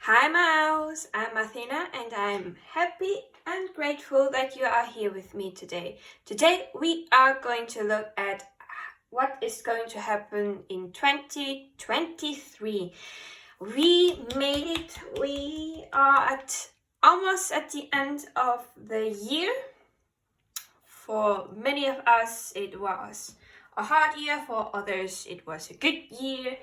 Hi Mouse, I'm Athina and I'm happy and grateful that you are here with me today. Today we are going to look at what is going to happen in 2023. We made it. We are almost at the end of the year. For many of us it was a hard year, for others it was a good year.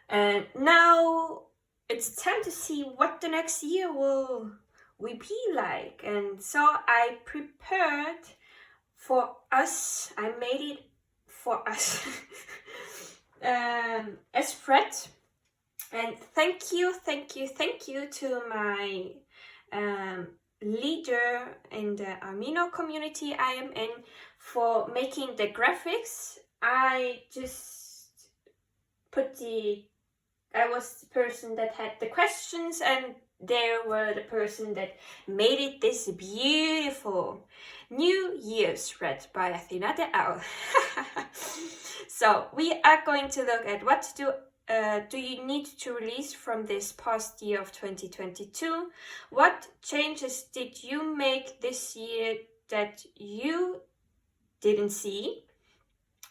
And now it's time to see what the next year will be like. And so I prepared for us, I made it for us a spread. And thank you to my leader in the Amino community I am in for making the graphics. I was the person that had the questions, and they were the person that made it this beautiful New Year's spread by Athina the Owl. So we are going to look at what do you need to release from this past year of 2022? What changes did you make this year that you didn't see?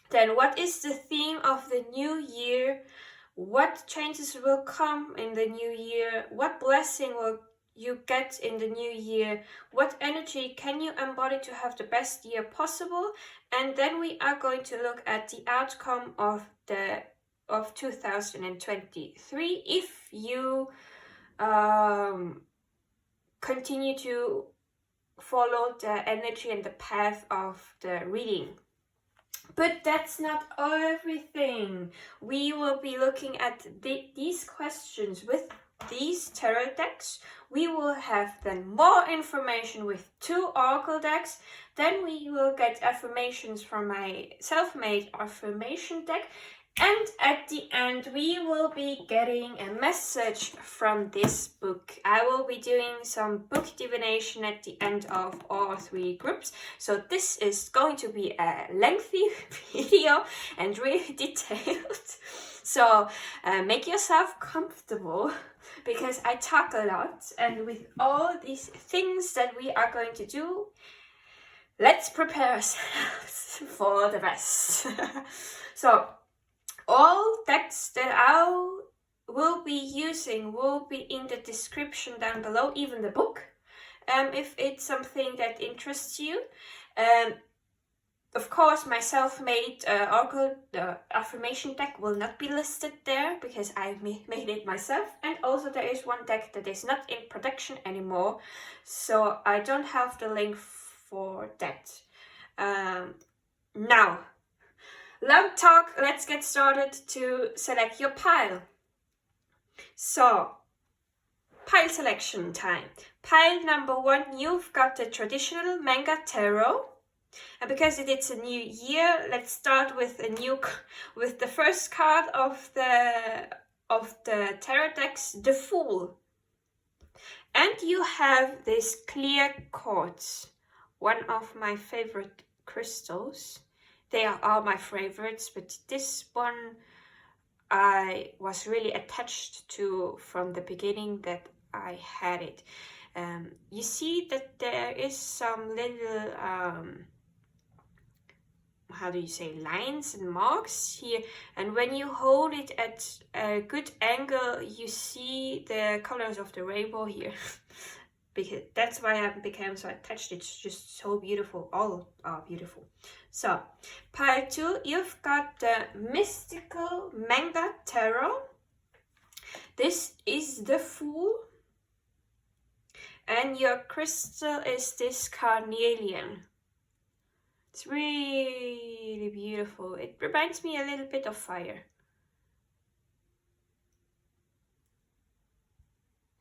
Then what is the theme of the new year? What changes will come in the new year? What blessing will you get in the new year? What energy can you embody to have the best year possible? And then we are going to look at the outcome of 2023 if you continue to follow the energy and the path of the reading. But that's not everything. We will be looking at these questions with these tarot decks. We will have then more information with 2 oracle decks. Then we will get affirmations from my self-made affirmation deck. And at the end, we will be getting a message from this book. I will be doing some book divination at the end of all 3 groups. So this is going to be a lengthy video and really detailed. So make yourself comfortable because I talk a lot. And with all these things that we are going to do, let's prepare ourselves for the best. So all decks that I will be using will be in the description down below, even the book, if it's something that interests you. Of course, my self-made oracle affirmation deck will not be listed there because I made it myself. And also there is one deck that is not in production anymore, so I don't have the link for that. Now, long talk, let's get started to select your pile. So, pile selection time. Pile number 1, you've got the traditional Manga tarot. And because it's a new year, let's start with the first card of the tarot decks, the Fool. And you have this clear quartz, one of my favorite crystals. They are all my favorites, but this one I was really attached to from the beginning that I had it. You see that there is some little, how do you say, lines and marks here. And when you hold it at a good angle, you see the colors of the rainbow here. Because that's why I became so attached. It's just so beautiful. All are beautiful. So, pile 2, you've got the mystical Manga tarot. This is the Fool. And your crystal is this carnelian. It's really beautiful. It reminds me a little bit of fire.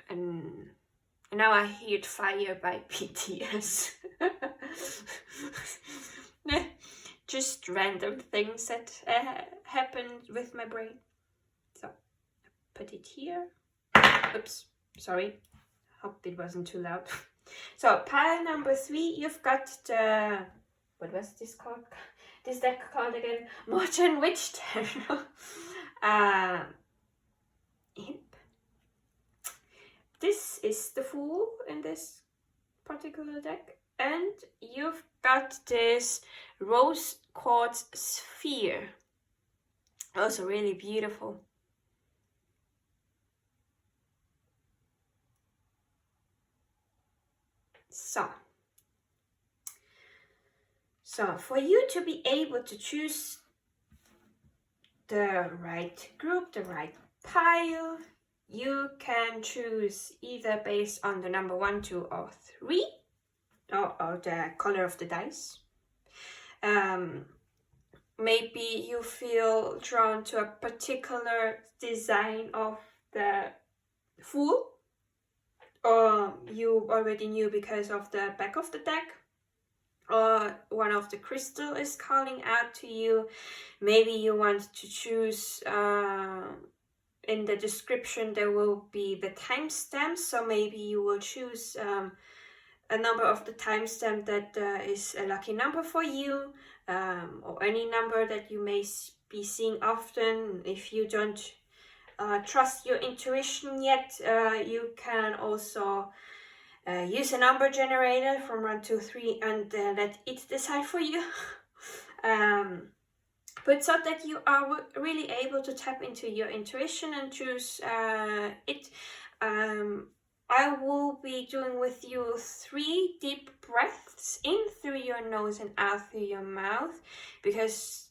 And now I hear Fire by BTS. Just random things that happened with my brain. So, put it here. Oops, sorry. Hope it wasn't too loud. So, pile number 3, you've got the... What was this called? This deck called again? Modern Witch Tarot. Imp. this is the Fool in this particular deck, and you've got this rose quartz sphere, also really beautiful. So for you to be able to choose the right group, the right pile, you can choose either based on the number 1, 2, or 3, or the color of the dice. Maybe you feel drawn to a particular design of the Fool, or you already knew because of the back of the deck, or one of the crystal is calling out to you. Maybe you want to choose, in the description there will be the timestamps, so maybe you will choose a number of the timestamp that is a lucky number for you, or any number that you may be seeing often. If you don't trust your intuition yet, you can also use a number generator from 1, 2, 3 and let it decide for you. But so that you are really able to tap into your intuition and choose it, I will be doing with you 3 deep breaths in through your nose and out through your mouth, because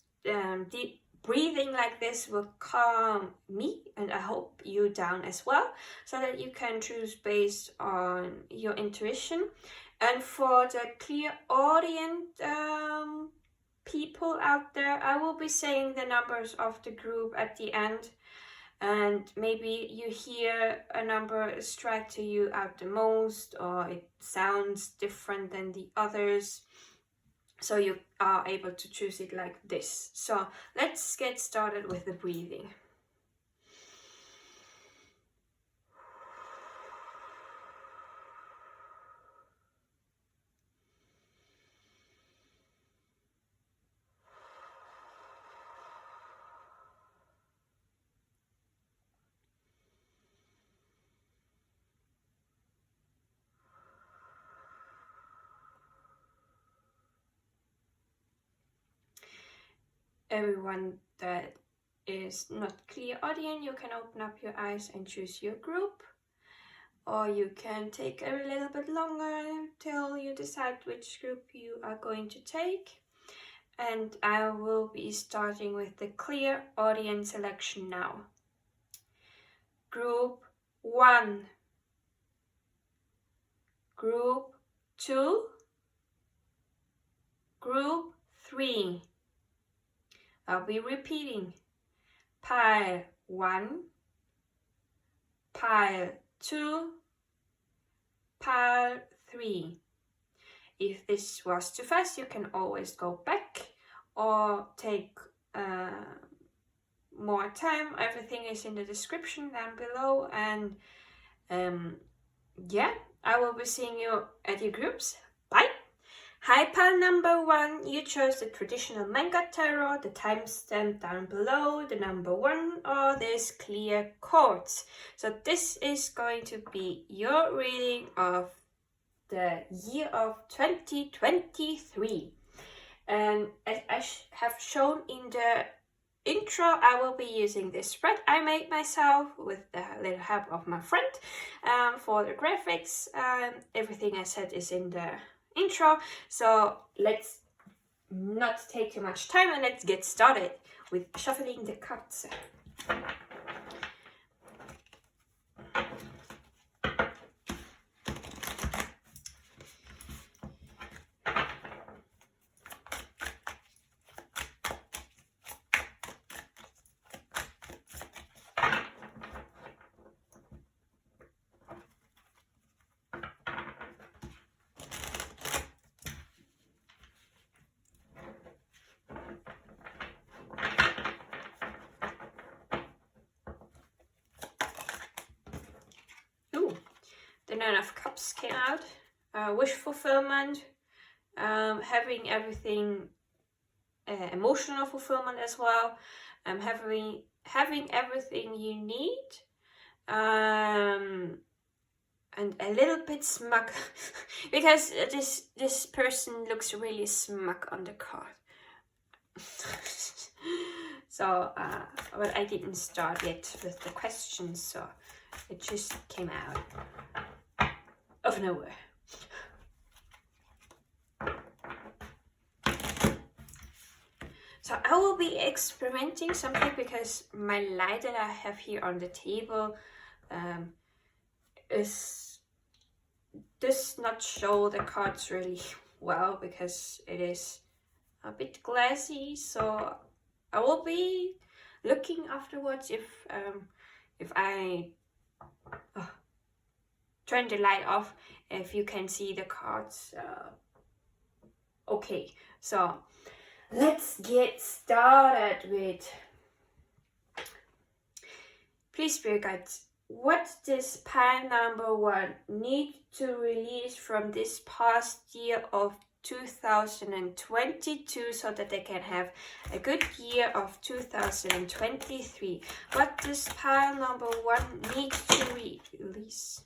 deep breathing like this will calm me, and I hope you down as well, so that you can choose based on your intuition. And for the Clairaudiant people out there, I will be saying the numbers of the group at the end, and maybe you hear a number strike to you out the most, or it sounds different than the others, so you are able to choose it like this. So let's get started with the breathing. Everyone that is not Clairaudiant, you can open up your eyes and choose your group, or you can take a little bit longer until you decide which group you are going to take. And I will be starting with the Clairaudiant selection now. Group 1, Group 2, Group 3. I'll be repeating. Pile 1, Pile 2, Pile 3. If this was too fast, you can always go back or take more time. Everything is in the description down below, and yeah, I will be seeing you at your groups. Bye! Hi, pile number 1, you chose the traditional Manga tarot, the timestamp down below, the number 1, or this clear quartz. So this is going to be your reading of the year of 2023. And as I have shown in the intro, I will be using this spread I made myself with the little help of my friend for the graphics. Everything I said is in the intro, so let's not take too much time and let's get started with shuffling the cards. The 9 of Cups came out. Wish fulfillment, having everything, emotional fulfillment as well, having everything you need, and a little bit smug because this person looks really smug on the card. So, but I didn't start yet with the questions, so it just came out of nowhere. So I will be experimenting something because my light that I have here on the table does not show the cards really well because it is a bit glassy. So I will be looking afterwards if I turn the light off, if you can see the cards. Okay, so let's get started with, please Spirit Guides, what does pile number 1 need to release from this past year of 2022 so that they can have a good year of 2023? What does pile number 1 need to release?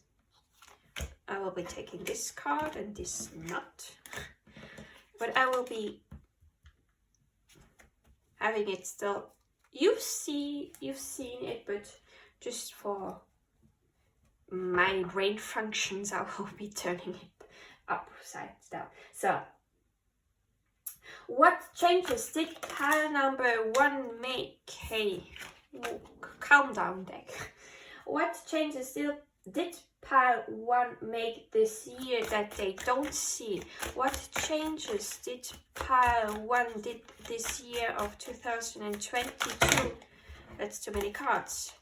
I will be taking this card and this not, but I will be having it still. You've seen it, but just for my brain functions, I will be turning it upside down. So, what changes did pile number 1 make? Hey, calm down, deck. What changes did pile 1 make this year that they don't see? What changes did pile 1 did this year of 2022? That's too many cards.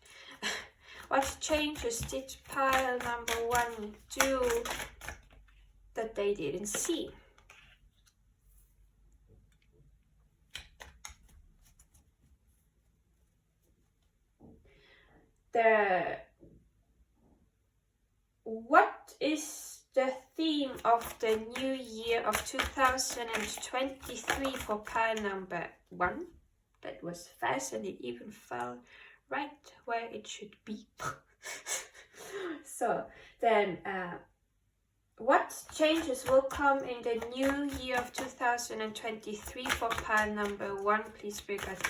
What changes did pile number 1 do that they didn't see? What is the theme of the new year of 2023 for pile number 1? That was fast and it even fell right where it should be. So then what changes will come in the new year of 2023 for pile number 1? Please Spirit Guides.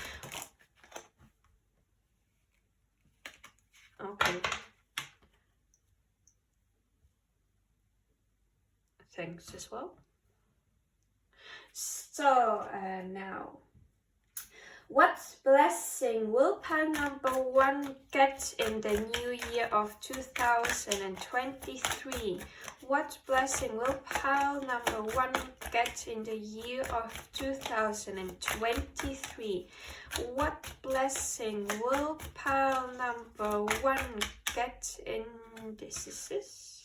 Okay. Thanks as well. So now, what blessing will pile number 1 get in the new year of 2023? What blessing will pile number 1 get in the year of 2023? What blessing will pile number 1 get in this?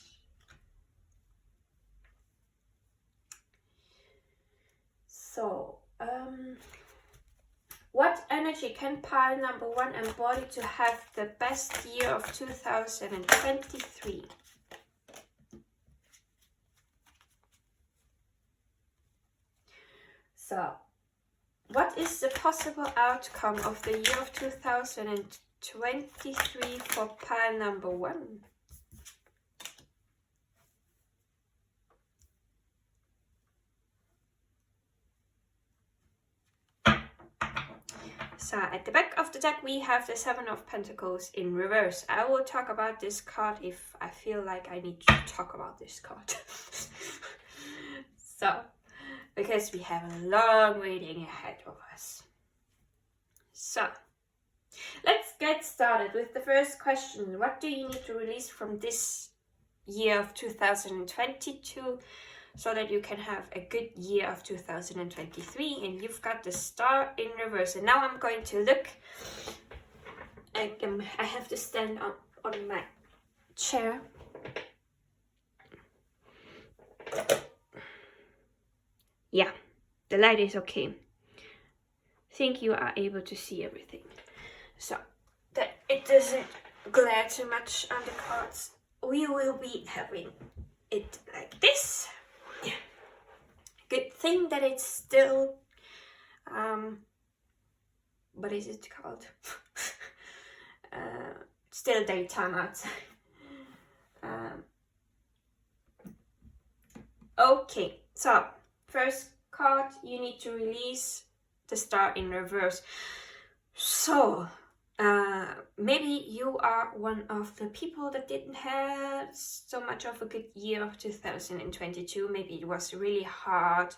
So, what energy can pile number 1 embody to have the best year of 2023? So, what is the possible outcome of the year of 2023 for pile number 1? So at the back of the deck we have the 7 of Pentacles in reverse. I will talk about this card if I feel like I need to talk about this card. So, because we have a long reading ahead of us. So, let's get started with the first question. What do you need to release from this year of 2022? So that you can have a good year of 2023, and you've got the Star in reverse. And now I'm going to look. I have to stand up on my chair. Yeah, the light is okay. I think you are able to see everything. So that it doesn't glare too much on the cards. We will be having it like this. Yeah. Good thing that it's still what is it called? Still daytime outside. Okay, so first card, you need to release the Star in reverse. So maybe you are one of the people that didn't have so much of a good year of 2022. Maybe it was really hard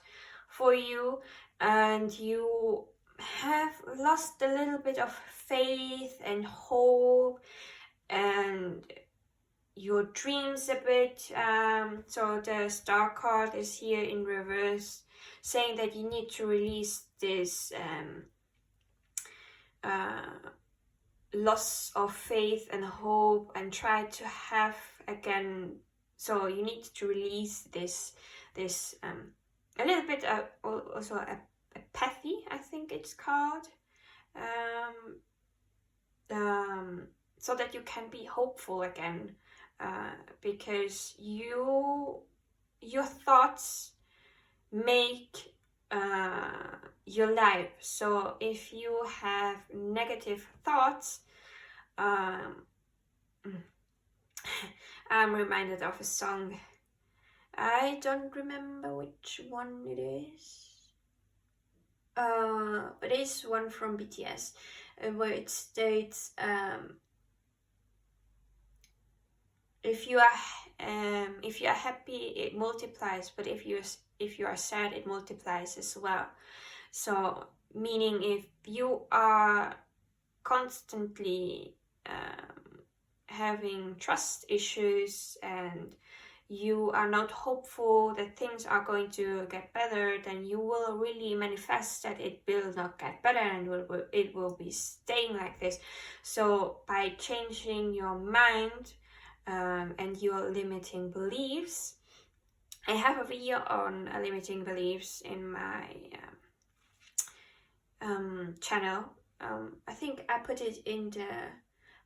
for you and you have lost a little bit of faith and hope and your dreams a bit. So the Star card is here in reverse, saying that you need to release this loss of faith and hope and try to have again. So you need to release this a little bit also apathy, I think it's called, so that you can be hopeful again, because your thoughts make your life. So if you have negative thoughts, I'm reminded of a song. I don't remember which one it is, but it's one from BTS where it states, if you are happy, it multiplies, but if you are sad, it multiplies as well. So meaning if you are constantly having trust issues and you are not hopeful that things are going to get better, then you will really manifest that it will not get better and it will be staying like this. So by changing your mind and your limiting beliefs, I have a video on limiting beliefs in my channel. I think I put it in the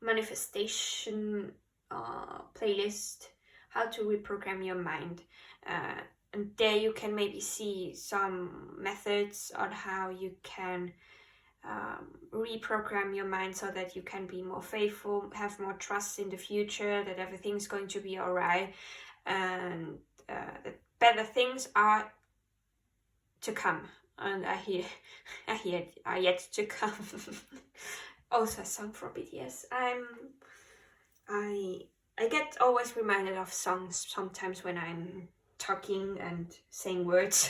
manifestation playlist, how to reprogram your mind, and there you can maybe see some methods on how you can reprogram your mind so that you can be more faithful, have more trust in the future, that everything's going to be alright, and that better things are to come, and I hear are yet to come. Also a song from BTS. I get always reminded of songs sometimes when I'm talking and saying words.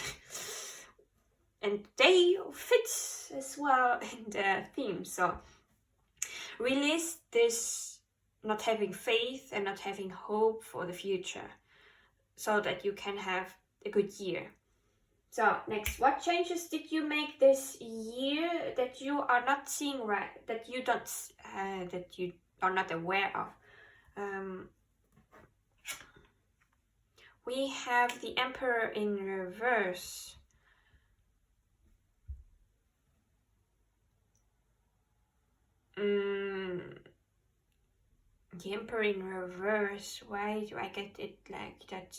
And they fit as well in the theme. So release this not having faith and not having hope for the future so that you can have a good year. So next, what changes did you make this year that you are not seeing right, that you don't, that you are not aware of? We have the Emperor in reverse. The Emperor in reverse. Why do I get it like that?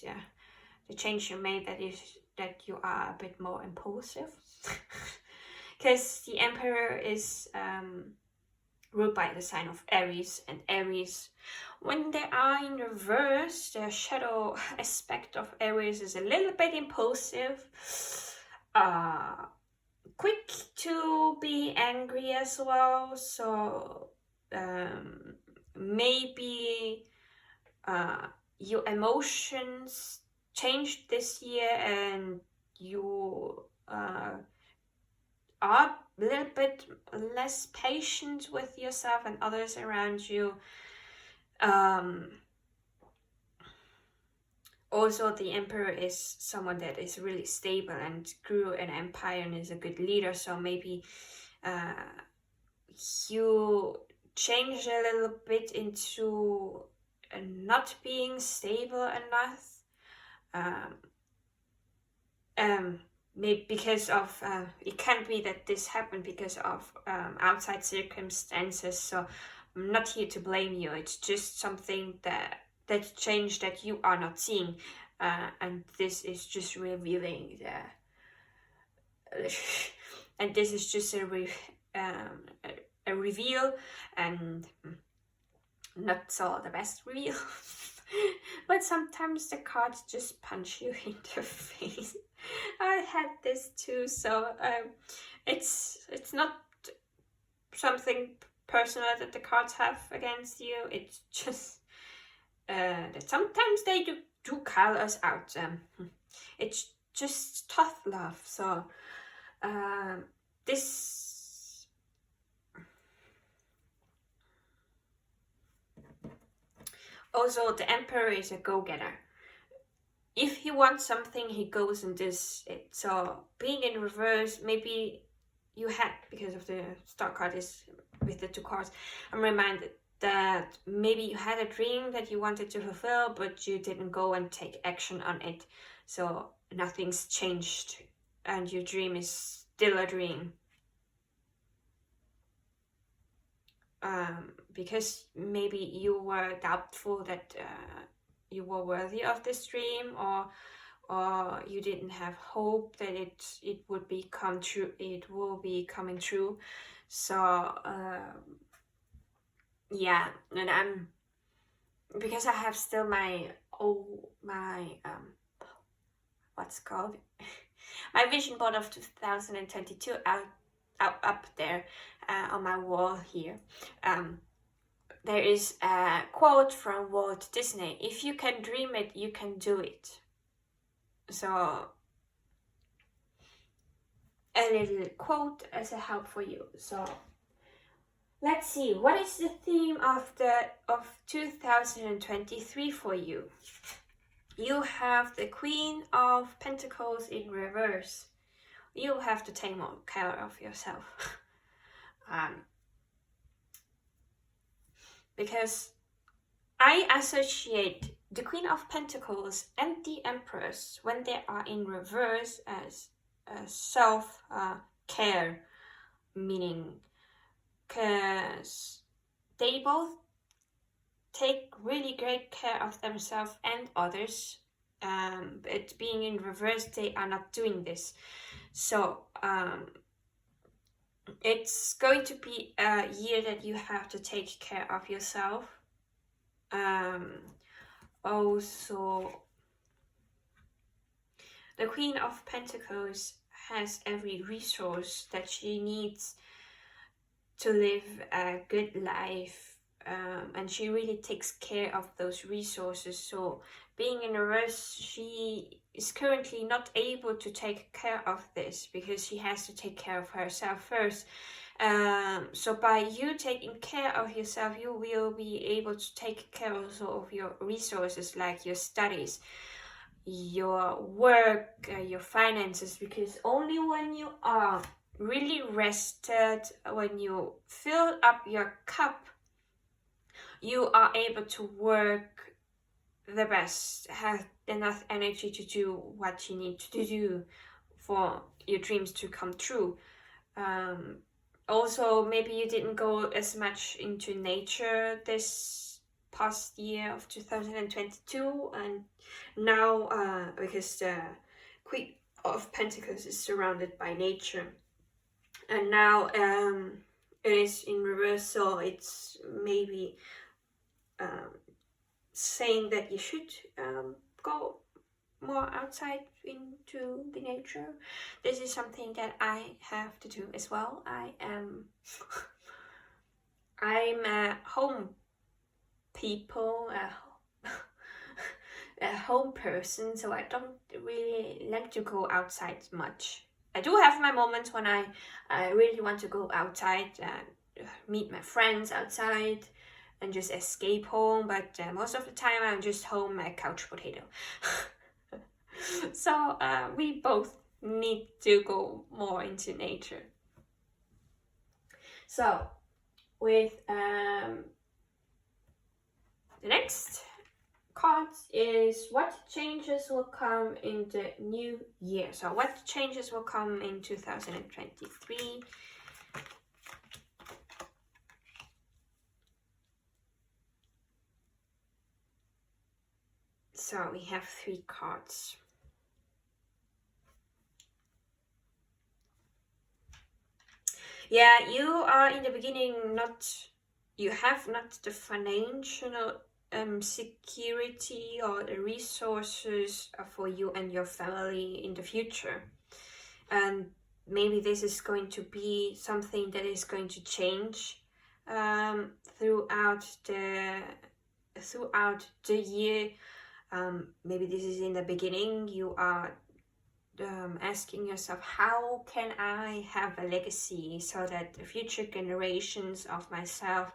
The change you made, that you are a bit more impulsive. Because the Emperor is ruled by the sign of Aries, and Aries, when they are in reverse, the shadow aspect of Aries is a little bit impulsive, quick to be angry as well. So maybe your emotions changed this year and you are a little bit less patient with yourself and others around you. Also, the Emperor is someone that is really stable and grew an empire and is a good leader. So maybe you change a little bit into not being stable enough. Maybe because of it can be that this happened because of outside circumstances. So I'm not here to blame you. It's just something that changed that you are not seeing, and this is just revealing the and this is just a reveal, and not so the best reveal. But but sometimes the cards just punch you in the face. I had this too, so it's not something personal that the cards have against you. It's just that sometimes they do call us out. It's just tough love. So this also, the Emperor is a go-getter. If he wants something, he goes and does it. So being in reverse, maybe you had, because of the star card is with the two cards, I'm reminded that maybe you had a dream that you wanted to fulfill, but you didn't go and take action on it. So nothing's changed and your dream is still a dream. Because maybe you were doubtful that you were worthy of this dream, or you didn't have hope that it would become true. It will be coming true. So yeah, and because I have still my what's called my vision board of 2022 up there on my wall here. There is a quote from Walt Disney: "If you can dream it, you can do it." So a little quote as a help for you. So let's see, what is the theme of 2023 for you? You have the Queen of Pentacles in reverse. You have to take more care of yourself. Because I associate the Queen of Pentacles and the Empress, when they are in reverse, as self-care, meaning because they both take really great care of themselves and others, but being in reverse, they are not doing this. So it's going to be a year that you have to take care of yourself. Also, the Queen of Pentacles has every resource that she needs to live a good life, and she really takes care of those resources. So being in reverse, she is currently not able to take care of this because she has to take care of herself first. So by you taking care of yourself, you will be able to take care also of your resources, like your studies, your work, your finances, because only when you are really rested, when you fill up your cup, you are able to work the best, have enough energy to do what you need to do for your dreams to come true. Also, maybe you didn't go as much into nature this past year of 2022, and now because the Queen of Pentacles is surrounded by nature, and now it is in reverse, so it's maybe saying that you should go more outside into the nature. This is something that I have to do as well. I'm a home people, a home person, so I don't really like to go outside much. I do have my moments when I really want to go outside and meet my friends outside and just escape home, but most of the time I'm just home, a couch potato. So we both need to go more into nature. So with the next card is what changes will come in the new year. So what changes will come in 2023? So we have 3 cards. Yeah, you are in the beginning you have not the financial security or the resources for you and your family in the future. And maybe this is going to be something that is going to change throughout the year. Maybe this is in the beginning. You are asking yourself, how can I have a legacy so that the future generations of myself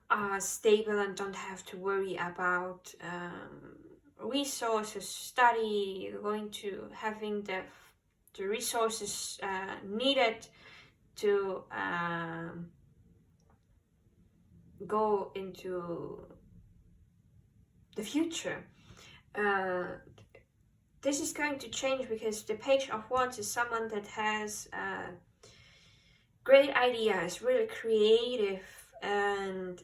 are stable and don't have to worry about resources, study, going to having the resources needed to go into the future. This is going to change because the Page of Wands is someone that has great ideas, really creative, and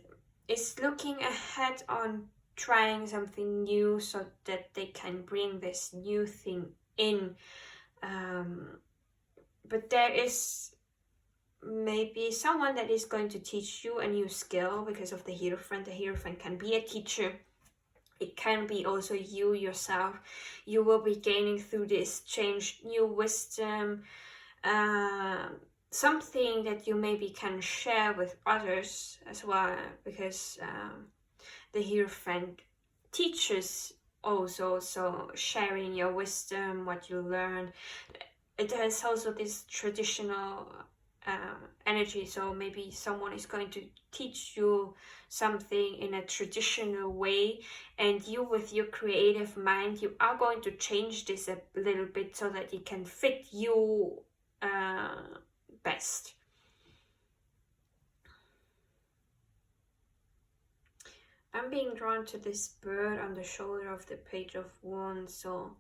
is looking ahead on trying something new so that they can bring this new thing in. But there is maybe someone that is going to teach you a new skill because of the Hierophant. The Hierophant can be a teacher. It can be also you yourself. You will be gaining through this change new wisdom, something that you maybe can share with others as well, because the Hierophant teaches also, so sharing your wisdom, what you learned. It has also this traditional energy, so maybe someone is going to teach you something in a traditional way, and you with your creative mind, you are going to change this a little bit so that it can fit you best. I'm being drawn to this bird on the shoulder of the Page of Wands, so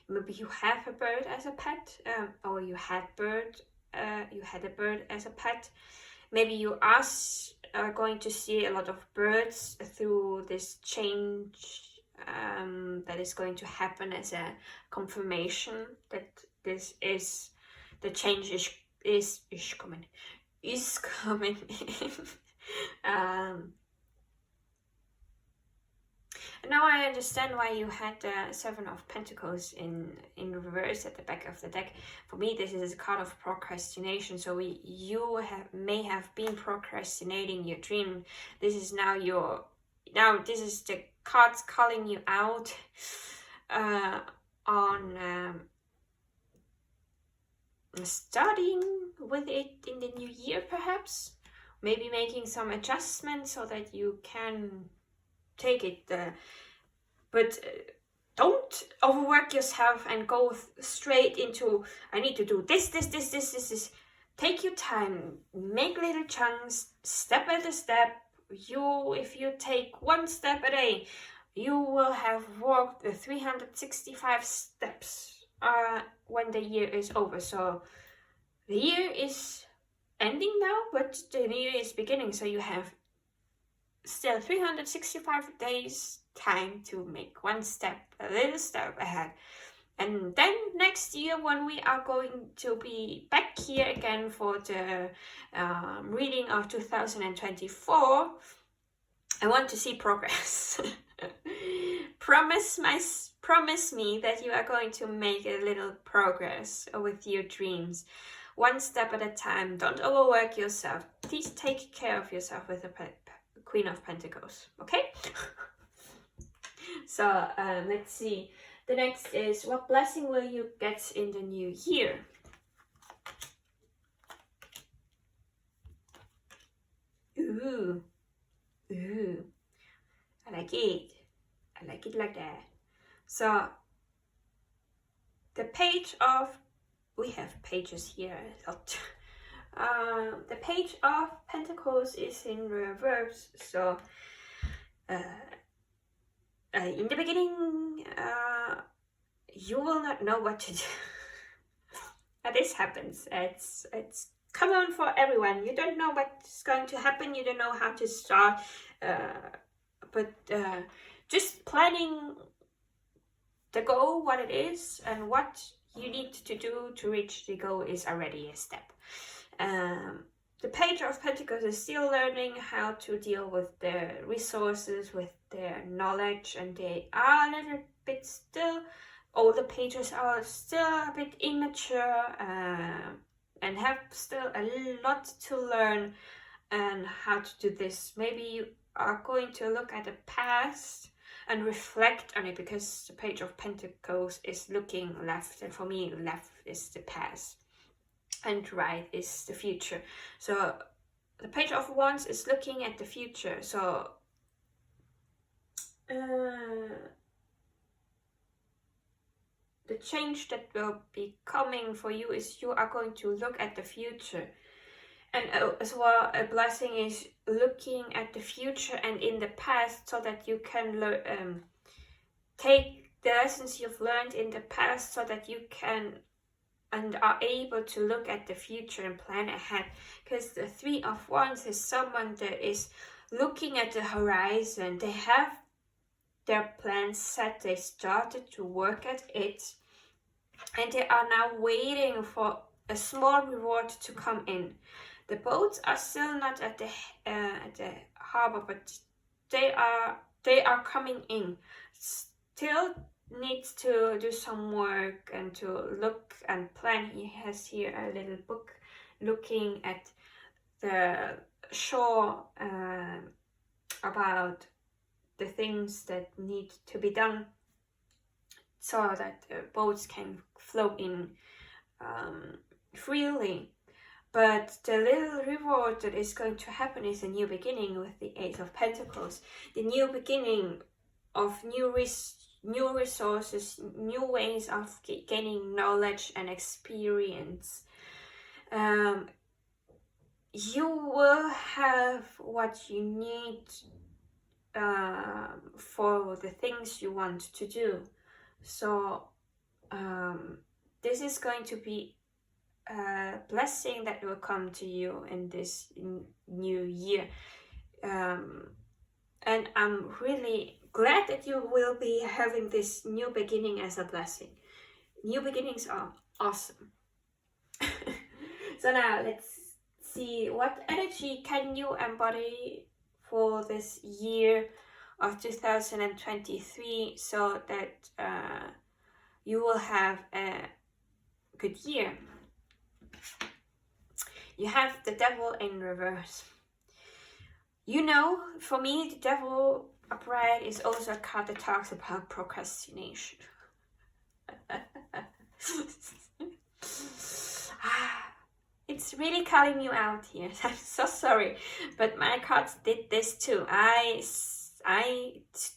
maybe you have a bird as a pet, or you had a bird as a pet. Maybe you are going to see a lot of birds through this change that is going to happen as a confirmation that this is the change is coming in. Now I understand why you had the Seven of Pentacles in reverse at the back of the deck. For me, this is a card of procrastination. So you may have been procrastinating your dream. This is now this is the cards calling you out on starting with it in the new year, perhaps. Maybe making some adjustments so that you can take it, but don't overwork yourself and go straight into I need to do this. Take your time, make little chunks, step by step. If you take one step a day, you will have walked the 365 steps when the year is over. So the year is ending now, but the new year is beginning, so you have still 365 days time to make a little step ahead. And then next year, when we are going to be back here again for the reading of 2024, I want to see progress. Promise me that you are going to make a little progress with your dreams, one step at a time. Don't overwork yourself. Please take care of yourself with the Queen of Pentacles, okay? So let's see. The next is, what blessing will you get in the new year? Ooh. I like it. I like it like that. So the Page of, we have pages here a lot. The Page of Pentacles is in reverse, so in the beginning you will not know what to do. This happens. It's common for everyone. You don't know what's going to happen, you don't know how to start, but just planning the goal, what it is and what you need to do to reach the goal is already a step. The Page of Pentacles is still learning how to deal with the resources, with their knowledge, and they are a little bit still, all the pages are still a bit immature, and have still a lot to learn and how to do this. Maybe you are going to look at the past and reflect on it, because the Page of Pentacles is looking left, and for me left is the past and right is the future. So the Page of Wands is looking at the future. So the change that will be coming for you is you are going to look at the future. And as well, a blessing is looking at the future and in the past, so that you can take the lessons you've learned in the past, so that you can and are able to look at the future and plan ahead. Because the Three of Wands is someone that is looking at the horizon. They have their plans set, they started to work at it, and they are now waiting for a small reward to come in. The boats are still not at the harbor, but they are coming in. Still needs to do some work and to look and plan. He has here a little book looking at the shore, about the things that need to be done, so that the boats can flow in freely. But the little reward that is going to happen is a new beginning with the Eight of Pentacles. The new beginning of new resources, new ways of gaining knowledge and experience. You will have what you need for the things you want to do. So this is going to be a blessing that will come to you in this new year. And I'm really glad that you will be having this new beginning as a blessing. New beginnings are awesome. So now let's see, what energy can you embody for this year of 2023, so that you will have a good year. You have the Devil in reverse. You know, for me, the Devil upright is also a card that talks about procrastination. It's really calling you out here. I'm so sorry, but my cards did this too. I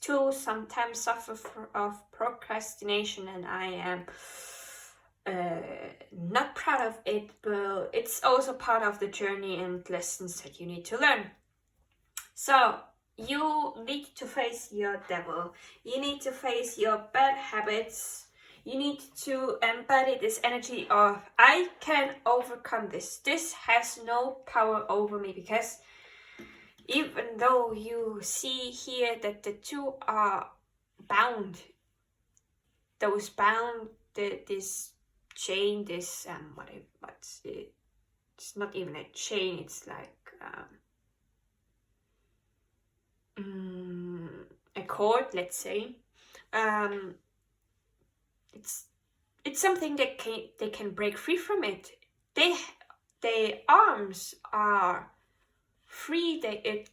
too sometimes suffer of procrastination, and I am not proud of it, but it's also part of the journey and lessons that you need to learn. So you need to face your devil. You need to face your bad habits. You need to embody this energy of, I can overcome this. This has no power over me, because even though you see here that the two are bound, those bound, this chain, this what's it? It's not even a chain. It's like a cord, let's say. It's something that they can break free from it. Their arms are free.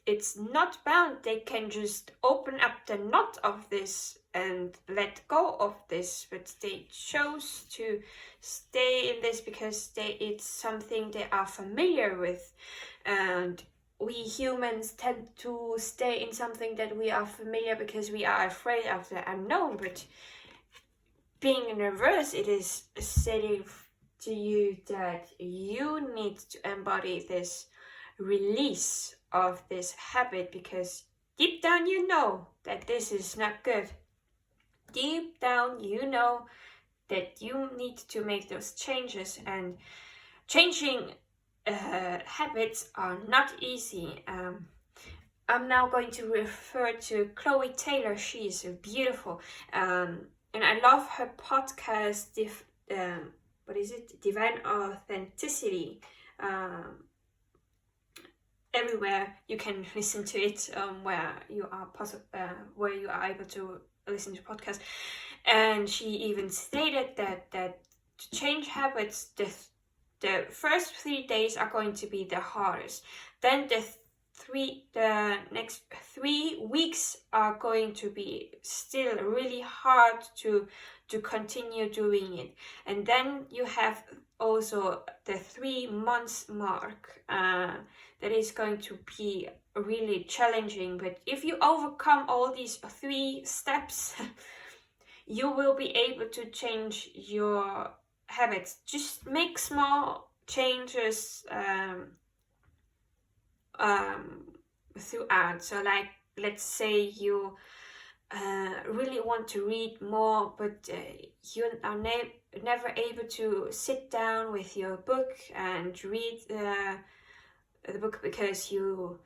It's not bound. They can just open up the knot of this and let go of this, but they chose to stay in this because it's something they are familiar with, and we humans tend to stay in something that we are familiar because we are afraid of the unknown. But being in reverse, it is saying to you that you need to embody this release of this habit, because deep down you know that this is not good. Deep down you know that you need to make those changes, and changing habits are not easy. I'm now going to refer to Chloe Taylor. She is beautiful, and I love her podcast, Divine Authenticity. everywhere you can listen to it, where you are able to listen to podcasts. And she even stated that to change habits, the first 3 days are going to be the hardest. Then the next 3 weeks are going to be still really hard to continue doing it. And then you have also the 3 months mark that is going to be really challenging. But if you overcome all these 3 steps, you will be able to change your habits. Just make small changes throughout. So like, let's say you really want to read more, but you are never able to sit down with your book and read the book because you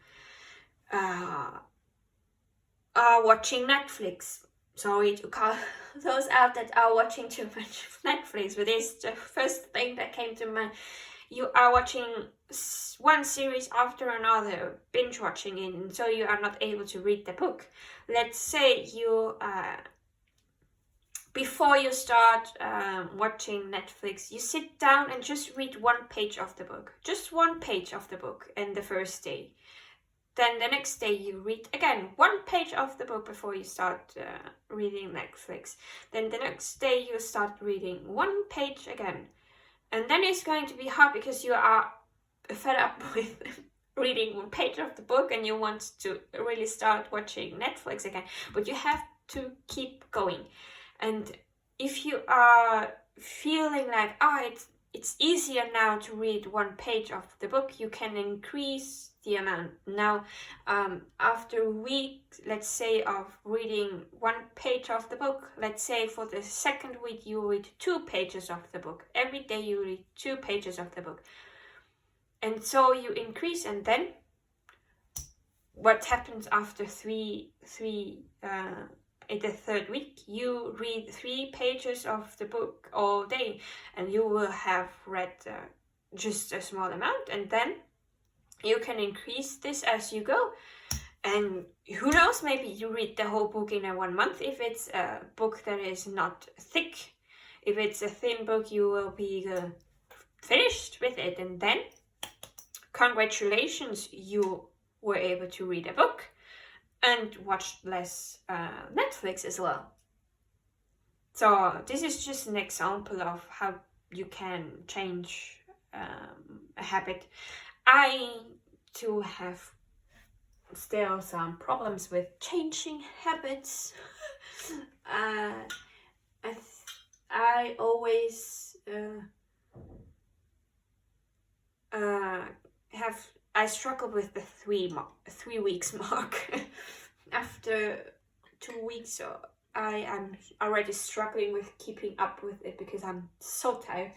are watching Netflix. Sorry to call those out that are watching too much Netflix, but it's the first thing that came to mind. You are watching one series after another, binge watching it, and so you are not able to read the book. Let's say you, before you start watching Netflix, you sit down and just read 1 page of the book. Just 1 page of the book in the first day. Then the next day you read again 1 page of the book before you start reading Netflix. Then the next day you start reading 1 page again. And then it's going to be hard because you are fed up with reading 1 page of the book and you want to really start watching Netflix again. But you have to keep going. And if you are feeling like, it's easier now to read 1 page of the book, you can increase the amount. Now, after a week, let's say, of reading 1 page of the book, let's say for the second week you read 2 pages of the book. Every day you read 2 pages of the book. And so you increase, and then what happens after in the third week, you read 3 pages of the book all day, and you will have read just a small amount, and then you can increase this as you go. And who knows, maybe you read the whole book in 1 month if it's a book that is not thick. If it's a thin book, you will be finished with it, and then congratulations, you were able to read a book and watch less Netflix as well. So this is just an example of how you can change a habit. I too have still some problems with changing habits. I always I struggle with the 3 weeks mark. After 2 weeks, I am already struggling with keeping up with it because I'm so tired.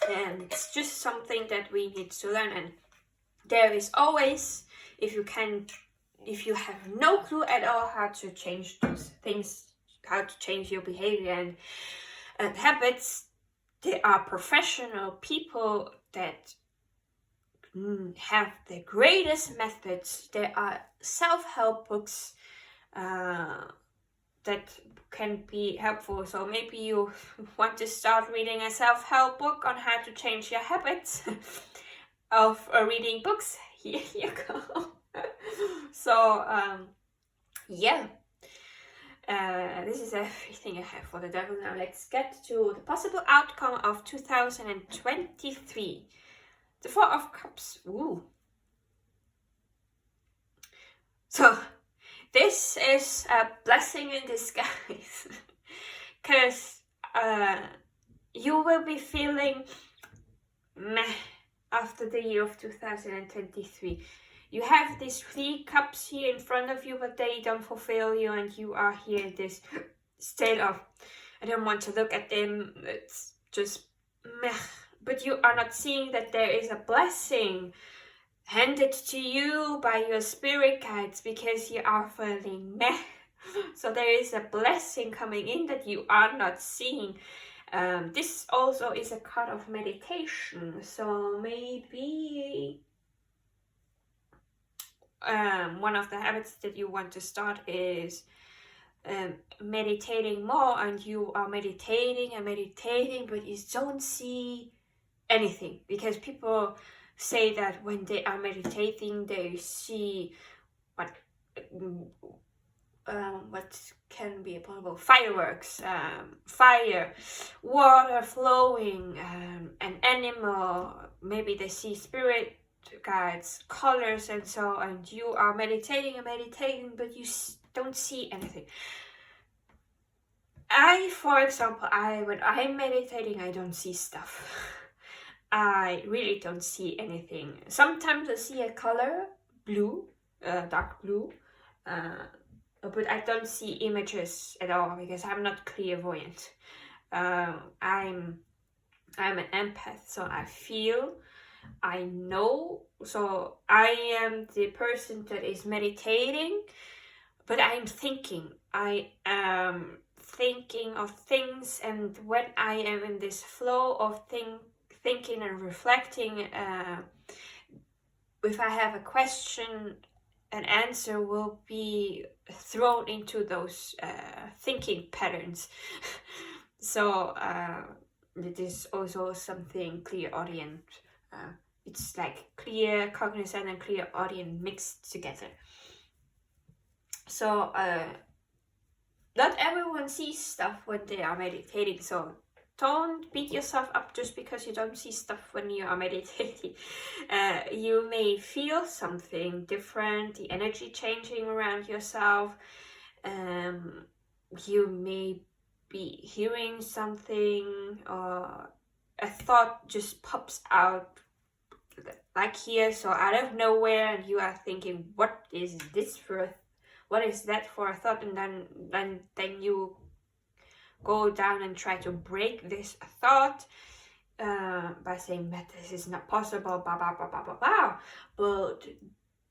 And it's just something that we need to learn. And there is always, if you have no clue at all how to change those things, how to change your behavior and habits, there are professional people that have the greatest methods. There are self-help books that can be helpful. So maybe you want to start reading a self-help book on how to change your habits of reading books. Here you go. So yeah, this is everything I have for the devil. Now let's get to the possible outcome of 2023. The Four of Cups. Ooh. So this is a blessing in disguise, because you will be feeling meh after the year of 2023. You have these 3 cups here in front of you, but they don't fulfill you, and you are here in this state of, I don't want to look at them, it's just meh. But you are not seeing that there is a blessing handed to you by your spirit guides because you are feeling meh. So there is a blessing coming in that you are not seeing. This also is a kind of meditation, so maybe one of the habits that you want to start is meditating more, and you are meditating and meditating, but you don't see anything, because people say that when they are meditating they see what can be possible: fireworks, fire, water flowing, an animal, maybe they see spirit guides, colors, and so on. And you are meditating and meditating, but you don't see anything. For example, when I'm meditating, I don't see stuff. I really don't see anything. Sometimes I see a color, blue, dark blue, but I don't see images at all, because I'm not clairvoyant. I'm an empath, so I feel, I know. So I am the person that is meditating, but I'm thinking. I am thinking of things, and when I am in this flow of thinking and reflecting, if I have a question, an answer will be thrown into those thinking patterns. So it is also something clairaudient. It's like clear, cognizant, and clairaudient mixed together. So not everyone sees stuff when they are meditating, so don't beat yourself up just because you don't see stuff when you are meditating. You may feel something different, the energy changing around yourself. You may be hearing something, or a thought just pops out like here, so out of nowhere, and you are thinking, what is this for? What is that for a thought? And then you go down and try to break this thought by saying that this is not possible, blah blah blah blah blah blah. But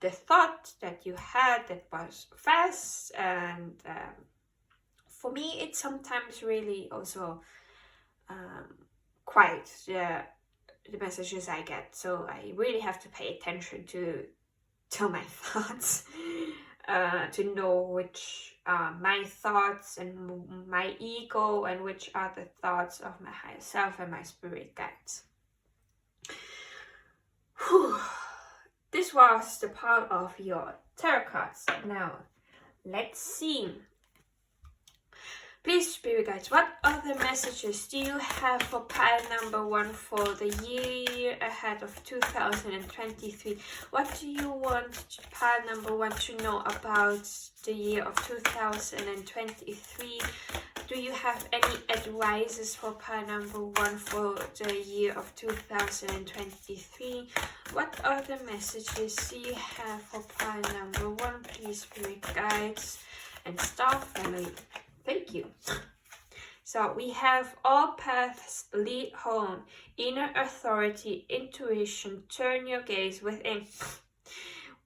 the thought that you had, that was fast, and for me it's sometimes really also quiet, the messages I get. So I really have to pay attention to my thoughts, to know which are my thoughts and my ego, and which are the thoughts of my higher self and my spirit guides. Whew. This was the part of your tarot cards. Now, let's see. Please, spirit guides, what other messages do you have for pile number 1 for the year ahead of 2023? What do you want pile number 1 to know about the year of 2023? Do you have any advices for pile number 1 for the year of 2023? What other messages do you have for pile number 1, please, spirit guides and star family? Thank you. So we have all paths lead home, inner authority, intuition, turn your gaze within.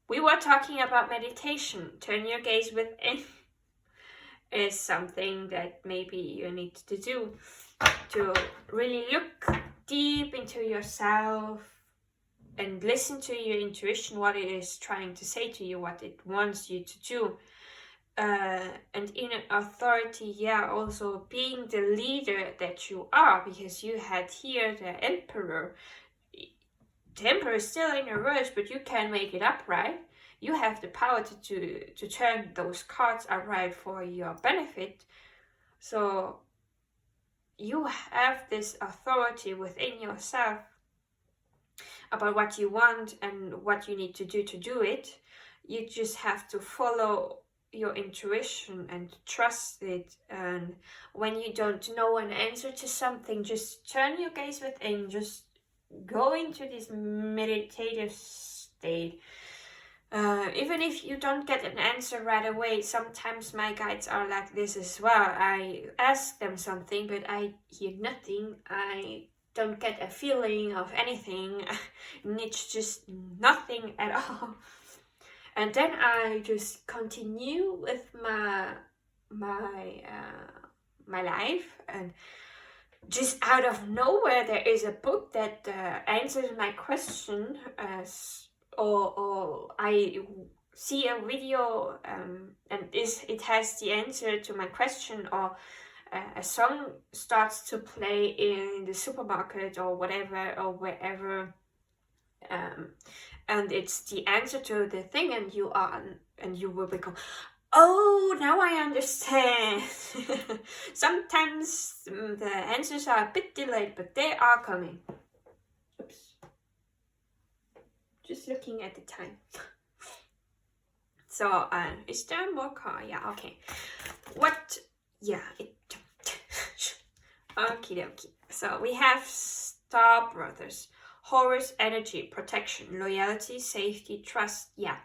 We were talking about meditation. Turn your gaze within is something that maybe you need to do, to really look deep into yourself and listen to your intuition, what it is trying to say to you, what it wants you to do. And inner authority, yeah, also being the leader that you are, because you had here the emperor. The emperor is still in reverse, but you can make it upright. You have the power to turn those cards upright for your benefit. So you have this authority within yourself about what you want and what you need to do it. You just have to follow your intuition and trust it. And when you don't know an answer to something, just turn your gaze within, just go into this meditative state. Even if you don't get an answer right away, sometimes my guides are like this as well. I ask them something, but I hear nothing. I don't get a feeling of anything. It's just nothing at all. And then I just continue with my life, and just out of nowhere there is a book that answers my question, or I see a video and it has the answer to my question, or a song starts to play in the supermarket or whatever or wherever, and it's the answer to the thing, and you will become, oh, now I understand. Sometimes the answers are a bit delayed, but they are coming. Oops. Just looking at the time. So, is there more car? Yeah, okay. What? Yeah, it. Okie dokie. So, we have Star Brothers. Horus, energy, protection, loyalty, safety, trust. Yeah.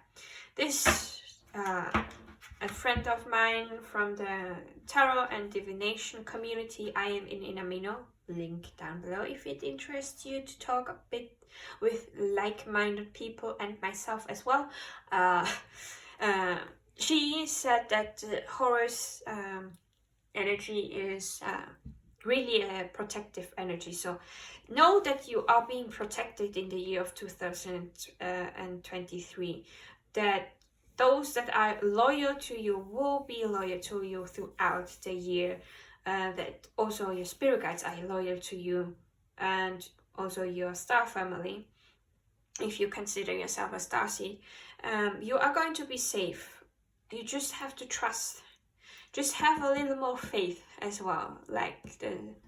This, a friend of mine from the tarot and divination community I am in Amino, link down below if it interests you to talk a bit with like-minded people and myself as well. She said that Horus energy is really a protective energy, so know that you are being protected in the year of 2023, that those that are loyal to you will be loyal to you throughout the year, that also your spirit guides are loyal to you, and also your star family, if you consider yourself a starseed. You are going to be safe. You just have to trust. Just have a little more faith as well, like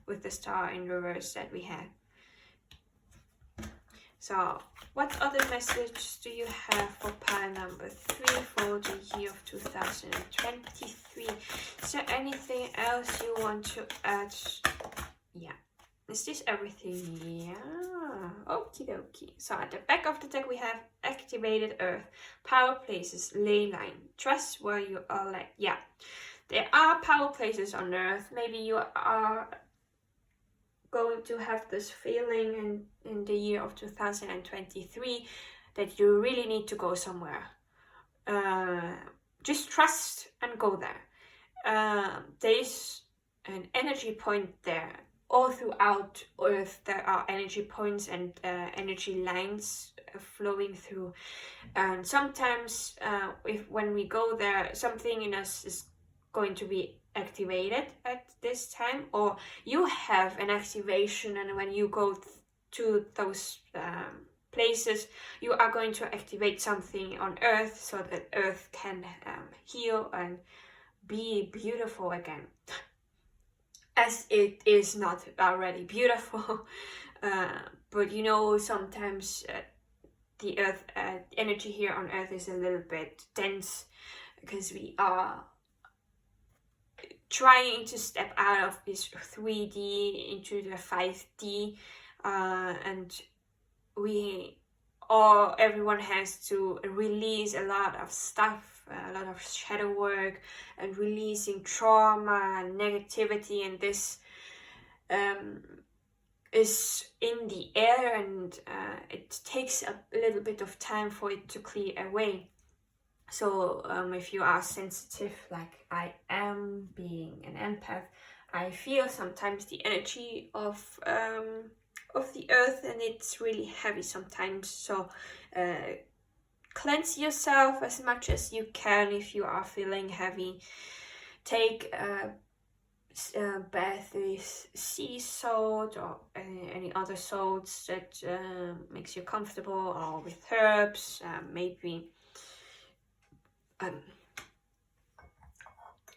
with the star in reverse that we had. So, what other message do you have for pile number 3 for the year of 2023? Is there anything else you want to add? Yeah. Is this everything? Yeah. Okie dokie. So, at the back of the deck we have activated earth, power places, ley line, trust where you are like, yeah. There are power places on earth. Maybe you are going to have this feeling in the year of 2023 that you really need to go somewhere. Just trust and go there. There's an energy point there. All throughout Earth there are energy points and energy lines flowing through. And sometimes when we go there, something in us is going to be activated at this time, or you have an activation, and when you go to those places you are going to activate something on Earth so that Earth can heal and be beautiful again, as it is not already beautiful. But you know, sometimes the Earth energy here on Earth is a little bit dense because we are trying to step out of this 3D into the 5D, and everyone has to release a lot of stuff, a lot of shadow work, and releasing trauma and negativity, and this is in the air, and it takes a little bit of time for it to clear away. So if you are sensitive like I am, being an empath, I feel sometimes the energy of the Earth, and it's really heavy sometimes. So cleanse yourself as much as you can if you are feeling heavy. Take a bath with sea salt or any other salts that makes you comfortable, or with herbs, maybe.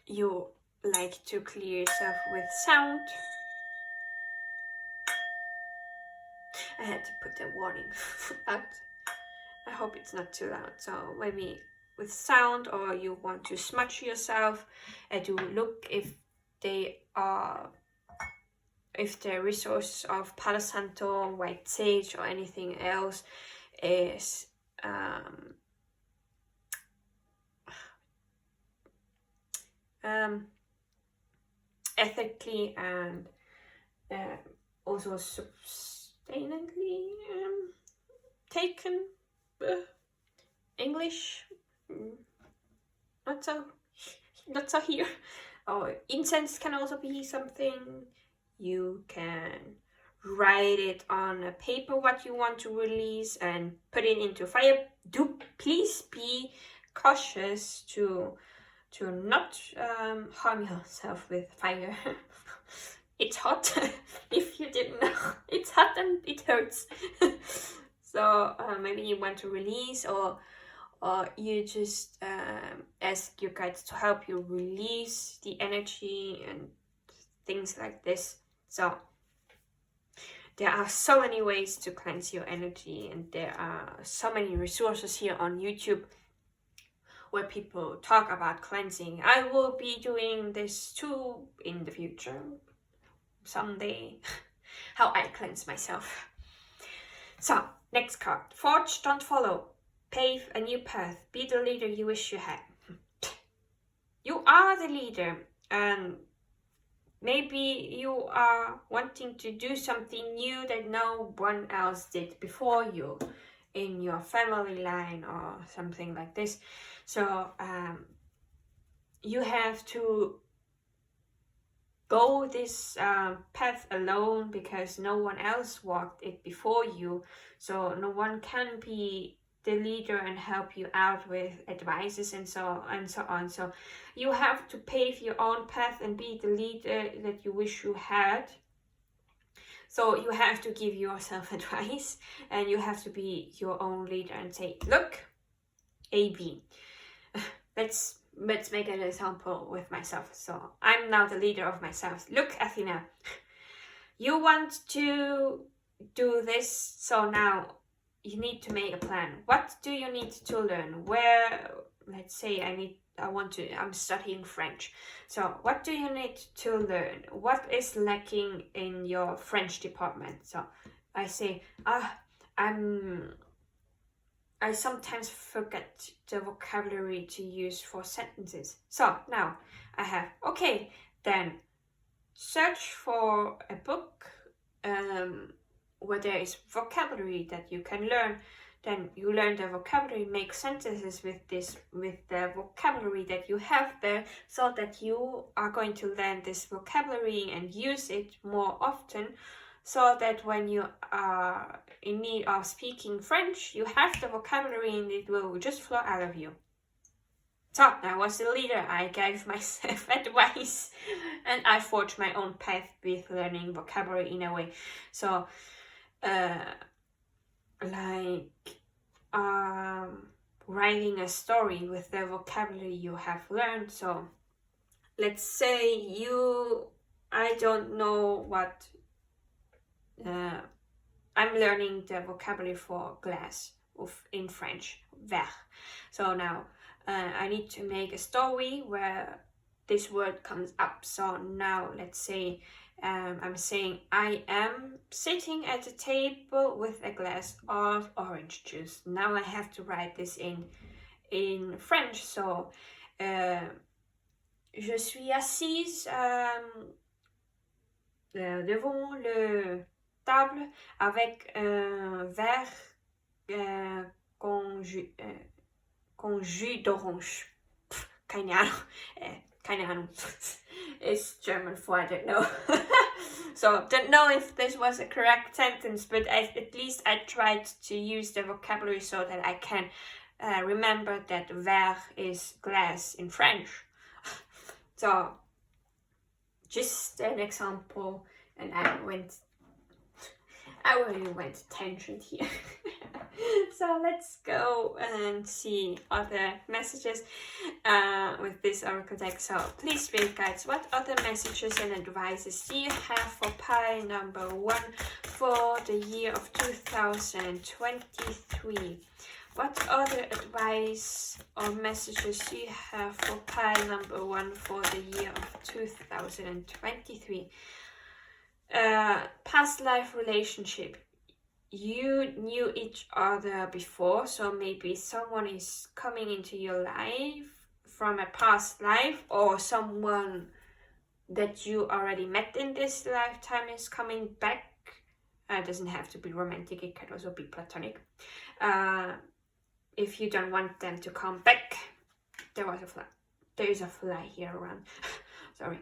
You like to clear yourself with sound. I had to put the warning out. I hope it's not too loud. So maybe with sound, or you want to smudge yourself and to look if the resource of Palo Santo, white sage, or anything else is ethically and also sustainably taken. English not so here. Or incense can also be something You can write it on a paper what you want to release and put it into fire. Please be cautious to not harm yourself with fire. It's hot. If you didn't know, it's hot and it hurts. So maybe you want to release, or you just ask your guides to help you release the energy and things like this. So there are so many ways to cleanse your energy, and there are so many resources here on YouTube where people talk about cleansing. I will be doing this too in the future, someday, how I cleanse myself. So, next card. Forge, don't follow. Pave a new path. Be the leader you wish you had. You are the leader, and maybe you are wanting to do something new that no one else did before you in your family line or something like this. So you have to go this path alone because no one else walked it before you. So no one can be the leader and help you out with advices and so on. So you have to pave your own path and be the leader that you wish you had. So you have to give yourself advice, and you have to be your own leader and say, look, AB. Let's make an example with myself. So I'm now the leader of myself. Look, Athina, you want to do this, so now you need to make a plan. What do you need to learn? Where, let's say I'm studying French. So what do you need to learn? What is lacking in your French department? So I say, I sometimes forget the vocabulary to use for sentences. So now I have, okay, then search for a book where there is vocabulary that you can learn. Then you learn the vocabulary, make sentences with the vocabulary that you have there, so that you are going to learn this vocabulary and use it more often, so that when you are in need of speaking French, you have the vocabulary and it will just flow out of you. So I was the leader. I gave myself advice and I forged my own path with learning vocabulary in a way. So writing a story with the vocabulary you have learned. So let's say I don't know what, I'm learning the vocabulary for glass in French, verre. So now I need to make a story where this word comes up. So now let's say I'm saying I am sitting at a table with a glass of orange juice. Now I have to write this in French. So je suis assise devant le table avec un verre con jus d'orange. Keine Ahnung. It's German for I don't know. So don't know if this was a correct sentence, but at least I tried to use the vocabulary so that I can remember that verre is glass in French. So just an example, and I really went tangent here. So let's go and see other messages with this oracle deck. So please, spirit guides, what other messages and advices do you have for pile number 1 for the year of 2023? What other advice or messages do you have for pile number 1 for the year of 2023? Past life relationship. You knew each other before, so maybe someone is coming into your life from a past life, or someone that you already met in this lifetime is coming back. It doesn't have to be romantic, it can also be platonic. If you don't want them to come back, there is a fly here around. Sorry.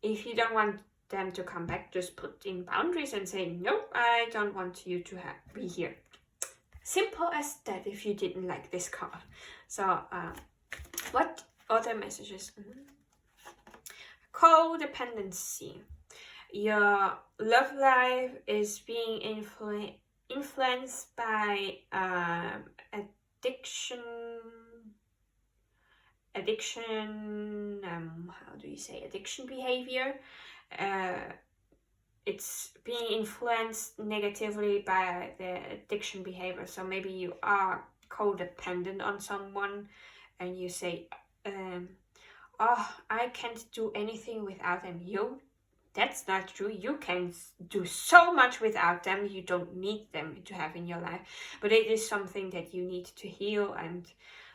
If you don't want them to come back, just put in boundaries and say, no, I don't want you to be here. Simple as that, if you didn't like this card. So, what other messages? Codependency. Your love life is being influenced by addiction, how do you say, addiction behavior. It's being influenced negatively by the addiction behavior. So maybe you are codependent on someone and you say, oh, I can't do anything without them. That's not true. You can do so much without them. You don't need them to have in your life. But it is something that you need to heal and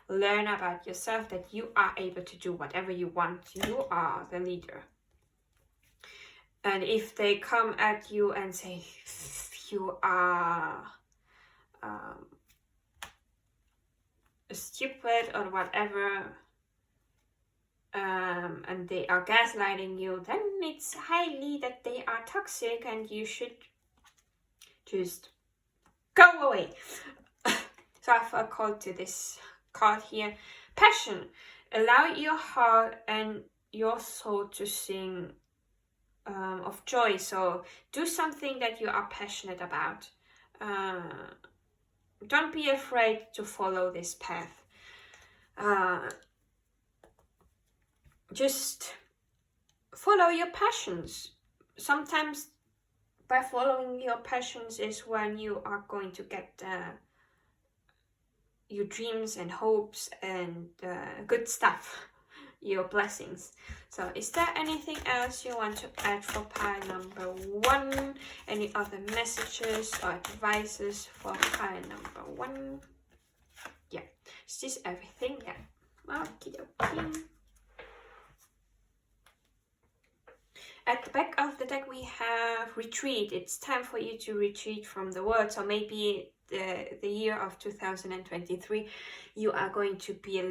learn about yourself, that you are able to do whatever you want. You are the leader. And if they come at you and say, you are stupid or whatever, and they are gaslighting you, then it's highly that they are toxic and you should just go away. So I've a call to this card here. Passion. Allow your heart and your soul to sing of joy. So do something that you are passionate about. Don't be afraid to follow this path. Just follow your passions. Sometimes by following your passions is when you are going to get your dreams and hopes and good stuff, your blessings. So is there anything else you want to add for pile number 1? Any other messages or advices for pile number 1? Yeah, is this everything? Yeah. Okie dokie. At the back of the deck we have retreat. It's time for you to retreat from the world. So maybe the year of 2023 you are going to be a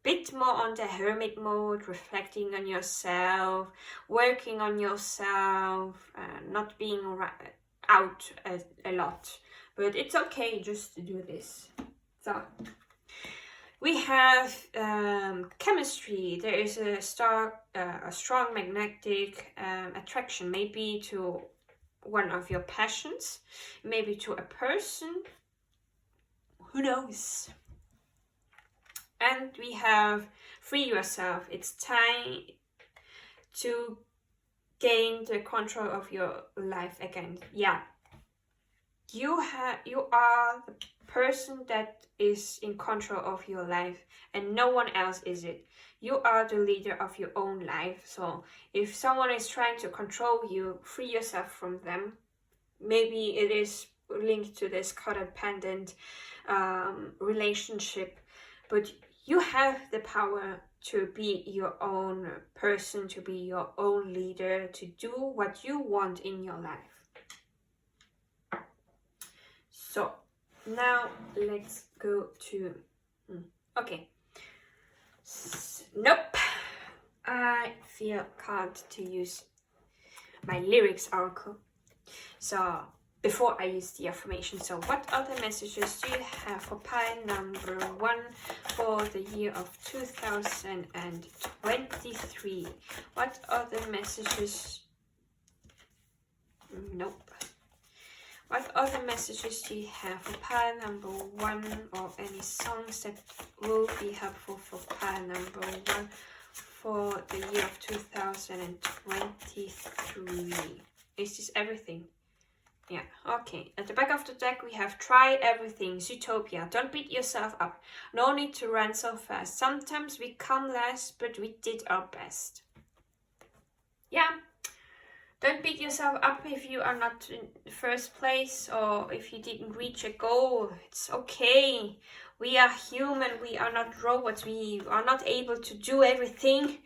bit more on the hermit mode, reflecting on yourself, working on yourself, not being out a lot. But it's okay just to do this. So we have chemistry. There is a strong magnetic attraction, maybe to one of your passions, maybe to a person, who knows. And we have free yourself. It's time to gain the control of your life again. Yeah, you are the person that is in control of your life and no one else is it. You are the leader of your own life. So if someone is trying to control you, free yourself from them. Maybe it is linked to this codependent relationship, but you have the power to be your own person, to be your own leader, to do what you want in your life. So now let's go to okay. Nope, I feel called to use my lyrics oracle. So before I use the affirmation, so what other messages do you have for pile number 1 for the year of 2023? What other messages? Nope. What other messages do you have for pile number 1, or any songs that will be helpful for pile number 1 for the year of 2023? Is this everything? Yeah, okay. At the back of the deck we have try everything, Zootopia. Don't beat yourself up. No need to run so fast. Sometimes we come last, but we did our best. Yeah. Don't beat yourself up if you are not in first place or if you didn't reach a goal. It's okay. We are human. We are not robots. We are not able to do everything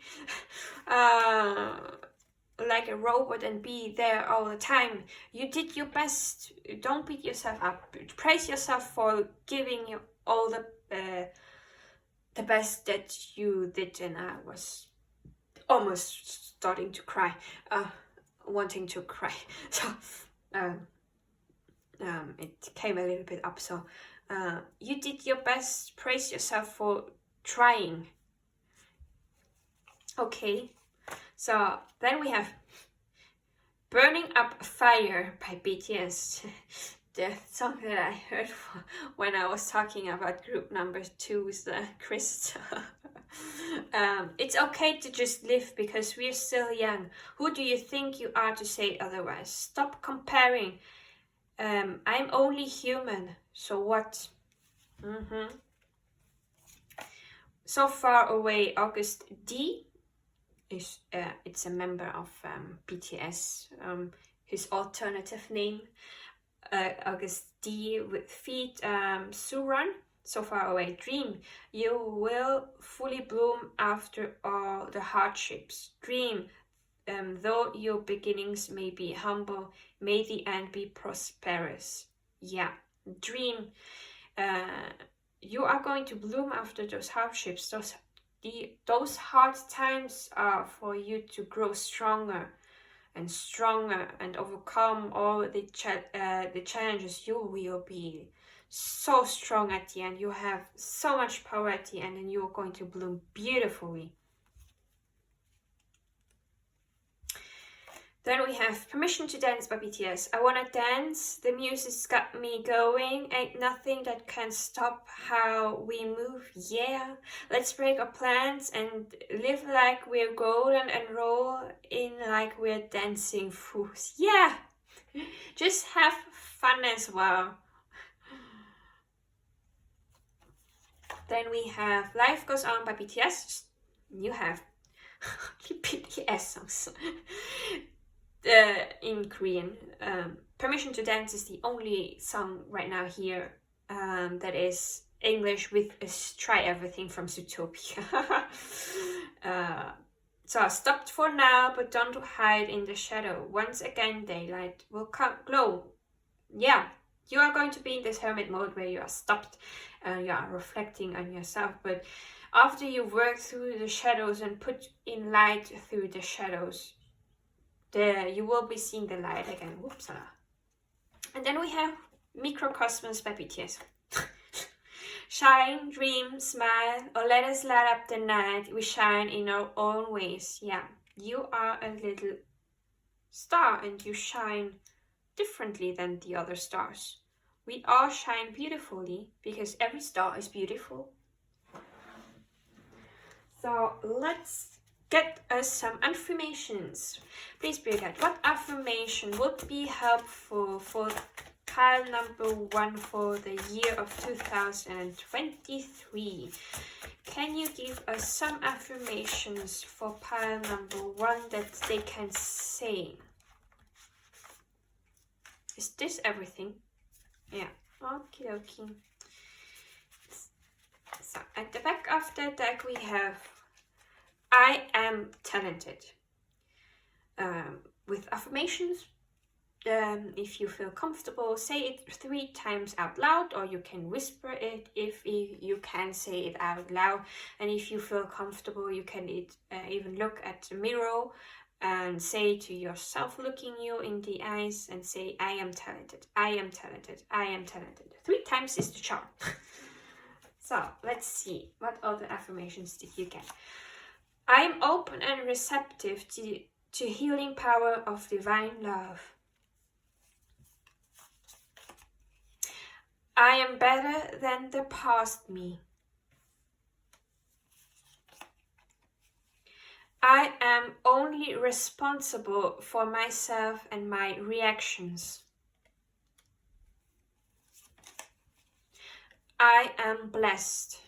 like a robot and be there all the time. You did your best. Don't beat yourself up. Praise yourself for giving you all the best that you did. And I was almost starting to cry. wanting to cry. So it came a little bit up. So you did your best. Praise yourself for trying. Okay, so then we have Burning Up Fire by BTS. The song that I heard when I was talking about group number 2 with Crystal. It's okay to just live because we're still young. Who do you think you are to say otherwise? Stop comparing. I'm only human, so what? So Far Away, August D. It's a member of BTS. His alternative name, August D with feet, Suran. So Far Away, Dream. You will fully bloom after all the hardships. Dream. Though your beginnings may be humble, may the end be prosperous. Yeah, dream. You are going to bloom after those hardships. Those hard times are for you to grow stronger and stronger and overcome all the challenges. You will be so strong at the end. You have so much power at the end, and you are going to bloom beautifully. Then we have Permission to Dance by BTS. I wanna dance, the music's got me going, ain't nothing that can stop how we move, yeah. Let's break our plans and live like we're golden and roll in like we're dancing fools, yeah. Just have fun as well. Then we have Life Goes On by BTS. You have BTS songs. In Korean. Permission to Dance is the only song right now here that is English with Try Everything from Zootopia. So stopped for now, but don't hide in the shadow. Once again, daylight will glow. Yeah, you are going to be in this hermit mode where you are stopped and you are reflecting on yourself. But after you work through the shadows and put in light through the shadows, you will be seeing the light again. Whoopsala. And then we have Microcosmos by BTS. Shine, dream, smile, or let us light up the night. We shine in our own ways. Yeah, you are a little star and you shine differently than the other stars. We all shine beautifully because every star is beautiful. So let's get us some affirmations. Please be guide. What affirmation would be helpful for pile number 1 for the year of 2023? Can you give us some affirmations for pile number 1 that they can say? Is this everything? Yeah. Okie dokie. So at the back of the deck we have I am talented. With affirmations, if you feel comfortable, say it 3 times out loud, or you can whisper it if you can say it out loud. And if you feel comfortable, you can even look at the mirror and say to yourself, looking you in the eyes, and say, I am talented, I am talented, I am talented. 3 times is the charm. So let's see, what other affirmations did you get? I am open and receptive to healing power of divine love. I am better than the past me. I am only responsible for myself and my reactions. I am blessed.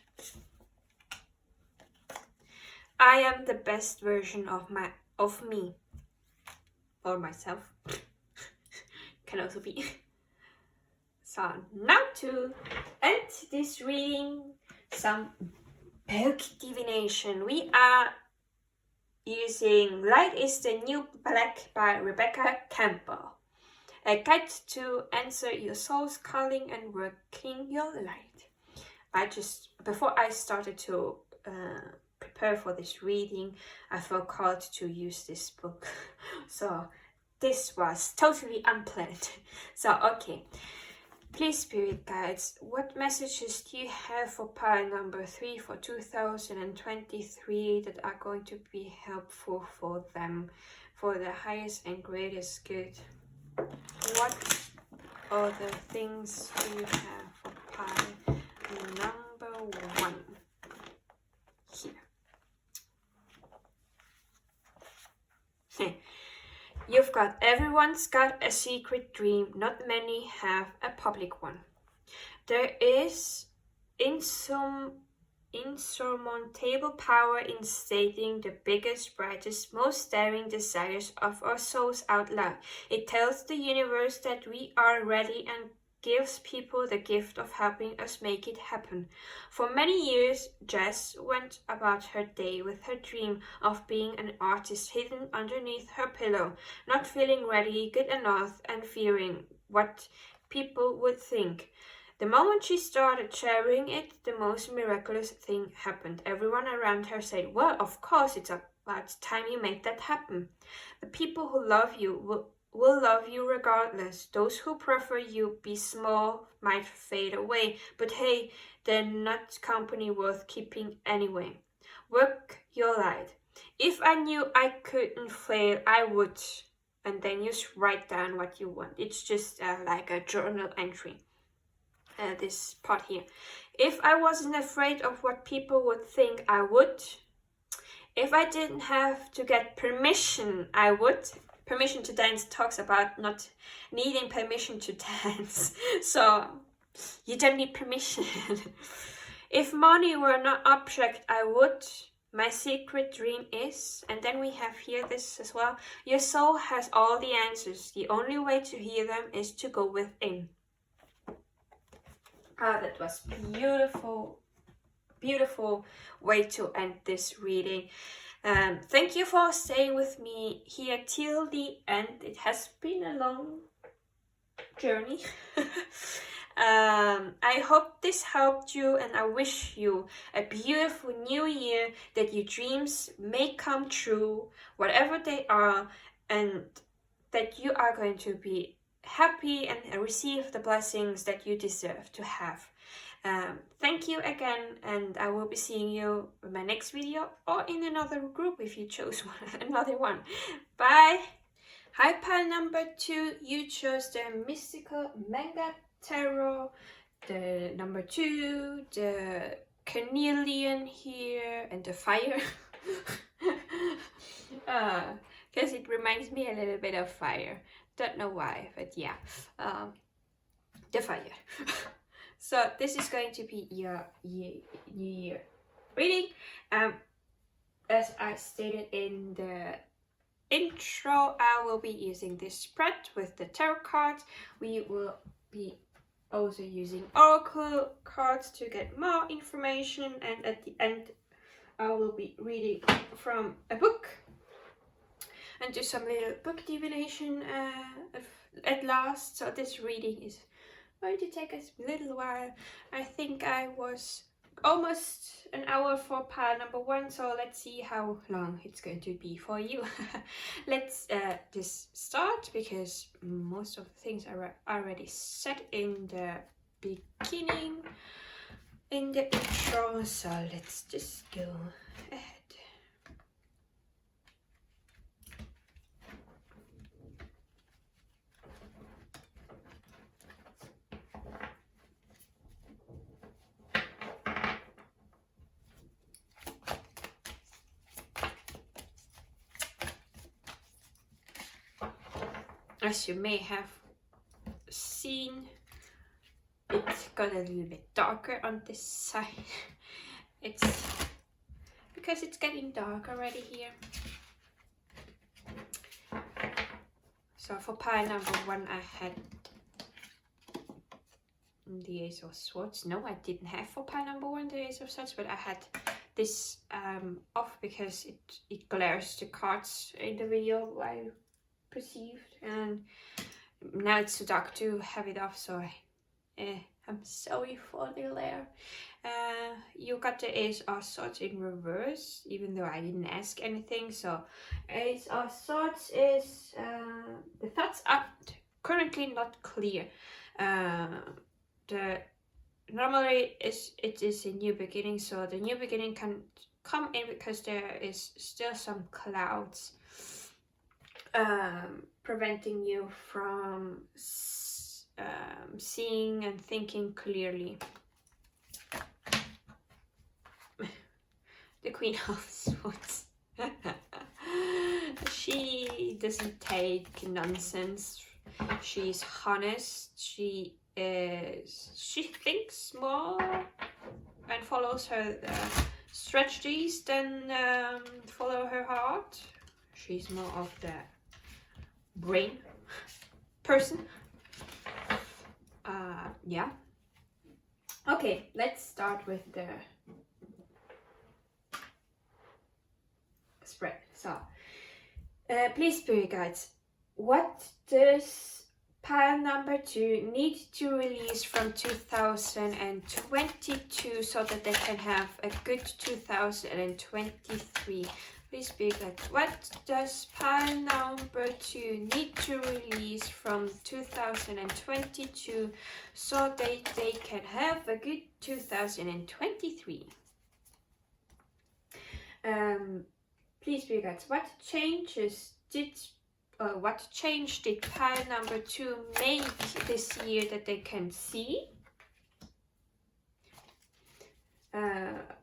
I am the best version of me or myself. Can also be. So now to end this reading, some book divination. We are using Light is the New Black by Rebecca Campbell. A guide to answer your soul's calling and working your light. Before I started to prepare for this reading, I felt called to use this book. So this was totally unplanned. So, okay. Please, spirit guides, what messages do you have for pile number 3 for 2023 that are going to be helpful for them, for the highest and greatest good? What other things do you have for pile number 1? Here. You've got everyone's got a secret dream, not many have a public one. There is insurmountable power in stating the biggest, brightest, most daring desires of our souls out loud. It tells the universe that we are ready and gives people the gift of helping us make it happen. For many years, Jess went about her day with her dream of being an artist hidden underneath her pillow, not feeling ready, good enough, and fearing what people would think. The moment she started sharing it, the most miraculous thing happened. Everyone around her said, "Well, of course, it's about time you made that happen." The people who love you will love you regardless. Those who prefer you be small might fade away, but hey, they're not company worth keeping anyway. Work your light. If I knew I couldn't fail, I would. And then you write down what you want. It's just like a journal entry. This part here. If I wasn't afraid of what people would think, I would. If I didn't have to get permission, I would. Permission to dance talks about not needing permission to dance. So you don't need permission. If money were not object, I would. My secret dream is, and then we have here this as well, your soul has all the answers. The only way to hear them is to go within. Ah, that was beautiful, beautiful way to end this reading. Thank you for staying with me here till the end. It has been a long journey. I hope this helped you, and I wish you a beautiful new year, that your dreams may come true, whatever they are, and that you are going to be happy and receive the blessings that you deserve to have. Thank you again, and I will be seeing you in my next video or in another group if you chose another one. Bye! Hi, pile number 2, you chose the mystical Manga tarot, the number 2, the carnelian here, and the fire. Because it reminds me a little bit of fire. Don't know why, but yeah, the fire. So this is going to be your New Year reading. As I stated in the intro, I will be using this spread with the tarot cards. We will be also using oracle cards to get more information, and at the end I will be reading from a book and do some little book divination at last. So this reading is going to take us a little while. I think I was almost an hour for pile number 1, so let's see how long it's going to be for you. Let's just start, because most of the things are already set in the beginning, in the intro, so let's just go ahead. As you may have seen, it got a little bit darker on this side. It's because it's getting dark already here. So for pile number 1, I had the Ace of Swords. No, I didn't have for pile number 1 the Ace of Swords, but I had this off because it glares the cards in the video I perceived, and now it's too dark to have it off, so I'm I'm sorry for the glare. You got the Ace of Swords in reverse, even though I didn't ask anything. So Ace of Swords is the thoughts are currently not clear. Normally it is a new beginning, so the new beginning can come in because there is still some clouds preventing you from seeing and thinking clearly. The Queen of Swords. She doesn't take nonsense. She's honest. She thinks more and follows her strategies than follow her heart. She's more of the brain person. Yeah. Okay, let's start with the spread. So, please, spirit guides, what does pile number 2 need to release from 2022 so that they can have a good 2023? Please, spirit guides, what does pile number 2 need to release from 2022 so that they can have a good 2023? Please, spirit guides, what change did pile number 2 make this year that they can see?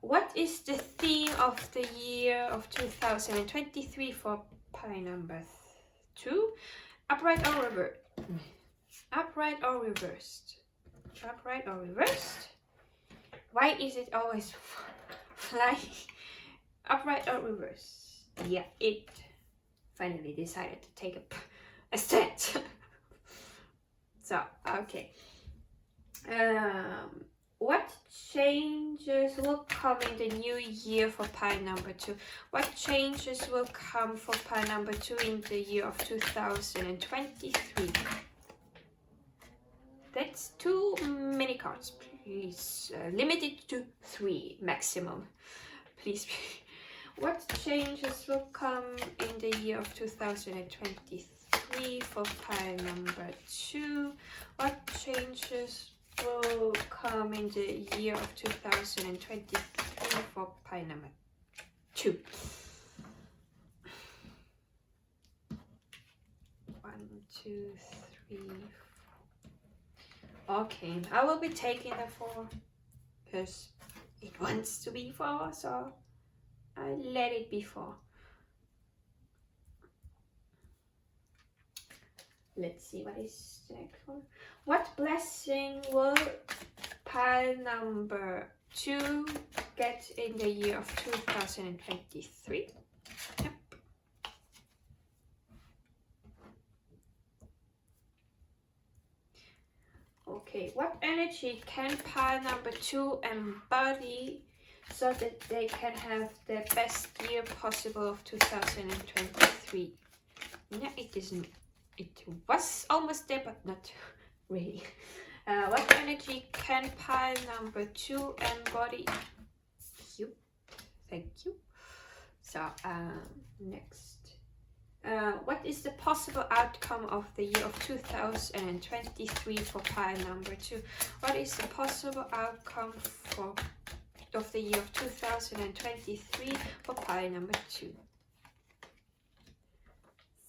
What is the theme of the year of 2023 for pile number 2? Upright or reversed? Upright or reversed? Upright or reversed? Why is it always flying? Upright or reversed? Yeah, it finally decided to take a stand. So, okay. What changes will come in the new year for pile number 2? What changes will come for pile number 2 in the year of 2023? That's too many cards, please. Limit it to 3 maximum, please. What changes will come in the year of 2023 for pile number 2? What changes will come in the year of 2023 for pile number 2? 1, 2, 3, 4. Okay, I will be taking the 4 because it wants to be 4, so I let it be 4. Let's see, what is the next one? What blessing will pile number 2 get in the year of 2023? Yep. Okay, what energy can pile number 2 embody so that they can have the best year possible of 2023? No, it isn't. It was almost there, but not really. What energy can pile number 2 embody? Thank you. So, next. What is the possible outcome of the year of 2023 for pile number 2? What is the possible outcome of the year of 2023 for pile number 2?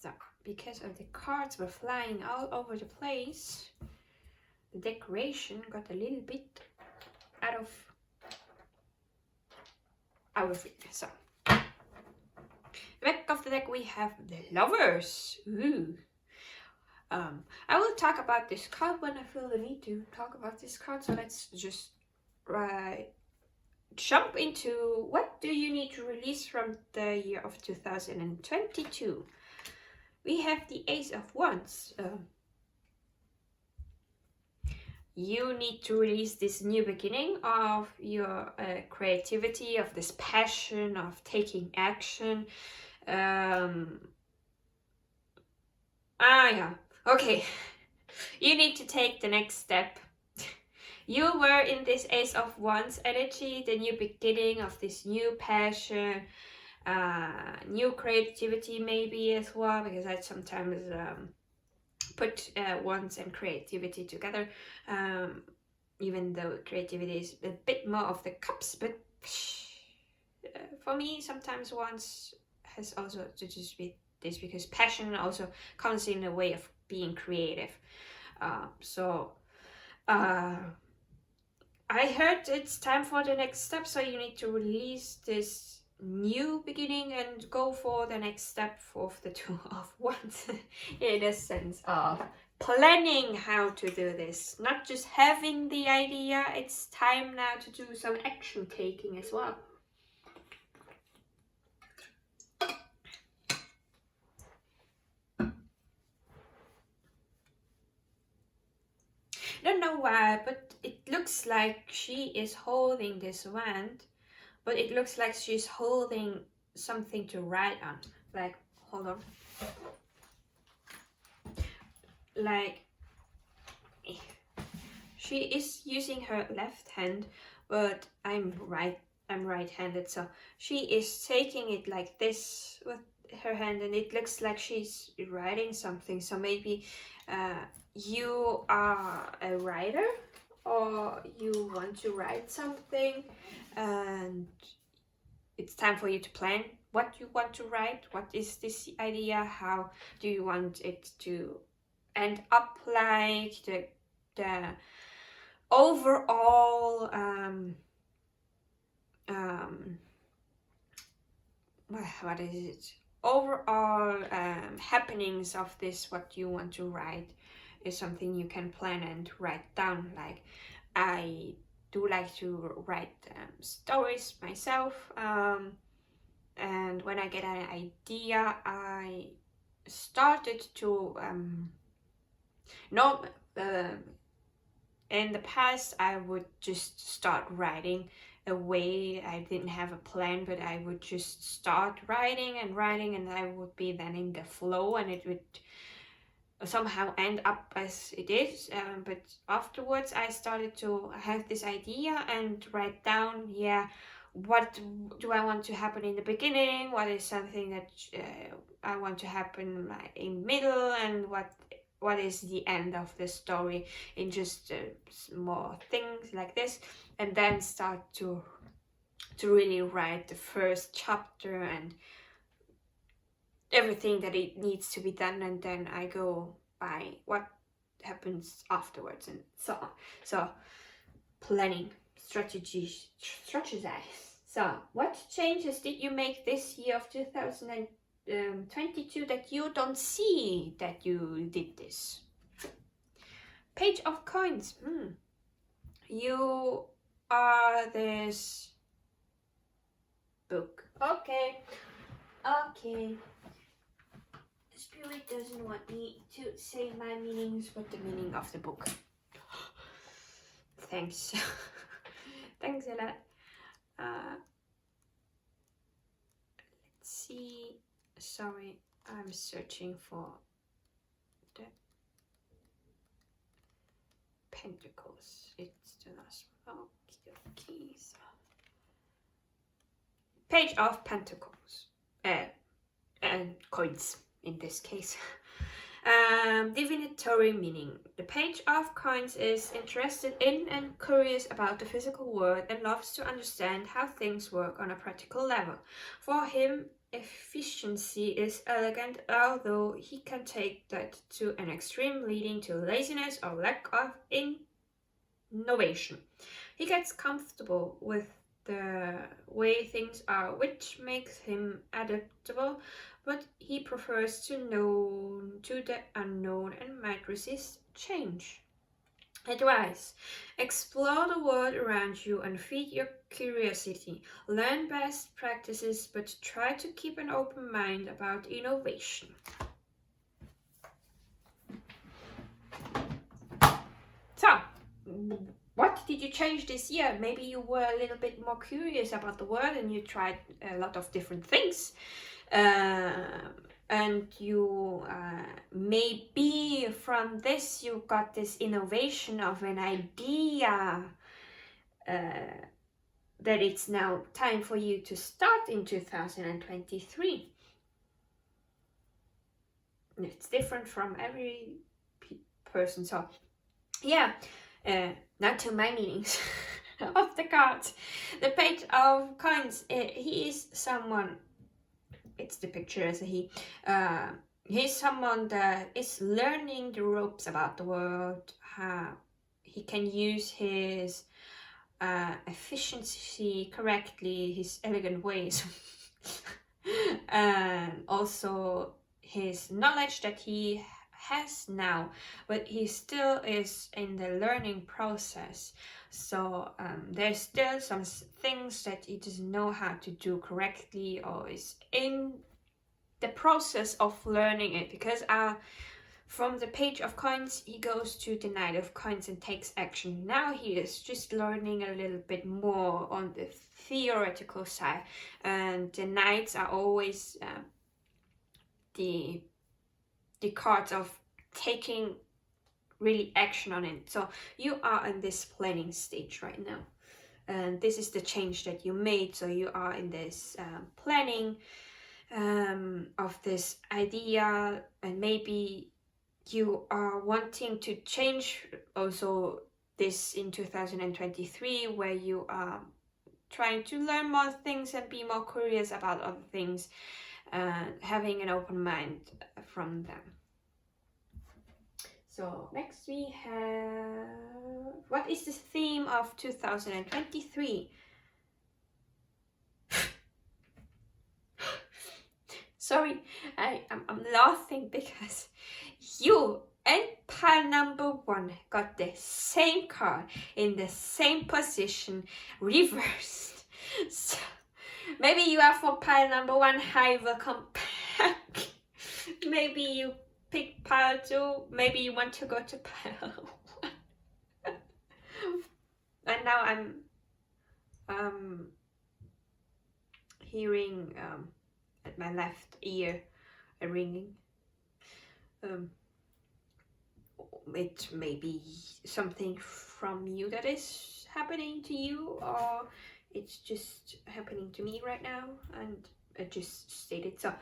So, because of the cards were flying all over the place, the decoration got a little bit out of it. So, the back of the deck we have the Lovers. Ooh. I will talk about this card when I feel the need to talk about this card. So let's just jump into what do you need to release from the year of 2022. We have the Ace of Wands. You need to release this new beginning of your creativity, of this passion, of taking action. Yeah, okay. You need to take the next step. You were in this Ace of Wands energy, the new beginning of this new passion, new creativity maybe as well, because I sometimes put wands and creativity together, even though creativity is a bit more of the cups, but for me sometimes wands has also to just be this, because passion also comes in a way of being creative. I heard it's time for the next step, so you need to release this new beginning and go for the next step of the Two of Wands in a sense of planning how to do this, not just having the idea. It's time now to do some action taking as well. I don't know why, but it looks like she is holding this wand, but it looks like she's holding something to write on. Like, hold on. Like, she is using her left hand, but I'm right-handed, so she is taking it like this with her hand, and it looks like she's writing something. So maybe you are a writer, or you want to write something, and it's time for you to plan what you want to write. What is this idea? How do you want it to end up like? The overall what is it? Overall happenings of this, what you want to write, is something you can plan and write down. Like, I do like to write stories myself, and when I get an idea, I started to in the past I would just start writing away. I didn't have a plan, but I would just start writing, and I would be then in the flow, and it would somehow end up as it is. But afterwards I started to have this idea and write down, what do I want to happen in the beginning, what is something that I want to happen in middle, and what is the end of the story, in just more things like this, and then start to really write the first chapter and everything that it needs to be done, and then I go by what happens afterwards and so on. So planning, strategize. So what changes did you make this year of 2022 that you don't see that you did this? Page of Coins. You are this book. Okay. The spirit doesn't want me to say my meanings, but the meaning of the book. Thanks. Thanks a lot. Let's see. Sorry, I'm searching for the Pentacles. It's the last one. Okay. So. Page of Pentacles. And coins in this case. Divinatory meaning. The Page of Coins is interested in and curious about the physical world and loves to understand how things work on a practical level. For him, efficiency is elegant, although he can take that to an extreme, leading to laziness or lack of innovation. He gets comfortable with the way things are, which makes him adaptable, but he prefers to the unknown and might resist change. Advice: explore the world around you and feed your curiosity. Learn best practices, but try to keep an open mind about innovation. So, what did you change this year? Maybe you were a little bit more curious about the world and you tried a lot of different things. and you maybe from this you got this innovation of an idea that it's now time for you to start in 2023. It's different from every person. So yeah, now to my meanings of the cards. The Page of Coins, he is someone, it's the picture as a he, he's someone that is learning the ropes about the world, how he can use his efficiency correctly, his elegant ways, and also his knowledge that he has now, but he still is in the learning process. So there's still some things that he doesn't know how to do correctly, or is in the process of learning it, because from the Page of Coins he goes to the Knight of Coins and takes action. Now he is just learning a little bit more on the theoretical side, and the Knights are always the cards of taking really action on it. So you are in this planning stage right now, and this is the change that you made. So you are in this planning of this idea, and maybe you are wanting to change also this in 2023, where you are trying to learn more things and be more curious about other things, having an open mind from them. So next we have, what is the theme of 2023? Sorry, I'm laughing because you and pile number 1 got the same card in the same position, reversed. So maybe you are for pile number 1. Hi, welcome back. Maybe you pick pile 2. Maybe you want to go to pile 1. And now I'm hearing at my left ear a ringing. It may be something from you that is happening to you, or it's just happening to me right now, and I just stated so.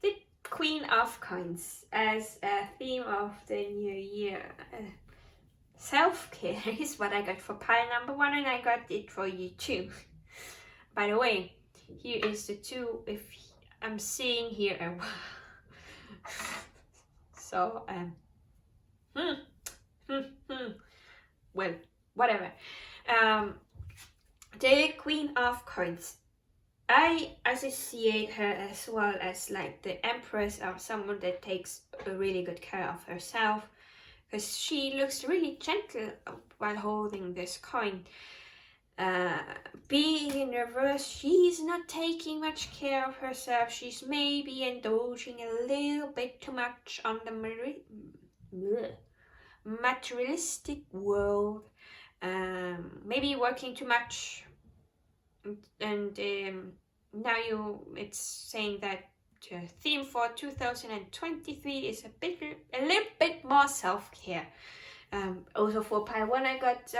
The Queen of Coins as a theme of the new year. Self-care is what I got for pile number 1, and I got it for you too. By the way, here is the 2. If I'm seeing here so well, whatever. The Queen of Coins, I associate her as well as like the Empress, or someone that takes a really good care of herself, because she looks really gentle while holding this coin. Being in reverse, she's not taking much care of herself. She's maybe indulging a little bit too much on the materialistic world, maybe working too much, and now it's saying that the theme for 2023 is a little bit more self-care. Also for pile 1 I got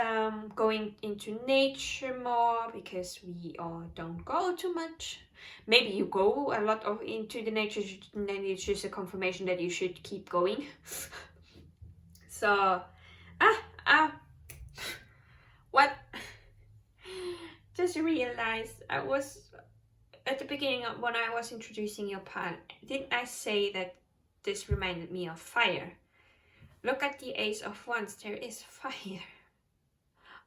going into nature more, because we all don't go too much. Maybe you go a lot into the nature, and then it's just a confirmation that you should keep going. So what? Just realized I was at the beginning when I was introducing your pile, didn't I say that this reminded me of fire? Look at the Ace of Wands, there is fire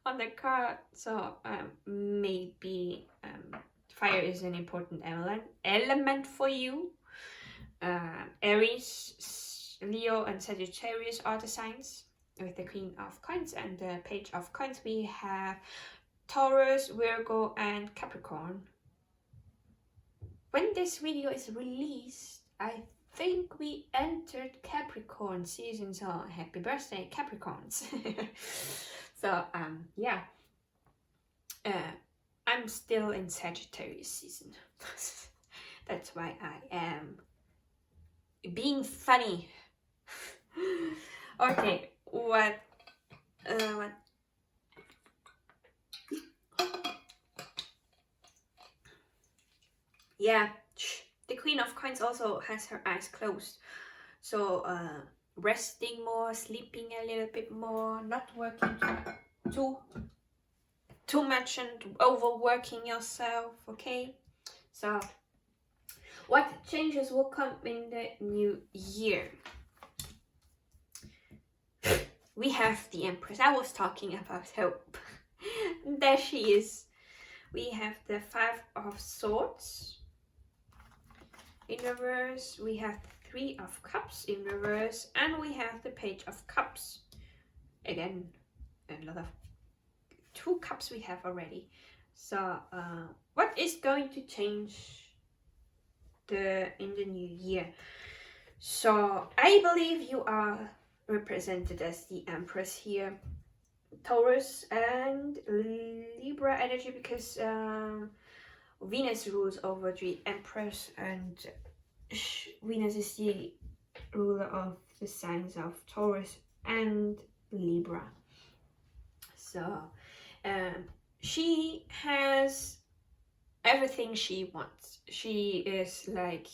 on the card. So maybe fire is an important element for you. Aries, Leo and Sagittarius are the signs. With the Queen of Coins and the Page of Coins we have Taurus, Virgo and Capricorn. When this video is released, I think we entered Capricorn season, so happy birthday Capricorns. So yeah, I'm still in Sagittarius season. That's why I am being funny. Okay, what yeah, the Queen of Coins also has her eyes closed. So resting more, sleeping a little bit more, not working too much and overworking yourself, okay? So what changes will come in the new year? We have the Empress. I was talking about hope. There she is. We have the Five of Swords in reverse. We have the Three of Cups in reverse. And we have the Page of Cups. Again, another 2 cups we have already. So what is going to change in the new year? So I believe you are represented as the Empress here. Taurus and Libra energy, because Venus rules over the Empress, and Venus is the ruler of the signs of Taurus and Libra. So she has everything she wants. She is like,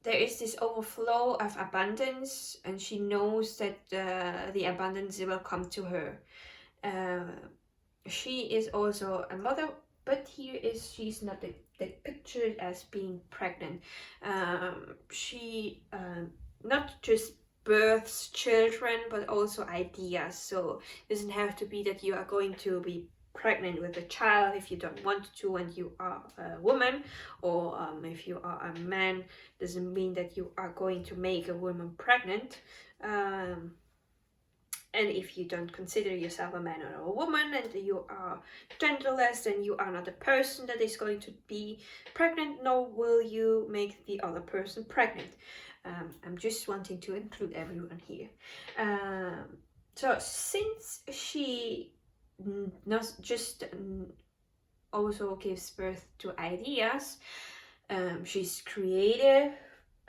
there is this overflow of abundance, and she knows that the abundance will come to her. She is also a mother, but she's not pictured as being pregnant. She not just births children, but also ideas. So it doesn't have to be that you are going to be pregnant with a child if you don't want to and you are a woman, or if you are a man, doesn't mean that you are going to make a woman pregnant. And if you don't consider yourself a man or a woman and you are genderless, then you are not a person that is going to be pregnant, nor will you make the other person pregnant. I'm just wanting to include everyone here. So since she not just also gives birth to ideas, she's creative,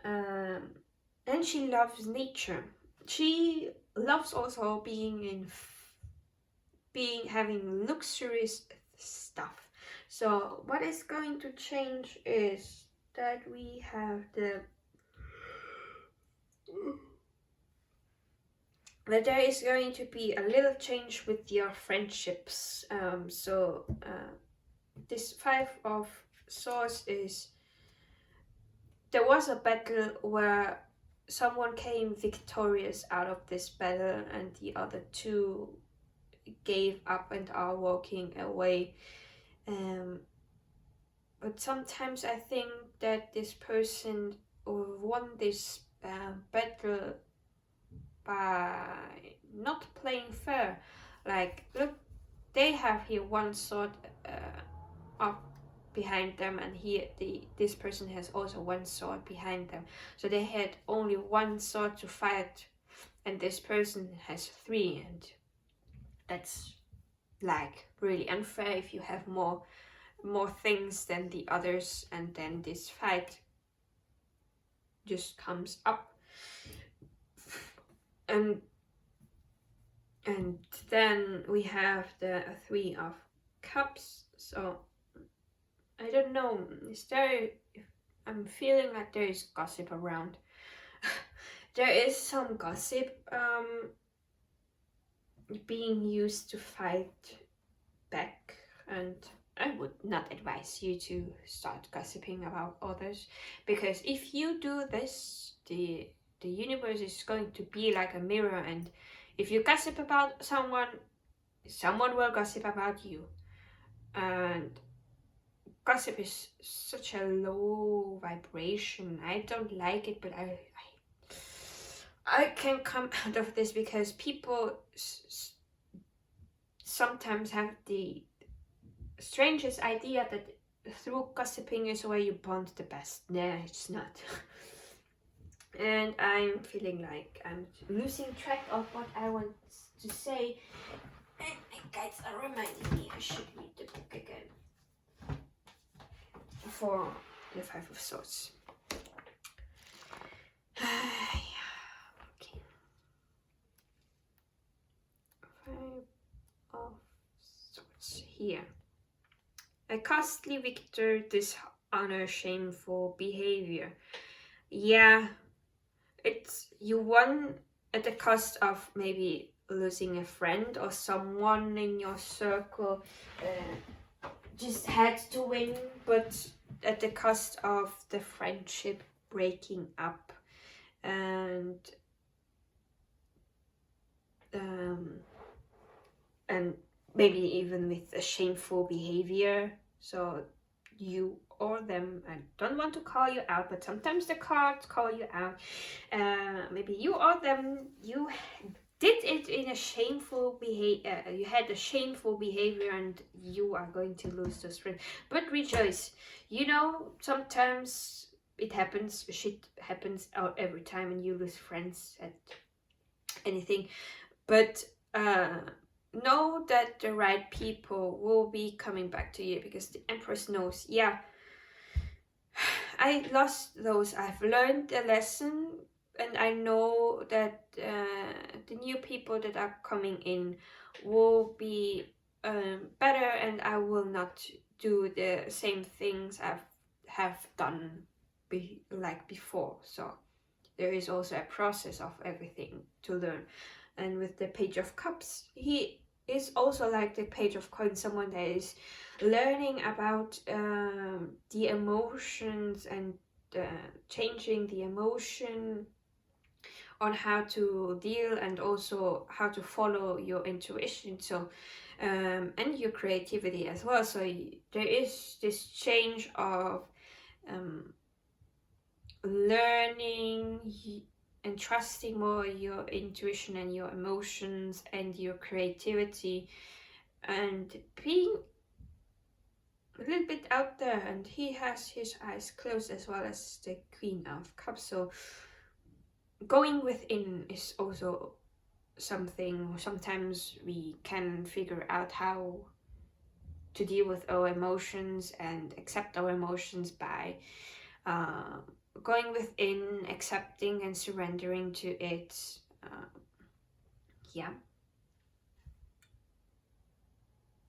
and she loves nature. She loves also having luxurious stuff. So what is going to change is that we have that there is going to be a little change with your friendships. This Five of Swords is, there was a battle where someone came victorious out of this battle and the other two gave up and are walking away. But sometimes I think that this person won this battle by not playing fair. Like, look, they have here one sword up behind them, and here this person has also one sword behind them. So they had only one sword to fight, and this person has 3, and that's like really unfair if you have more things than the others, and then this fight just comes up. And then we have the 3 of Cups. So I don't know, I'm feeling like there is gossip around. There is some gossip being used to fight back, and I would not advise you to start gossiping about others, because if you do this, the universe is going to be like a mirror, and if you gossip about someone will gossip about you. And gossip is such a low vibration. I don't like it, but I can come out of this because people sometimes have the strangest idea that through gossiping is where you bond the best. No, it's not. And I'm feeling like I'm losing track of what I want to say, and my guides are reminding me I should read the book again for the Five of Swords. Okay. Five of Swords here. A costly victor, dishonor, shameful behavior. Yeah, you won at the cost of maybe losing a friend or someone in your circle. Just had to win, but at the cost of the friendship breaking up, and maybe even with a shameful behavior. So you or them, I don't want to call you out, but sometimes the cards call you out. Maybe you or them, you did it in a shameful behavior. You had a shameful behavior, and you are going to lose those friends. But rejoice. You know, sometimes it happens. Shit happens out every time, and you lose friends at anything. But know that the right people will be coming back to you, because the Empress knows. Yeah, I lost those. I've learned a lesson. And I know that the new people that are coming in will be better, and I will not do the same things I have done like before. So there is also a process of everything to learn. And with the Page of Cups, he is also like the Page of Coins, someone that is learning about the emotions and changing the emotion, on how to deal, and also how to follow your intuition, so and your creativity as well. So there is this change of learning and trusting more your intuition and your emotions and your creativity, and being a little bit out there. And he has his eyes closed, as well as the Queen of Cups. So going within is also something. Sometimes we can figure out how to deal with our emotions and accept our emotions by going within, accepting and surrendering to it. Yeah,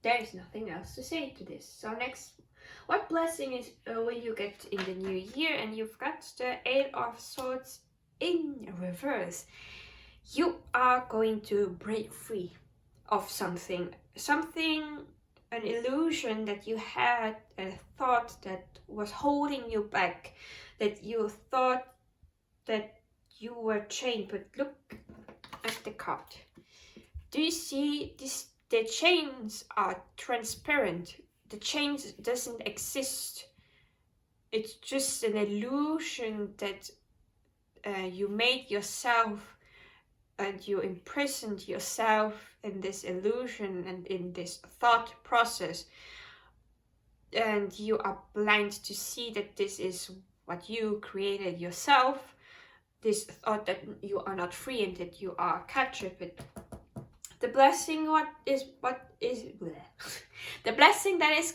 there is nothing else to say to this. So next, what blessing is will you get in the new year? And you've got the Eight of Swords in reverse. You are going to break free of something, an illusion that you had, a thought that was holding you back, that you thought that you were chained. But look at the card. Do you see this? The chains are transparent. The chains doesn't exist. It's just an illusion that you made yourself, and you imprisoned yourself in this illusion and in this thought process, and you are blind to see that this is what you created yourself, this thought that you are not free and that you are captured. But the blessing, the blessing that is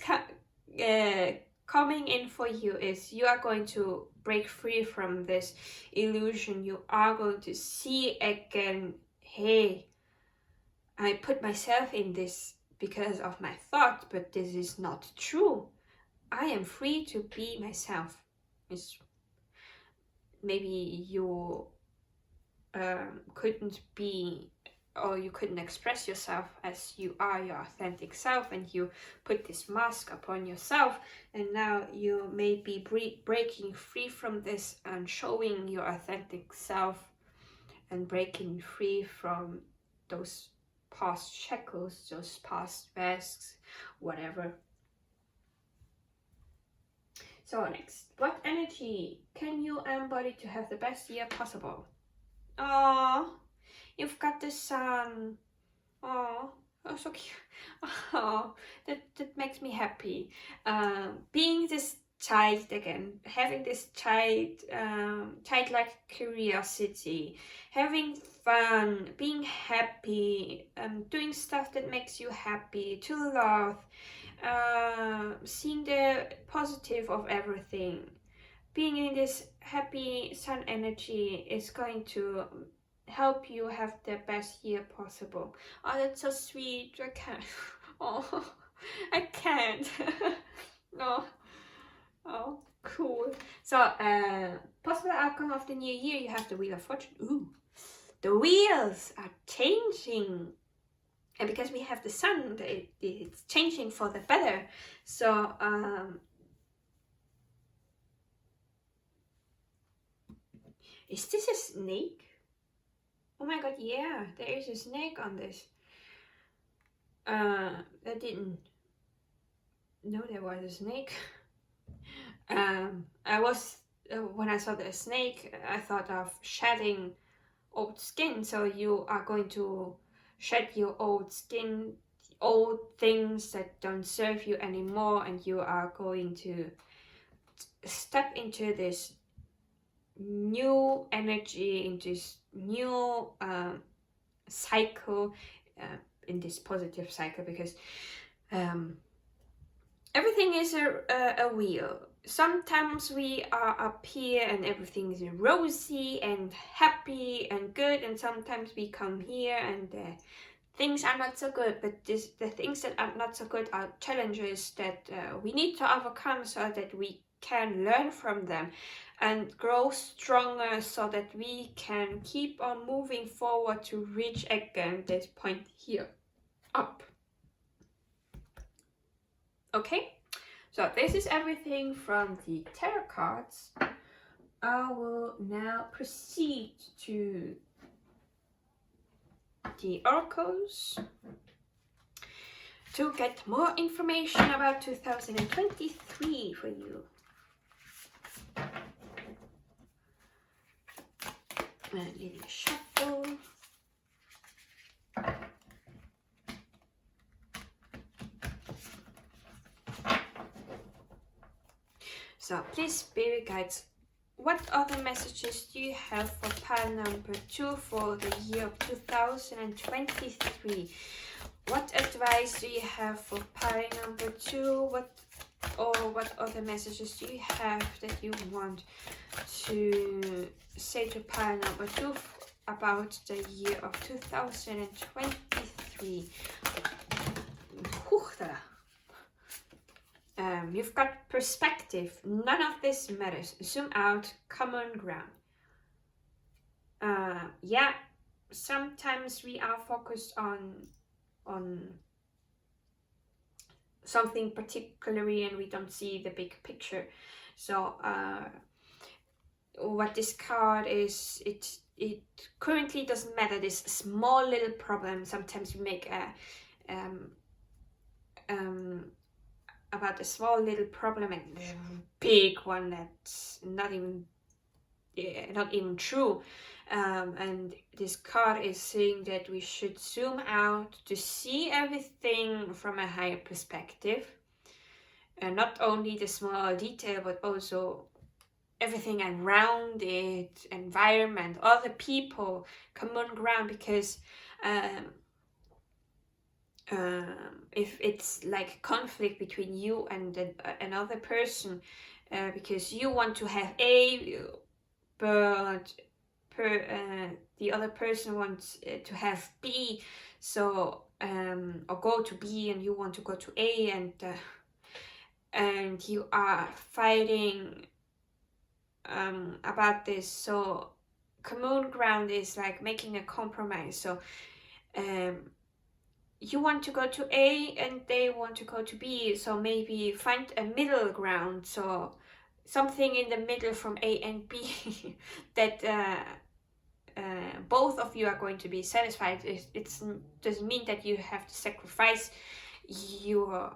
coming in for you is you are going to break free from this illusion. You are going to see again, hey, I put myself in this because of my thought, but this is not true. I am free to be myself. It's maybe you couldn't be, or you couldn't express yourself as you are, your authentic self, and you put this mask upon yourself, and now you may be breaking free from this and showing your authentic self and breaking free from those past shackles, those past masks, whatever. So next, what energy can you embody to have the best year possible? Oh, you've got the sun. Oh, so cute. Oh, that makes me happy. Being this child again, having this childlike curiosity, having fun, being happy, doing stuff that makes you happy, to laugh, seeing the positive of everything. Being in this happy sun energy is going to help you have the best year possible. Oh, that's so sweet. I can't. Oh, I can't. No. Oh, cool. So, possible outcome of the new year, you have the Wheel of Fortune. Ooh, the wheels are changing. And because we have the sun, it's changing for the better. So, is this a snake? Oh my god, yeah, there is a snake on this. I didn't know there was a snake. I was, when I saw the snake, I thought of shedding old skin. So you are going to shed your old skin, old things that don't serve you anymore, and you are going to step into this new energy, into this new cycle, in this positive cycle, because everything is a wheel. Sometimes we are up here and everything is rosy and happy and good, and sometimes we come here and things are not so good. But the things that are not so good are challenges that we need to overcome, so that we can learn from them and grow stronger, so that we can keep on moving forward to reach again this point here, up. Okay, so this is everything from the tarot cards. I will now proceed to the oracles to get more information about 2023 for you. A little shuffle. So please, spirit guides, what other messages do you have for pile number 2 for the year of 2023? What advice do you have for pile number 2? What other messages do you have that you want to say to pile number 2 about the year of 2023? You've got perspective. None of this matters. Zoom out. Common ground. Yeah, sometimes we are focused on something particularly and we don't see the big picture. So what this card is, it currently doesn't matter. This small little problem. Sometimes we make about a small little problem and a big one that's not even true. And this card is saying that we should zoom out to see everything from a higher perspective, and not only the small detail but also everything around it, environment, other people, common ground, because if it's like conflict between you and another person, because you want to have A, but the other person wants to have B, so or go to B and you want to go to A, and you are fighting about this. So common ground is like making a compromise. So you want to go to A and they want to go to B, so maybe find a middle ground, so something in the middle from A and B that both of you are going to be satisfied. It doesn't mean that you have to sacrifice your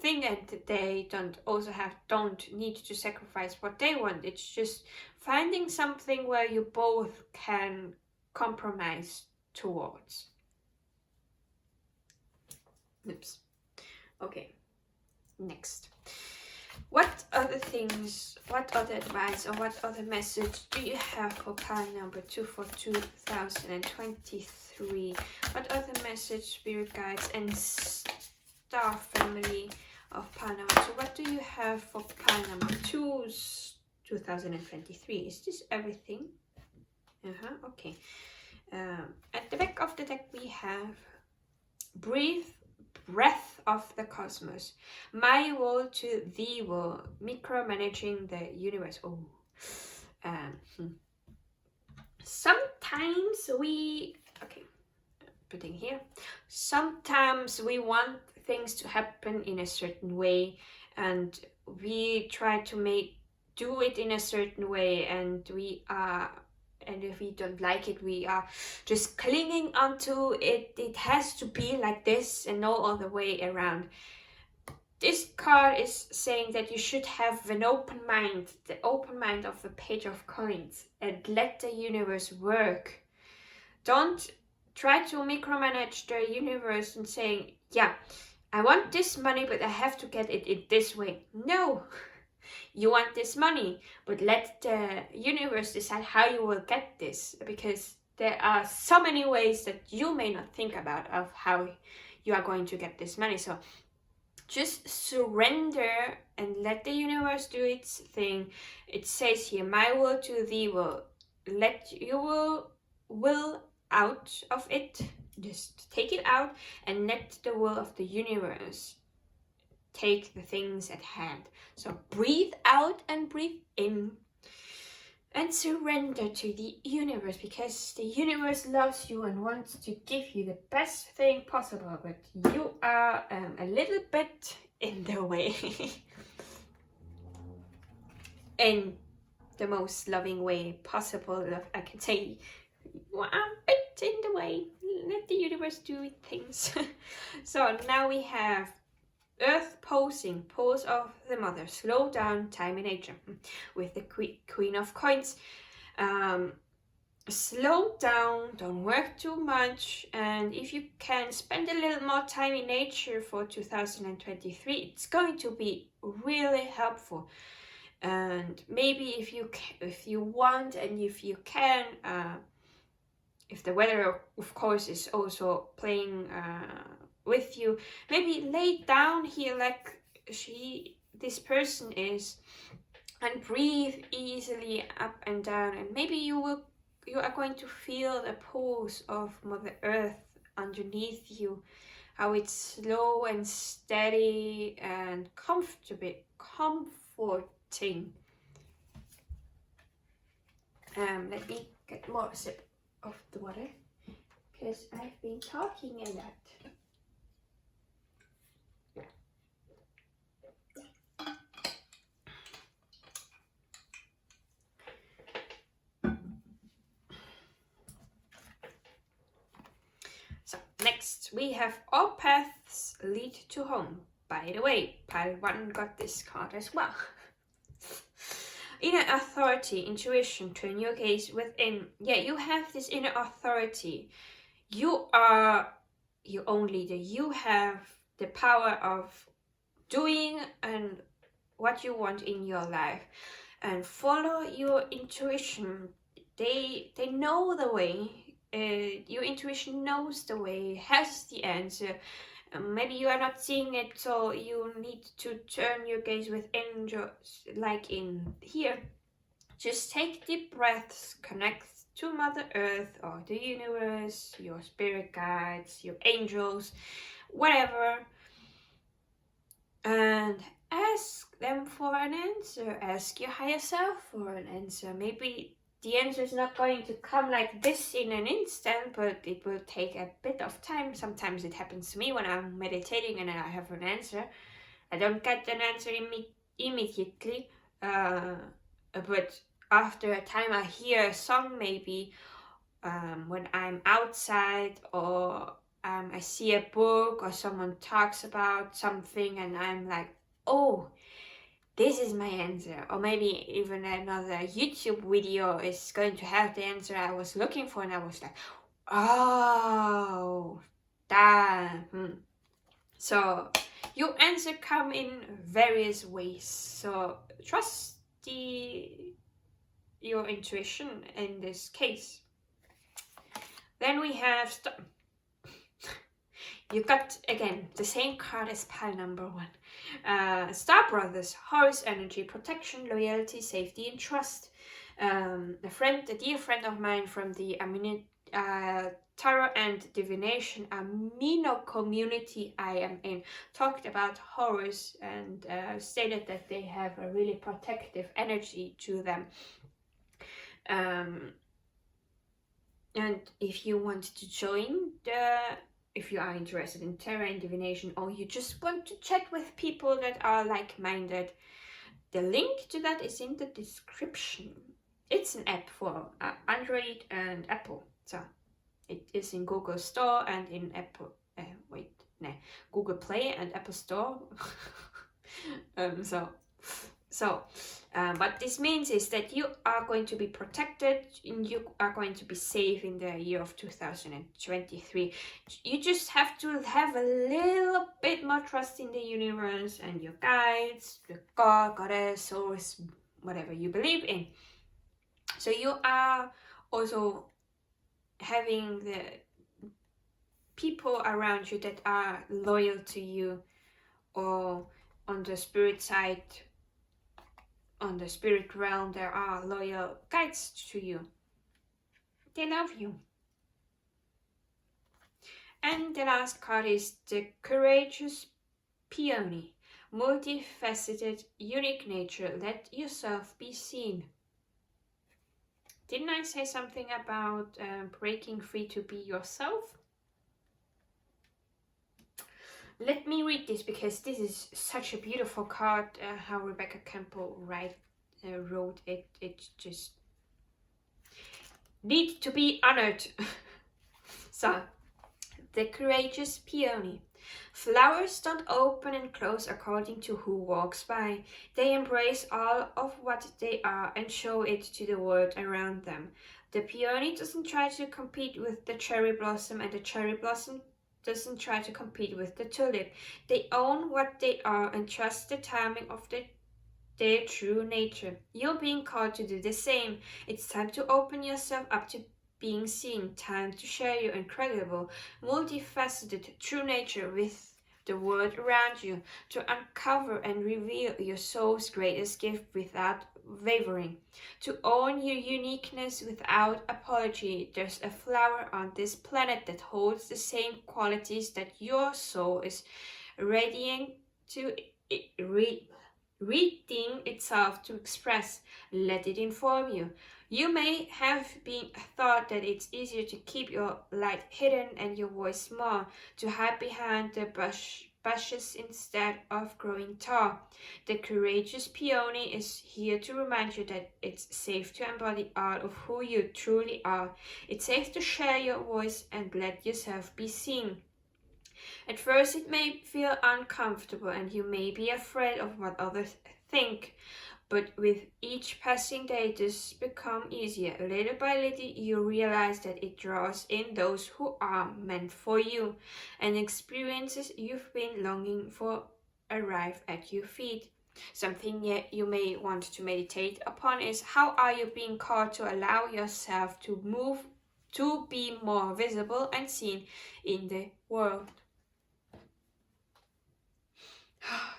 thing and they don't need to sacrifice what they want. It's just finding something where you both can compromise towards. Oops. Okay, next. What other things, what other advice, or what other message do you have for pile number 2 for 2023? What other message, spirit guides and star family, of pile number 2. What do you have for pile number 2, 2023? Is this everything? Okay. At the back of the deck we have breath of the cosmos, my will to thee will, micromanaging the universe. Sometimes we, okay, putting here, sometimes we want things to happen in a certain way, and we try to do it in a certain way, and if we don't like it, we are just clinging onto it. It has to be like this and no other way around. This card is saying that you should have an open mind, the open mind of the Page of Coins, and let the universe work. Don't try to micromanage the universe and saying, yeah, I want this money, but I have to get it in this way. No. You want this money, but let the universe decide how you will get this, because there are so many ways that you may not think about of how you are going to get this money. So just surrender and let the universe do its thing. It says here, my will to thee will, let your will out of it. Just take it out and let the will of the universe take the things at hand. So breathe out and breathe in and surrender to the universe, because the universe loves you and wants to give you the best thing possible, but you are a little bit in the way. In the most loving way possible, I can say, you are a bit in the way. Let the universe do things. So now we have Earth posing, pose of the mother, slow down, time in nature, with the Queen of Coins. Slow down, don't work too much, and if you can spend a little more time in nature for 2023, it's going to be really helpful. And maybe if you want and if you can, if the weather of course is also playing with you, maybe lay down here like this person is, and breathe easily up and down, and maybe you are going to feel the pulse of Mother Earth underneath you, how it's slow and steady and comforting. Let me get more sip of the water, because I've been talking a lot. So next we have all paths lead to home. By the way, pile 1 got this card as well. Inner authority, intuition, turn your gaze within. Yeah, you have this inner authority. You are your own leader. You have the power of doing and what you want in your life, and follow your intuition. They know the way. Your intuition knows the way, has the answer. Maybe you are not seeing it, so you need to turn your gaze within, just like in here. Just take deep breaths, connect to Mother Earth or the universe, your spirit guides, your angels, whatever, and ask them for an answer. Ask your higher self for an answer. Maybe the answer is not going to come like this in an instant, but it will take a bit of time. Sometimes it happens to me when I'm meditating and I have an answer. I don't get an answer immediately, but after a time I hear a song, maybe when I'm outside, or I see a book or someone talks about something and I'm like, oh, this is my answer. Or maybe even another YouTube video is going to have the answer I was looking for, and I was like, oh, damn. So your answer come in various ways. So trust your intuition in this case. Then we have You got, again, the same card as pile number 1. Star Brothers, Horus energy, protection, loyalty, safety, and trust. A dear friend of mine from the Tarot and Divination Amino community I am in talked about Horus and stated that they have a really protective energy to them. And if you want to join if you are interested in tarot and divination, or you just want to chat with people that are like-minded, the link to that is in the description. It's an app for Android and Apple, so it is in Google Store and in Apple. Google Play and Apple Store. What this means is that you are going to be protected and you are going to be safe in the year of 2023. You just have to have a little bit more trust in the universe and your guides, the God, Goddess, Source, whatever you believe in. So you are also having the people around you that are loyal to you, or on the spirit side, on the spirit realm, there are loyal guides to you. They love you. And the last card is the Courageous Peony. Multifaceted, unique nature. Let yourself be seen. Didn't I say something about breaking free to be yourself? Let me read this because this is such a beautiful card, how Rebecca Campbell wrote it. It just needs to be honored. So, the Courageous Peony. Flowers don't open and close according to who walks by. They embrace all of what they are and show it to the world around them. The peony doesn't try to compete with the cherry blossom, and the cherry blossom doesn't try to compete with the tulip. They own what they are and trust the timing of their true nature. You're being called to do the same. It's time to open yourself up to being seen. Time to share your incredible, multifaceted true nature with the world around you. To uncover and reveal your soul's greatest gift without wavering. To own your uniqueness without apology. There's a flower on this planet that holds the same qualities that your soul is readying itself to express. Let it inform you. You may have been thought that it's easier to keep your light hidden and your voice small, to hide behind the bushes instead of growing tall. The Courageous Peony is here to remind you that it's safe to embody all of who you truly are. It's safe to share your voice and let yourself be seen. At first it may feel uncomfortable and you may be afraid of what others think, but with each passing day this becomes easier. Little by little you realize that it draws in those who are meant for you, and experiences you've been longing for arrive at your feet. Something you may want to meditate upon is, how are you being called to allow yourself to move, to be more visible and seen in the world.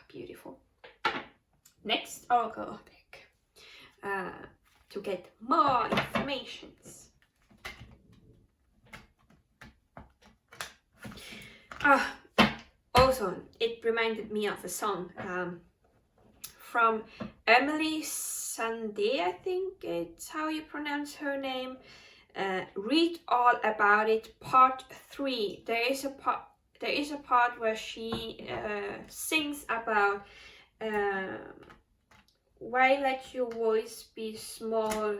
Beautiful. Next oracle deck to get more informations. Also, it reminded me of a song from Emily Sandé, I think it's how you pronounce her name. Read All About It, Part 3. There is a part where she sings about why let your voice be small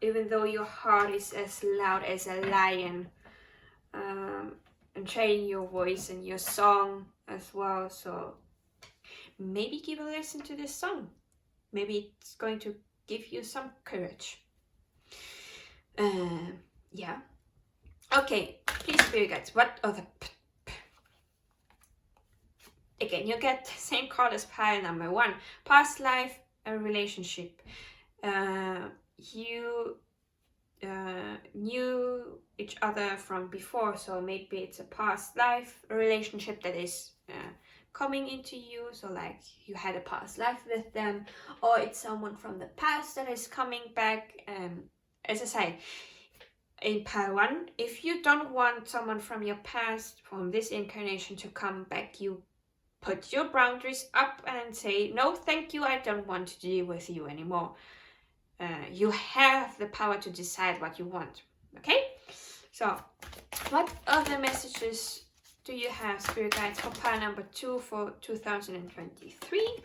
even though your heart is as loud as a lion, and train your voice and your song as well. So maybe give a listen to this song. Maybe it's going to give you some courage. Yeah. Okay, please spirit guides, what other again, you get the same card as pile number 1. Past life, a relationship. You knew each other from before, so maybe it's a past life relationship that is coming into you, so like you had a past life with them, or it's someone from the past that is coming back. As I say, in part 1, if you don't want someone from your past, from this incarnation, to come back, you put your boundaries up and say, no thank you, I don't want to deal with you anymore. You have the power to decide what you want. Okay, so what other messages do you have, Spirit Guides, for part number 2 for 2023?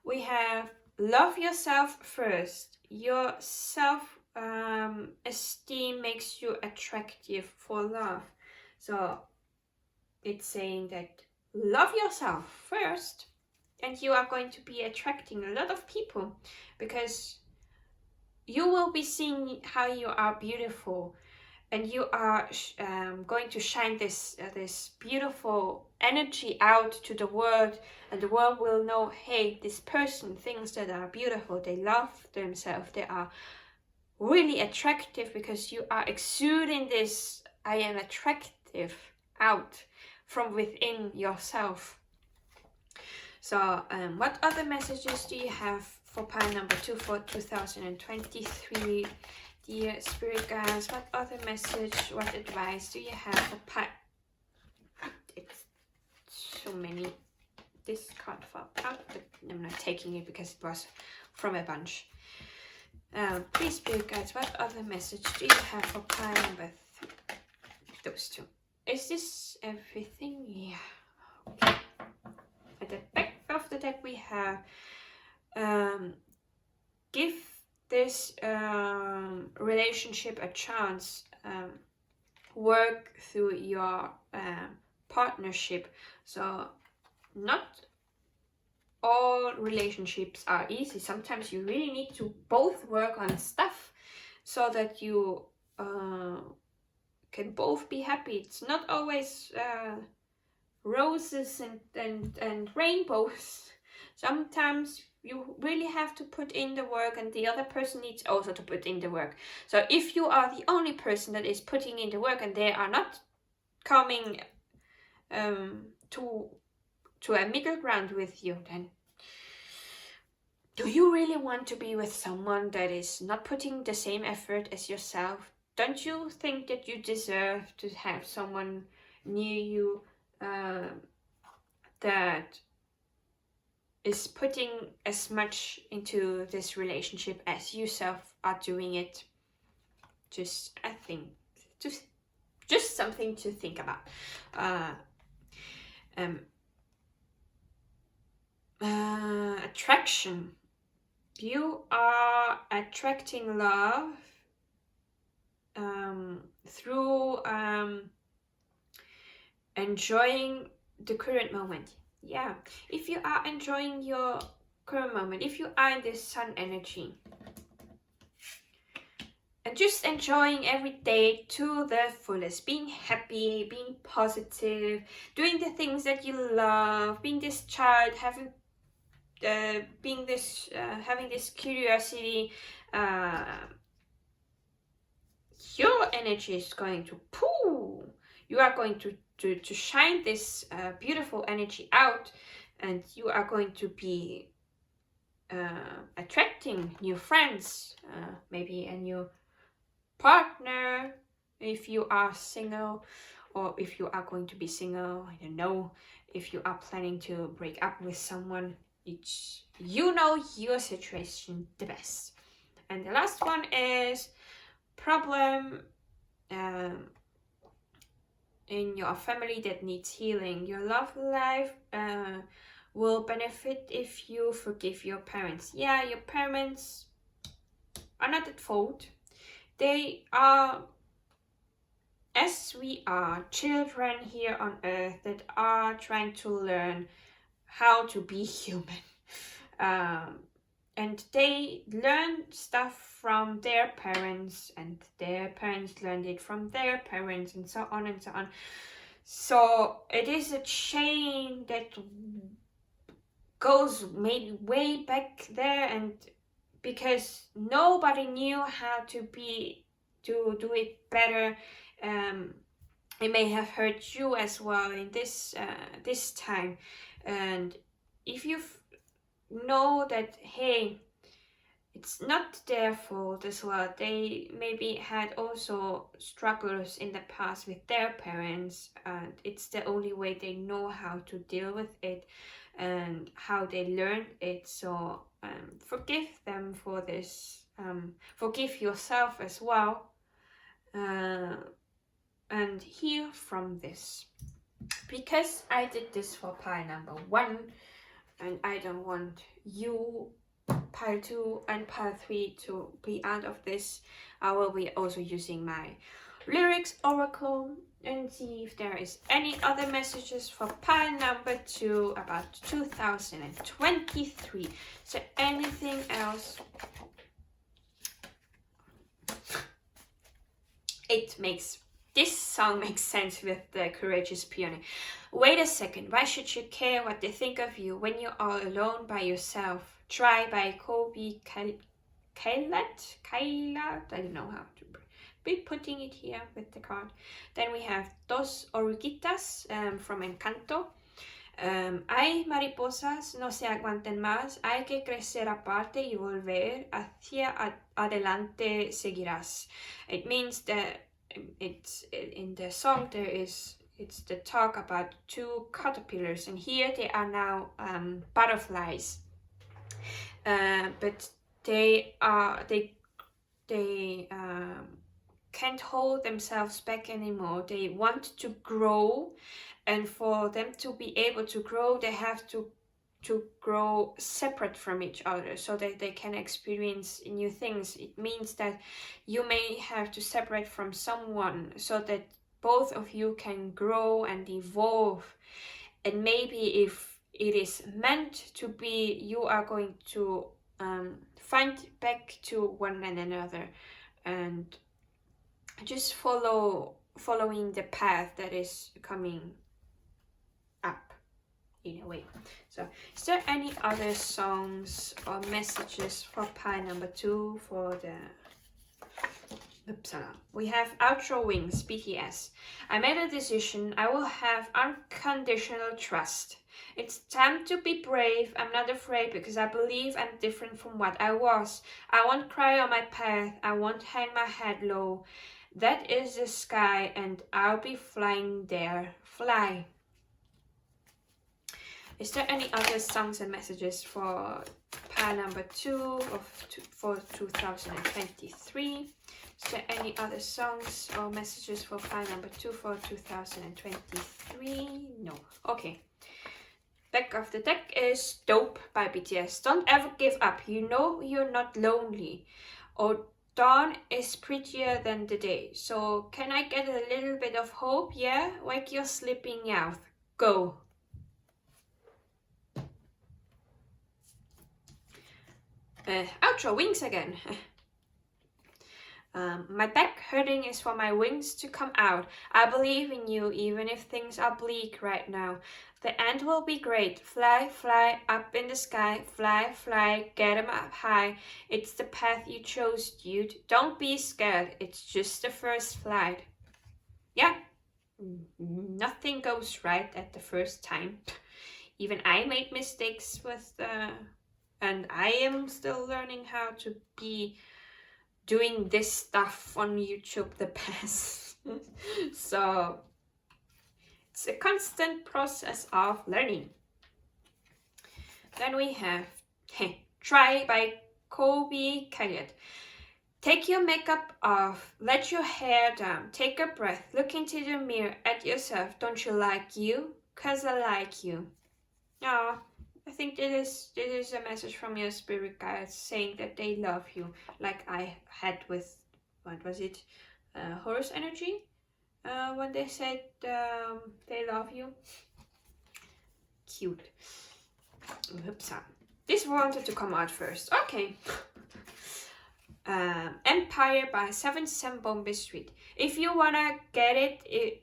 We have love yourself first. Your self-esteem makes you attractive for love. So it's saying that love yourself first, and you are going to be attracting a lot of people, because you will be seeing how you are beautiful, and you are going to shine this beautiful energy out to the world, and the world will know, hey, this person thinks that are beautiful, they love themselves, they are really attractive, because you are exuding this I am attractive out from within yourself. So what other messages do you have for part number 2 for 2023? Dear Spirit Guides, what other message, what advice do you have for part... It's so many. This card fell out, but I'm not taking it because it was from a bunch. Please, Spirit Guides, what other message do you have for part number 3? Those two. Is this everything? Yeah. Okay. At the back of the deck we have give this relationship a chance. Work through your partnership. So not all relationships are easy. Sometimes you really need to both work on stuff so that you can both be happy. It's not always roses and rainbows. Sometimes you really have to put in the work, and the other person needs also to put in the work. So if you are the only person that is putting in the work and they are not coming to a middle ground with you, then do you really want to be with someone that is not putting the same effort as yourself? Don't you think that you deserve to have someone near you that is putting as much into this relationship as yourself are doing it? Just, I think, just something to think about. Attraction. You are attracting love through enjoying the current moment. Yeah, if you are enjoying your current moment, if you are in this sun energy and just enjoying every day to the fullest, being happy, being positive, doing the things that you love, being this child, having this curiosity, your energy is going to poo. You are going to shine this beautiful energy out, and you are going to be attracting new friends, maybe a new partner if you are single, or if you are going to be single, I don't know, if you are planning to break up with someone. You know your situation the best. And the last one is problem in your family that needs healing. Your love life will benefit if you forgive your parents. Yeah, your parents are not at fault. They are, as we are, children here on earth that are trying to learn how to be human. And they learn stuff from their parents, and their parents learned it from their parents, and so on and so on. So it is a chain that goes maybe way back there, and because nobody knew how to be to do it better. It may have hurt you as well in this this time, and if you know that, hey, it's not their fault as well. They maybe had also struggles in the past with their parents, and it's the only way they know how to deal with it and how they learned it. So forgive them for this. Forgive yourself as well, and heal from this. Because I did this for pile number 1, and I don't want you, pile 2 and pile 3, to be out of this. I will be also using my lyrics oracle and see if there is any other messages for pile number 2 about 2023. Is there anything else? This song makes sense with the Courageous Peony. Wait a second, why should you care what they think of you when you're all alone by yourself? Try by Kobe Kailat. I don't know how to be putting it here with the card. Then we have Dos Oruguitas from Encanto. Hay mariposas, no se aguanten más, hay que crecer aparte y volver, hacia adelante seguirás. It means that it's in the song it's the talk about 2 caterpillars, and here they are now butterflies. But they can't hold themselves back anymore. They want to grow, and for them to be able to grow, they have to grow separate from each other so that they can experience new things. It means that you may have to separate from someone so that both of you can grow and evolve. And maybe if it is meant to be, you are going to find back to one another and just following the path that is coming up in a way. So is there any other songs or messages for pile number 2 for the Uppsala? We have Outro Wings, BTS. I made a decision. I will have unconditional trust. It's time to be brave. I'm not afraid because I believe I'm different from what I was. I won't cry on my path. I won't hang my head low. That is the sky, and I'll be flying there. Fly. Is there any other songs and messages for pile number 2 for 2023? Is there any other songs or messages for pile number 2 for 2023? No. Okay. Back of the deck is Dope by BTS. Don't ever give up. You know you're not lonely. Or dawn is prettier than the day. So can I get a little bit of hope? Yeah? Wake your sleeping mouth. Go. Outro Wings again. My back hurting is for my wings to come out. I believe in you even if things are bleak right now. The end will be great. Fly, fly up in the sky. Fly, fly, get 'em up high. It's the path you chose, dude. Don't be scared. It's just the first flight. Yeah, nothing goes right at the first time. Even I made mistakes with and I am still learning how to be doing this stuff on YouTube the best. So it's a constant process of learning. Then we have Try by Kobe Kayet. Take your makeup off, let your hair down, take a breath, look into the mirror at yourself. Don't you like you? 'Cause I like you. Oh, I think this is a message from your spirit guides saying that they love you, like I had with, what was it, Horus energy, when they said they love you. Cute. Oops. This wanted to come out first. Okay. Empire by 7 Bombay Street. If you wanna get it,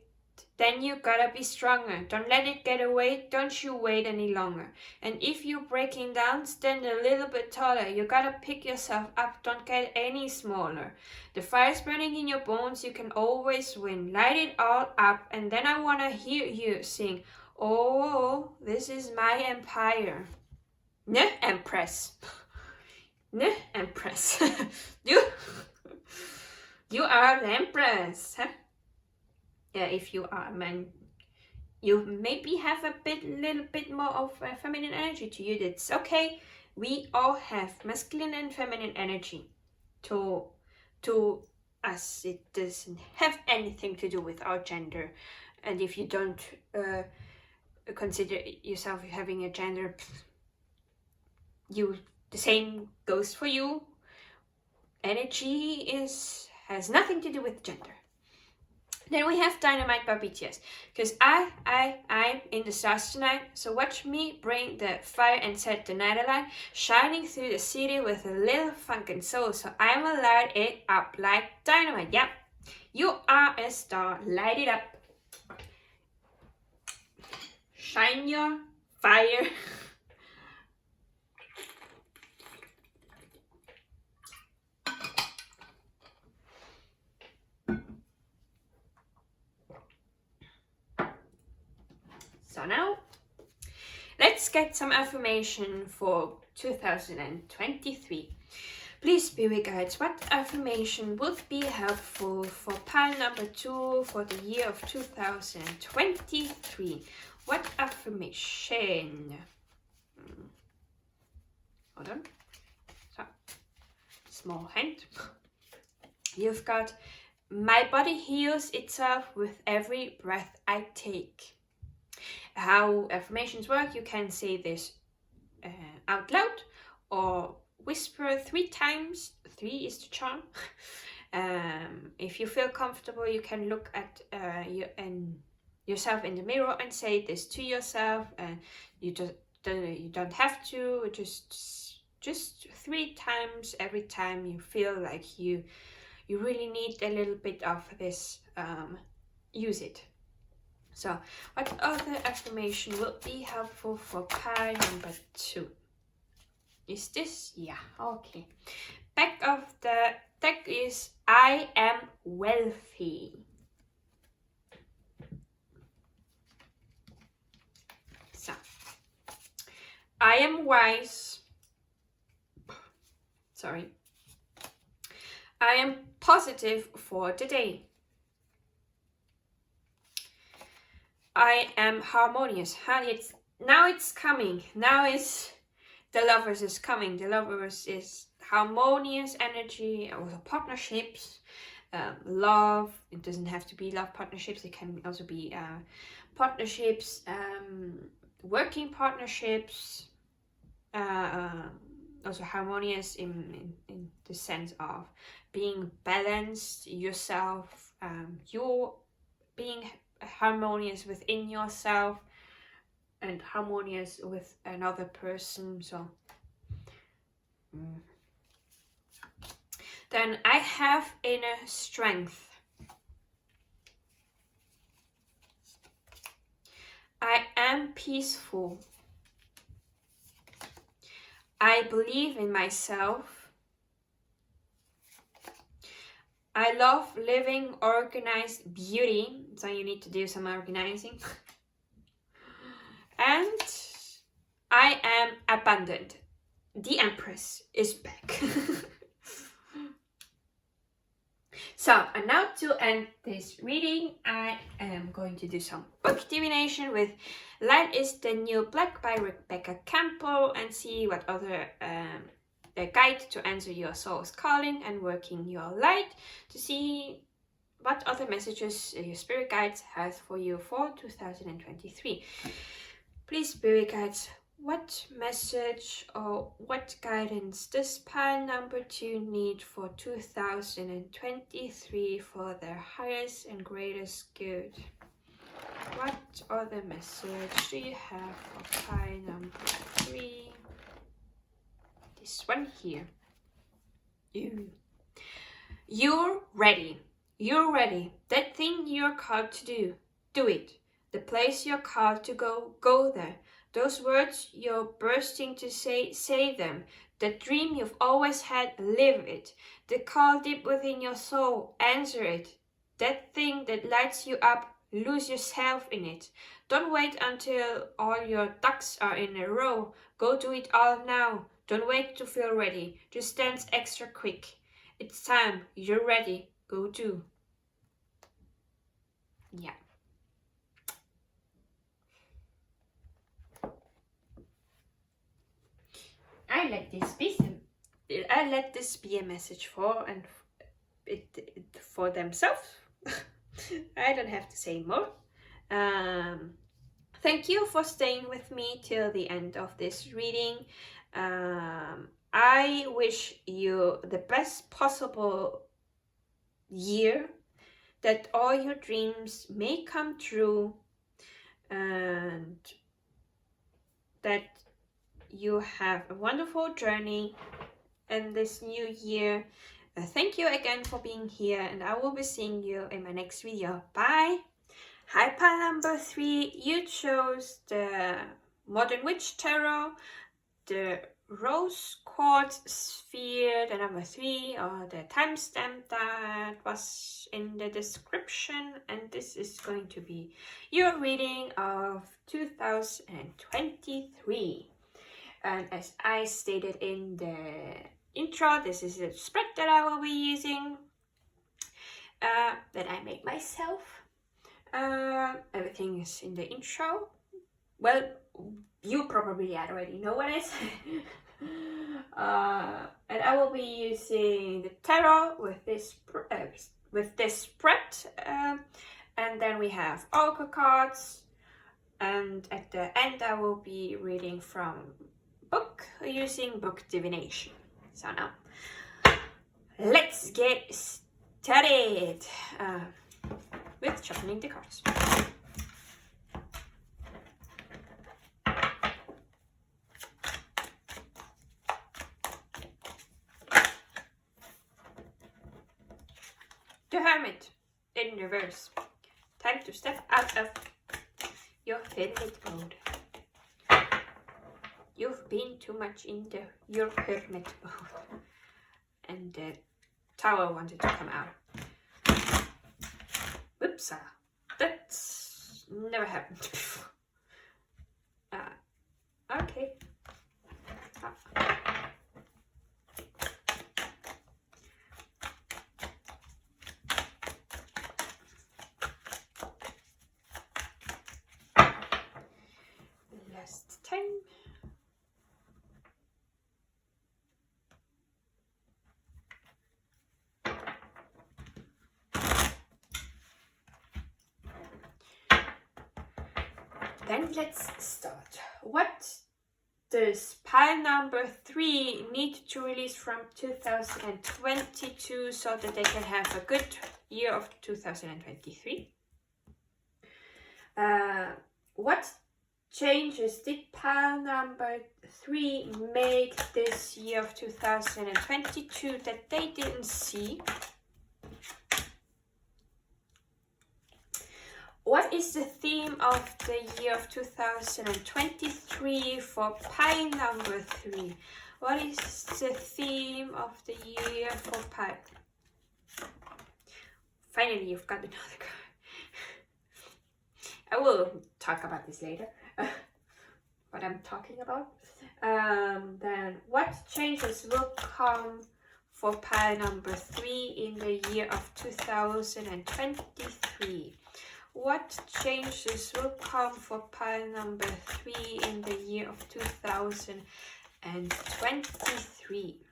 then you gotta be stronger. Don't let it get away. Don't you wait any longer. And if you're breaking down, stand a little bit taller. You gotta pick yourself up. Don't get any smaller. The fire's burning in your bones. You can always win. Light it all up. And then I wanna hear you sing, oh, this is my empire. Ne, Empress. Ne, Empress. You are the Empress. Huh? Yeah, if you are a man, you maybe have a little bit more of feminine energy to you. That's okay. We all have masculine and feminine energy. To us, it doesn't have anything to do with our gender. And if you don't consider yourself having a gender, the same goes for you. Energy has nothing to do with gender. Then we have Dynamite by BTS. Because I'm in the stars tonight. So watch me bring the fire and set the night alight, shining through the city with a little funk and soul. So I'ma light it up like dynamite. Yep, you are a star. Light it up. Shine your fire. So now, let's get some affirmation for 2023. Please, Spirit Guides, what affirmation would be helpful for pile number 2 for the year of 2023? What affirmation? Hold on. So, small hint. You've got, my body heals itself with every breath I take. How affirmations work, you can say this out loud or whisper 3 times. 3 is the charm. If you feel comfortable, you can look at yourself in the mirror and say this to yourself. You don't have to. Just 3 times every time you feel like you really need a little bit of this. Use it. So, what other affirmation will be helpful for pile number 2? Is this? Yeah, okay. Back of the deck is I am wealthy. So, I am wise. Sorry. I am positive for the day. I am harmonious. Now it's coming. Now is the Lovers is coming. The Lovers is harmonious energy, also partnerships, love. It doesn't have to be love partnerships. It can also be partnerships, working partnerships. Also harmonious in the sense of being balanced yourself. You're being harmonious within yourself and harmonious with another person. So then I have inner strength. I am peaceful. I believe in myself. I love living organized beauty, so you need to do some organizing. And I am abundant. The Empress is back. So, and now to end this reading, I am going to do some book divination with Light is the New Black by Rebecca Campbell and see what other a guide to answer your soul's calling and working your light, to see what other messages your spirit guides has for you for 2023. Please, spirit guides, what message or what guidance does pile number 2 need for 2023 for their highest and greatest good? What other message do you have for pile number 3? This one here. You're ready. You're ready. That thing you're called to do. Do it. The place you're called to go, go there. Those words you're bursting to say them. The dream you've always had, live it. The call deep within your soul, answer it. That thing that lights you up, lose yourself in it. Don't wait until all your ducks are in a row. Go do it all now. Don't wait to feel ready. Just dance extra quick. It's time. You're ready. Go do. Yeah. I let this be a message for for themselves. I don't have to say more. Thank you for staying with me till the end of this reading. I wish you the best possible year, that all your dreams may come true, and that you have a wonderful journey in this new year. Thank you again for being here, and I will be seeing you in my next video. Bye! Hi, pile number 3. You chose the Modern Witch Tarot, the Rose Quartz Sphere, the number 3, or the timestamp that was in the description, and this is going to be your reading of 2023. And as I stated in the intro, this is a spread that I will be using, that I made myself. Everything is in the intro. Well, you probably already know what I say. And I will be using the tarot with this spread, and then we have oracle cards, and at the end I will be reading from book using book divination. So now let's get started with shuffling the cards. The Hermit in reverse. Time to step out of your hermit mode. You've been too much in your hermit mode, and the tower wanted to come out. Whoops, that's never happened before. Okay. Last time. Then let's start. What does pile number 3 need to release from 2022 so that they can have a good year of 2023? What changes did pile number 3 make this year of 2022 that they didn't see? What is the theme of the year of 2023 for pile number 3? What is the theme of the year for pile? Finally, you've got another card. I will talk about this later, what I'm talking about. Then, what changes will come for pile number 3 in the year of 2023? What changes will come for pile number 3 in the year of 2023?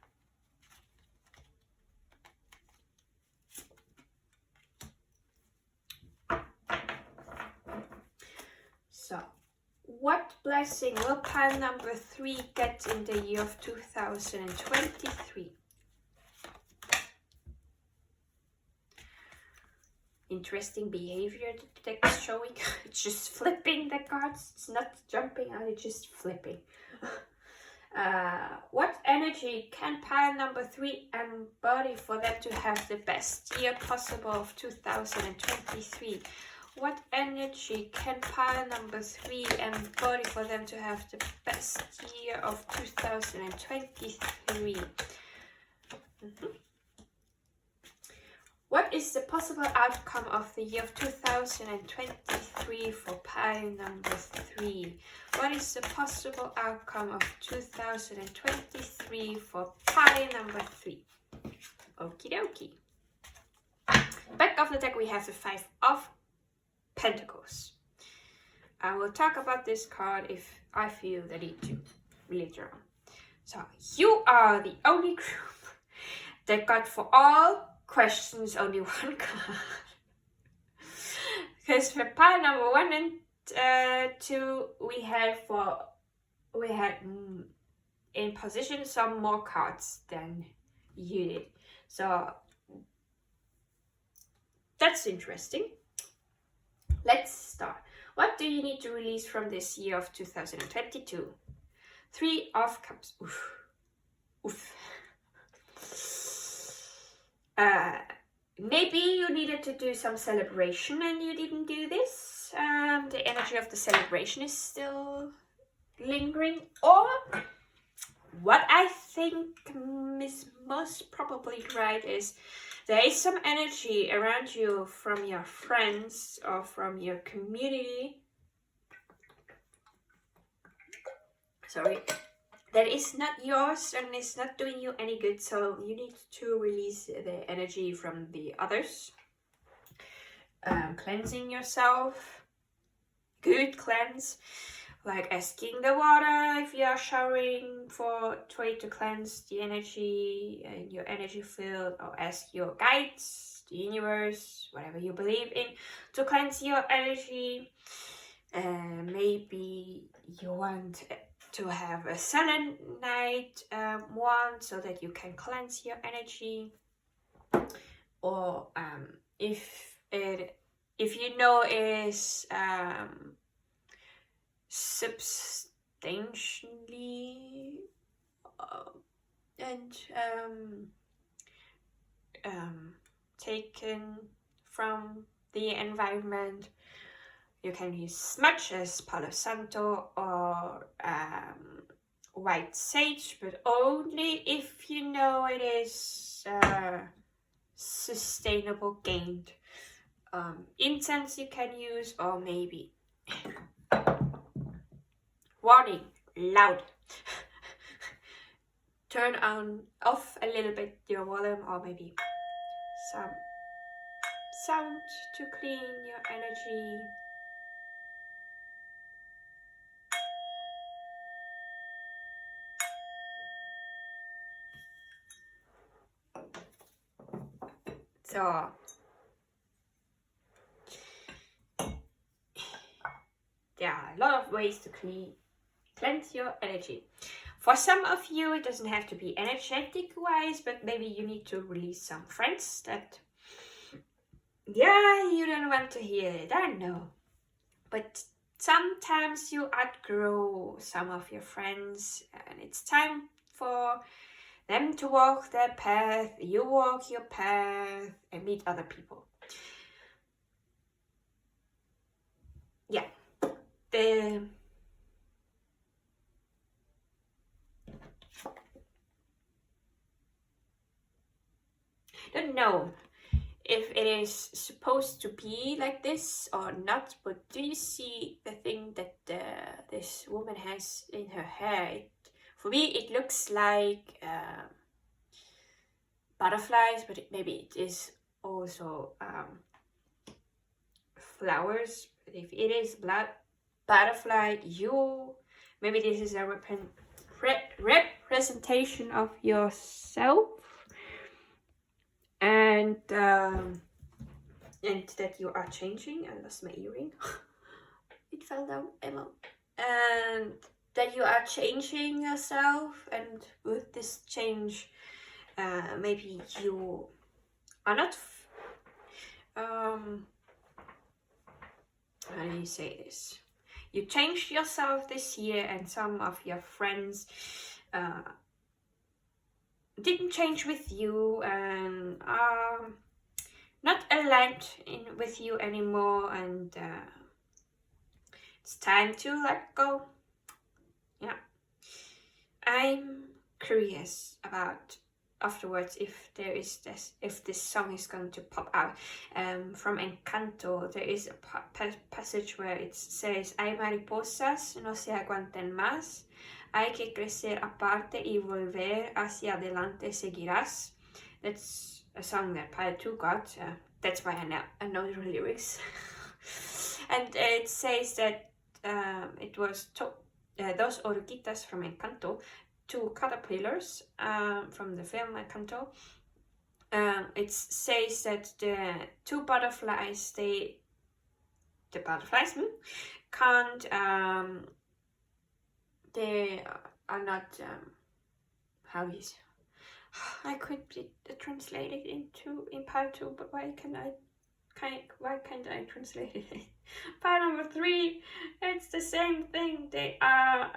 So, what blessing will pile number 3 get in the year of 2023? Interesting behavior that the deck is showing. It's just flipping the cards. It's not jumping out, it's just flipping. What energy can pile number 3 embody for them to have the best year possible of 2023? What energy can pile number 3 embody for them to have the best year of 2023? What is the possible outcome of the year of 2023 for pile number 3? What is the possible outcome of 2023 for pile number 3? Okie dokie. Back of the deck we have the 5 of Pentacles. I will talk about this card if I feel the need to later on. So you are the only group that got for all questions only one card. Because for pile number 1 and 2 we had in position some more cards than you did. So that's interesting. Let's start. What do you need to release from this year of 2022? 3 of Cups. Oof. Oof. Maybe you needed to do some celebration and you didn't do this. The energy of the celebration is still lingering. Or what I think is most probably right is there is some energy around you from your friends or from your community. Sorry. That is not yours and is not doing you any good. So you need to release the energy from the others. Cleansing yourself. Good cleanse. Like asking the water if you are showering for try to cleanse the energy and your energy field, or ask your guides, the universe, whatever you believe in, to cleanse your energy. Maybe you want to have a selenite wand so that you can cleanse your energy, or if you know it is substantially taken from the environment, you can use smudge as Palo Santo or white sage, but only if you know it is sustainable gained. Incense you can use, or maybe warning, loud. Turn off a little bit your volume, or maybe some sound to clean your energy. So there are a lot of ways to cleanse your energy. For some of you, it doesn't have to be energetic wise, but maybe you need to release some friends that, yeah, you don't want to hear it, I know. But sometimes you outgrow some of your friends and it's time for them to walk their path, you walk your path and meet other people. Yeah. I don't know if it is supposed to be like this or not, but do you see the thing that this woman has in her hair? For me, it looks like butterflies, but maybe it is also flowers. But if it is butterfly, maybe this is a representation of yourself, and that you are changing. I lost my earring. It fell down, Emma. And that you are changing yourself, and with this change, maybe you are not. How do you say this? You changed yourself this year, and some of your friends didn't change with you and are not aligned with you anymore, and it's time to let go. Yeah, I'm curious about afterwards if this song is going to pop out. From Encanto, there is a passage where it says: "Hay mariposas, no se aguanten más. Hay que crecer aparte y volver hacia adelante seguirás." That's a song that Pile 2 got. That's why I know the lyrics. And it says that it was dos oruguitas from Encanto, two caterpillars from the film Encanto. It says that the two butterflies, the butterflies can't, they are not, how is, I could translate it in part 2, but why can't I translate it? Part number 3, it's the same thing. They are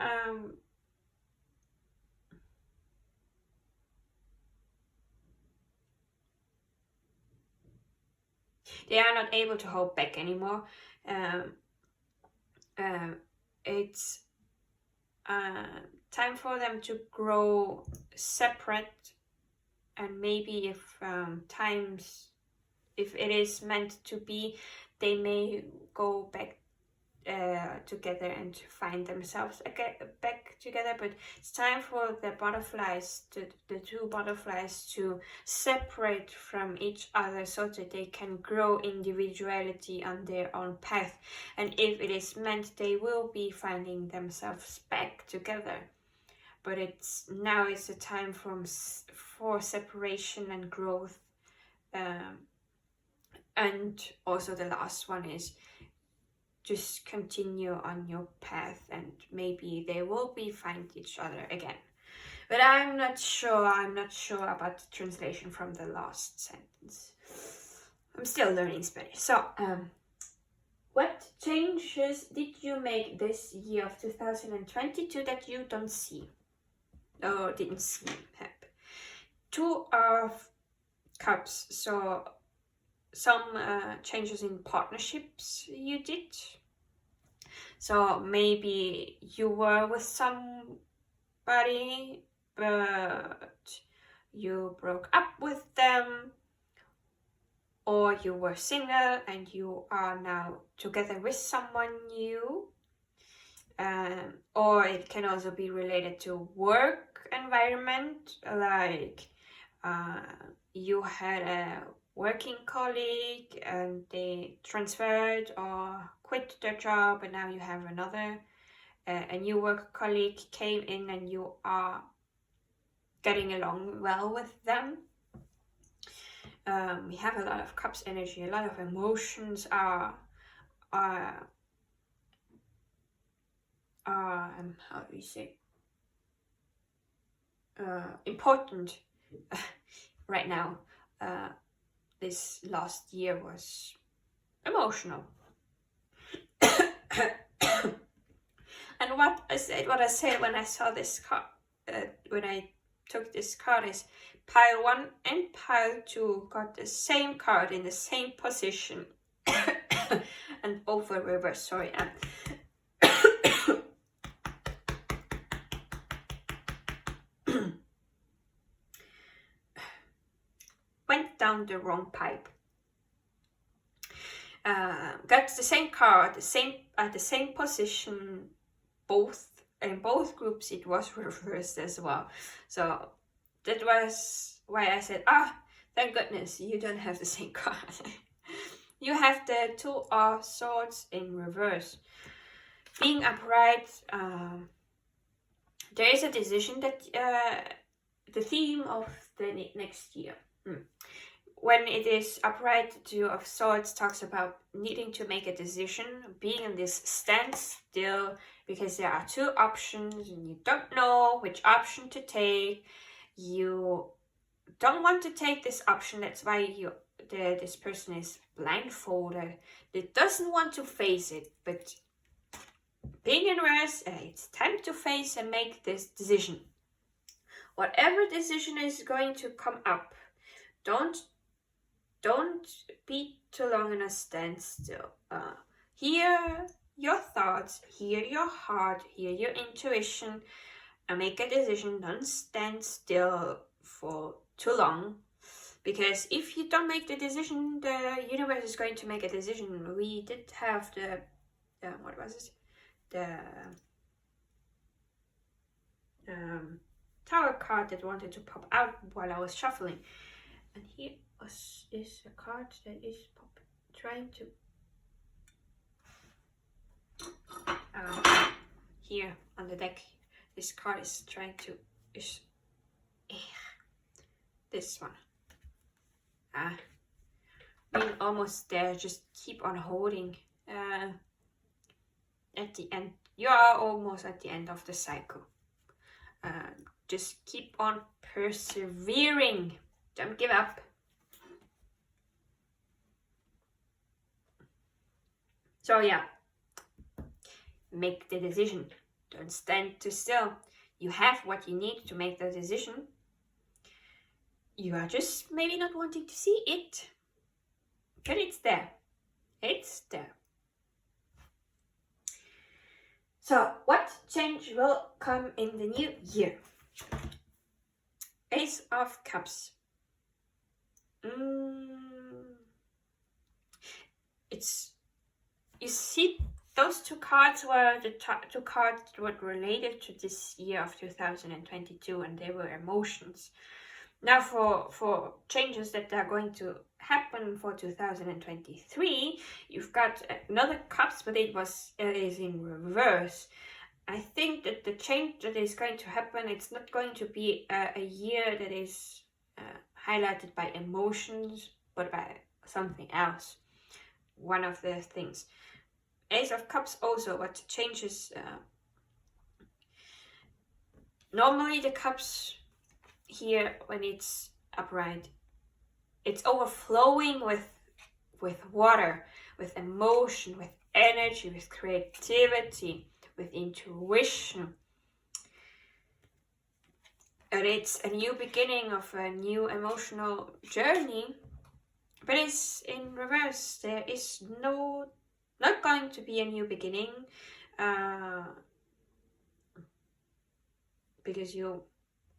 not able to hold back anymore. It's time for them to grow separate, and maybe if it is meant to be, they may go back together and find themselves back together. But it's time for the two butterflies to separate from each other so that they can grow individuality on their own path. And if it is meant, they will be finding themselves back together. But now it's a time for separation and growth. And also the last one is just continue on your path, and maybe they will find each other again. But I'm not sure about the translation from the last sentence. I'm still learning Spanish. So, what changes did you make this year of 2022 that you don't see? Or didn't see happen? 2 of Cups. So, some changes in partnerships you did. So maybe you were with somebody, but you broke up with them, or you were single and you are now together with someone new. Or it can also be related to work environment, like you had a working colleague and they transferred or quit their job, and now you have a new work colleague came in and you are getting along well with them. We have a lot of Cups energy, a lot of emotions are how do you say, important right now. This last year was emotional. And what I said when I saw this card, when I took this card, is Pile 1 and Pile 2 got the same card in the same position. And both were reversed, sorry. Went down the wrong pipe. Got the same card, at the same position. In both groups it was reversed as well. So that was why I said, thank goodness you don't have the same card. You have the 2 of Swords in reverse. Being upright, there is a decision that the theme of the next year. When it is upright, the 2 of Swords talks about needing to make a decision, being in this standstill, because there are 2 options and you don't know which option to take. You don't want to take this option, that's why this person is blindfolded. It doesn't want to face it, but being in reverse, it's time to face and make this decision. Whatever decision is going to come up, don't don't be too long in a standstill. Hear your thoughts, hear your heart, hear your intuition, and make a decision. Don't stand still for too long, because if you don't make the decision, the universe is going to make a decision. We did have the what was it? The Tower card that wanted to pop out while I was shuffling, and here is a card that is trying to here on the deck. This card is trying to this one. Being almost there, just keep on holding. At the end, you are almost at the end of the cycle. Just keep on persevering. Don't give up. So yeah, make the decision. Don't stand too still. You have what you need to make the decision. You are just maybe not wanting to see it, but it's there. It's there. So what change will come in the new year? Ace of Cups. You see, those two cards were the two cards that were related to this year of 2022, and they were emotions. Now for changes that are going to happen for 2023, you've got another cups, but it is in reverse. I think that the change that is going to happen, it's not going to be a year that is highlighted by emotions, but by something else. One of the things. Ace of Cups also, what changes. Normally the cups here, when it's upright, it's overflowing with water, with emotion, with energy, with creativity, with intuition. And it's a new beginning of a new emotional journey, but it's in reverse. There is not going to be a new beginning, because you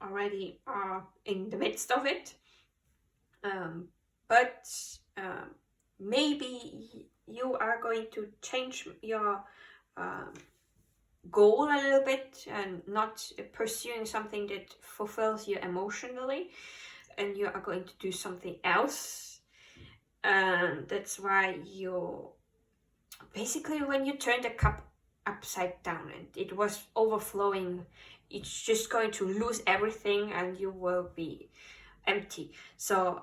already are in the midst of it, but maybe you are going to change your goal a little bit and not pursuing something that fulfills you emotionally, and you are going to do something else. And that's why you basically, when you turn the cup upside down and it was overflowing, it's just going to lose everything and you will be empty. So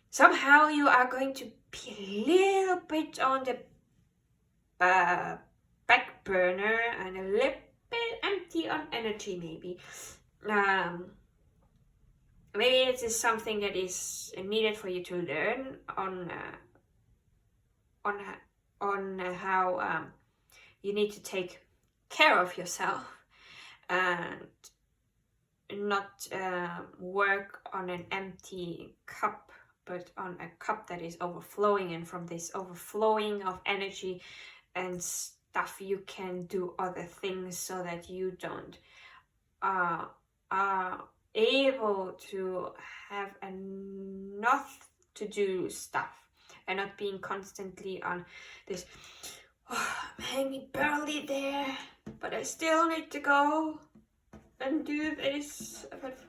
somehow you are going to be a little bit on the back burner and a little bit empty on energy, maybe. Maybe it is something that is needed for you to learn on how you need to take care of yourself and not work on an empty cup, but on a cup that is overflowing. And from this overflowing of energy and stuff, you can do other things so that you don't are able to have enough to do stuff and not being constantly on this, I'm hanging barely there, but I still need to go and do this. But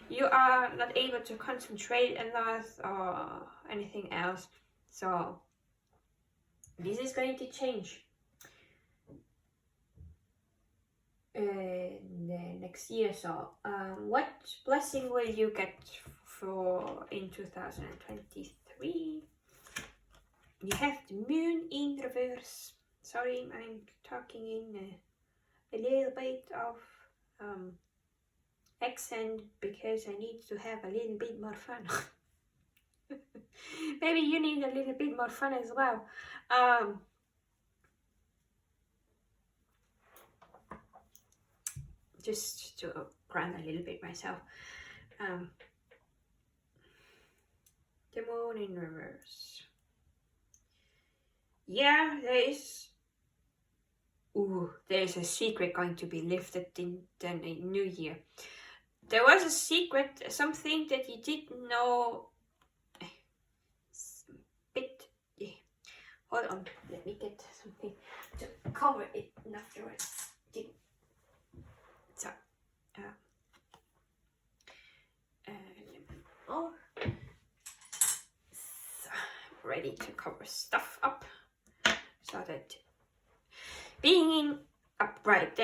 you are not able to concentrate enough or anything else. So this is going to change the next year. So what blessing will you get for in 2023? You have the moon in reverse. Sorry, I'm talking in a little bit of accent because I need to have a little bit more fun. Maybe you need a little bit more fun as well. Just to run a little bit myself. The moon in reverse. Yeah, there's a secret going to be lifted in the new year. There was a secret, something that you didn't know. Hold on, let me get something to cover it afterwards. So, ready to cover stuff up so that being upright,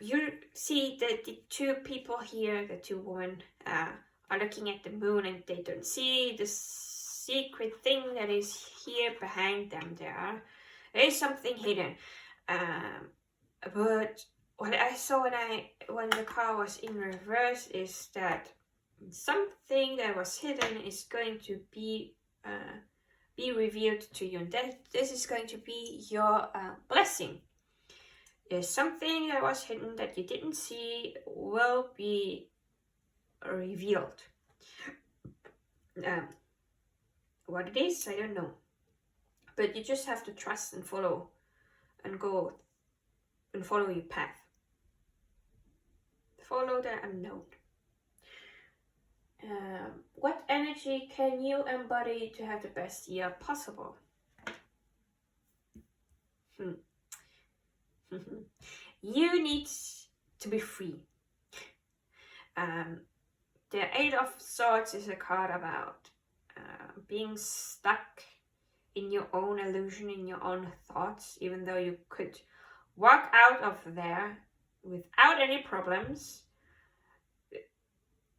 you see that the two people here, the two women, are looking at the moon and they don't see the secret thing that is here behind them. There is something hidden. But what I saw when the car was in reverse is that something that was hidden is going to be revealed to you, and that this is going to be your blessing. There's something that was hidden that you didn't see will be revealed. What it is, I don't know, but you just have to trust and follow and go and follow your path. Follow the unknown. What energy can you embody to have the best year possible? You need to be free. The Eight of Swords is a card about being stuck in your own illusion, in your own thoughts, even though you could walk out of there without any problems.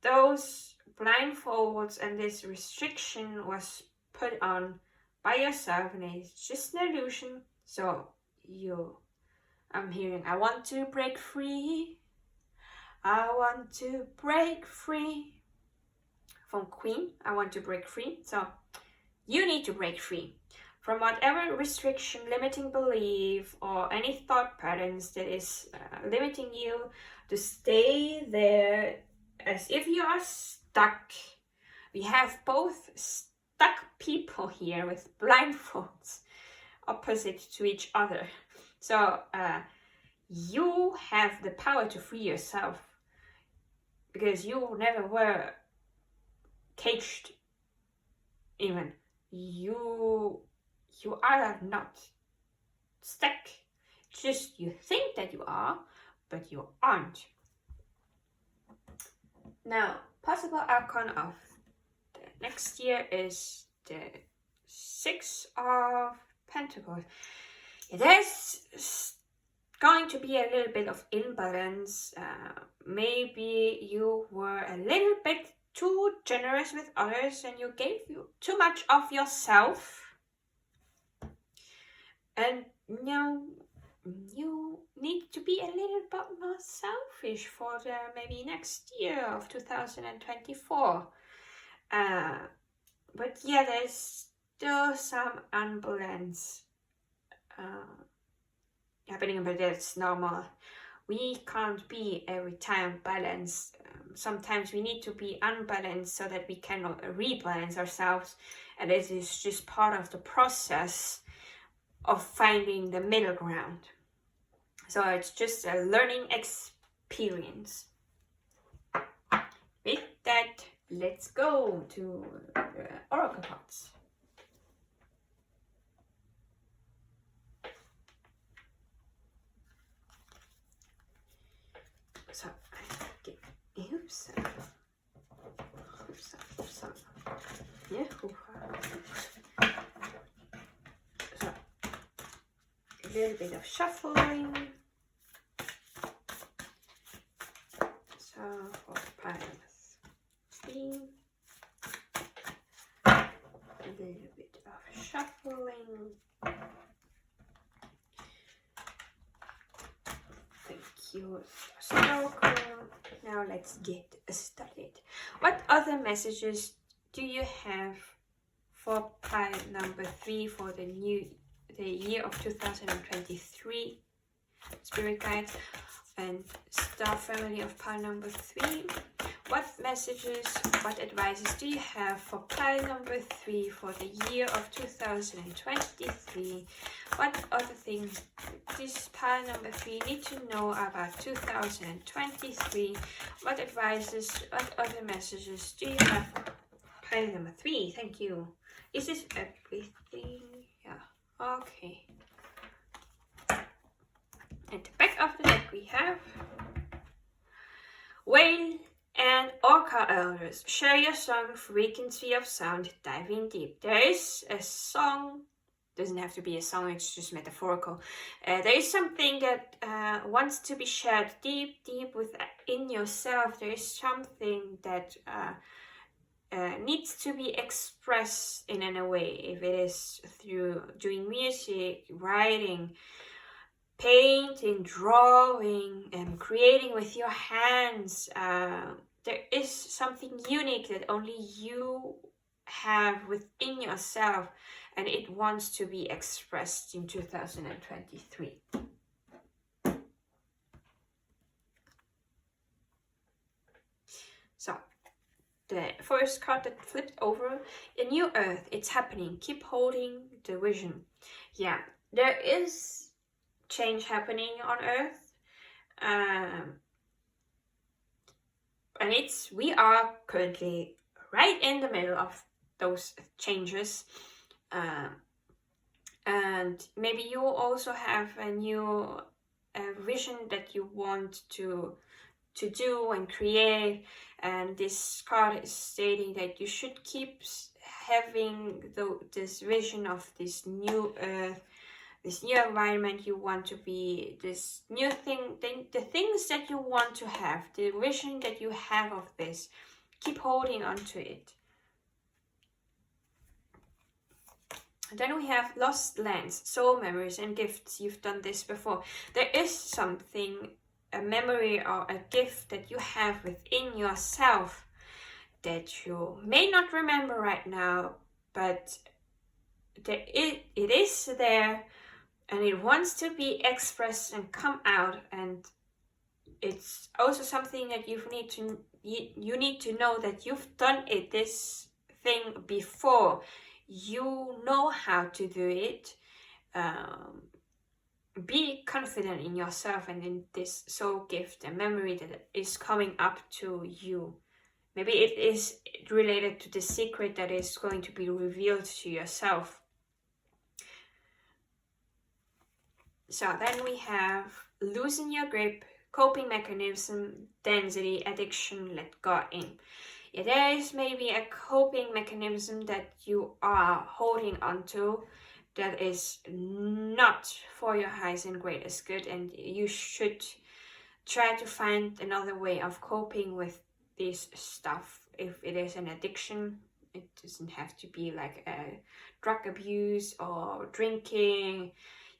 Those blindfolds and this restriction was put on by yourself, and it's just an illusion. So I'm hearing, I want to break free. I want to break free. From Queen, I want to break free. So you need to break free from whatever restriction, limiting belief, or any thought patterns that is limiting you to stay there as if you are stuck. We have both stuck people here with blindfolds opposite to each other. So you have the power to free yourself because you never were caged. Even you are not stuck. Just you think that you are, but you aren't. Now, possible outcome of the next year is the Six of Pentacles. There's going to be a little bit of imbalance. Maybe you were a little bit too generous with others and you gave too much of yourself. And now you need to be a little bit more selfish for the maybe next year of 2024. But yeah, there's still some unbalance happening, but that's normal. We can't be every time balanced. Sometimes we need to be unbalanced so that we can rebalance ourselves, and this is just part of the process of finding the middle ground. So it's just a learning experience. With that, let's go to the oracle cards. So oops. Yeah. So a little bit of shuffling. So for piles 3. A little bit of shuffling. Thank you, Stroker. Now let's get started. What other messages do you have for pile number 3 for the year of 2023? Spirit guides and star family of pile number 3. what messages, what advices do you have for pile number 3 for the year of 2023? What other things does pile number 3 need to know about 2023? What advices, what other messages do you have for pile number 3? Thank you. Is this everything? Yeah. Okay. At the back of the deck we have Whale and Orca Elders. Share your song, frequency of sound, dive in deep. There is a song, doesn't have to be a song, it's just metaphorical. There is something that wants to be shared deep within yourself. There is something that needs to be expressed in a way, if it is through doing music, writing, painting, drawing, and creating with your hands. There is something unique that only you have within yourself, and it wants to be expressed in 2023. So, the first card that flipped over, a new earth, it's happening. Keep holding the vision. Yeah, there is change happening on Earth, and we are currently right in the middle of those changes, and maybe you also have a new vision that you want to do and create, and this card is stating that you should keep having this vision of this new Earth, this new environment you want to be, this new thing, the things that you want to have, the vision that you have of this. Keep holding on to it. Then we have lost lands, soul memories and gifts. You've done this before. There is something, a memory or a gift that you have within yourself that you may not remember right now, but it is there. And it wants to be expressed and come out, and it's also something that you need to know that you've done this thing before. You know how to do it. Be confident in yourself and in this soul gift, a memory that is coming up to you. Maybe it is related to the secret that is going to be revealed to yourself. So then we have loosen your grip, coping mechanism, density, addiction, let God in. Yeah, there is maybe a coping mechanism that you are holding onto that is not for your highest and greatest good, and you should try to find another way of coping with this stuff. If it is an addiction, it doesn't have to be like a drug abuse or drinking.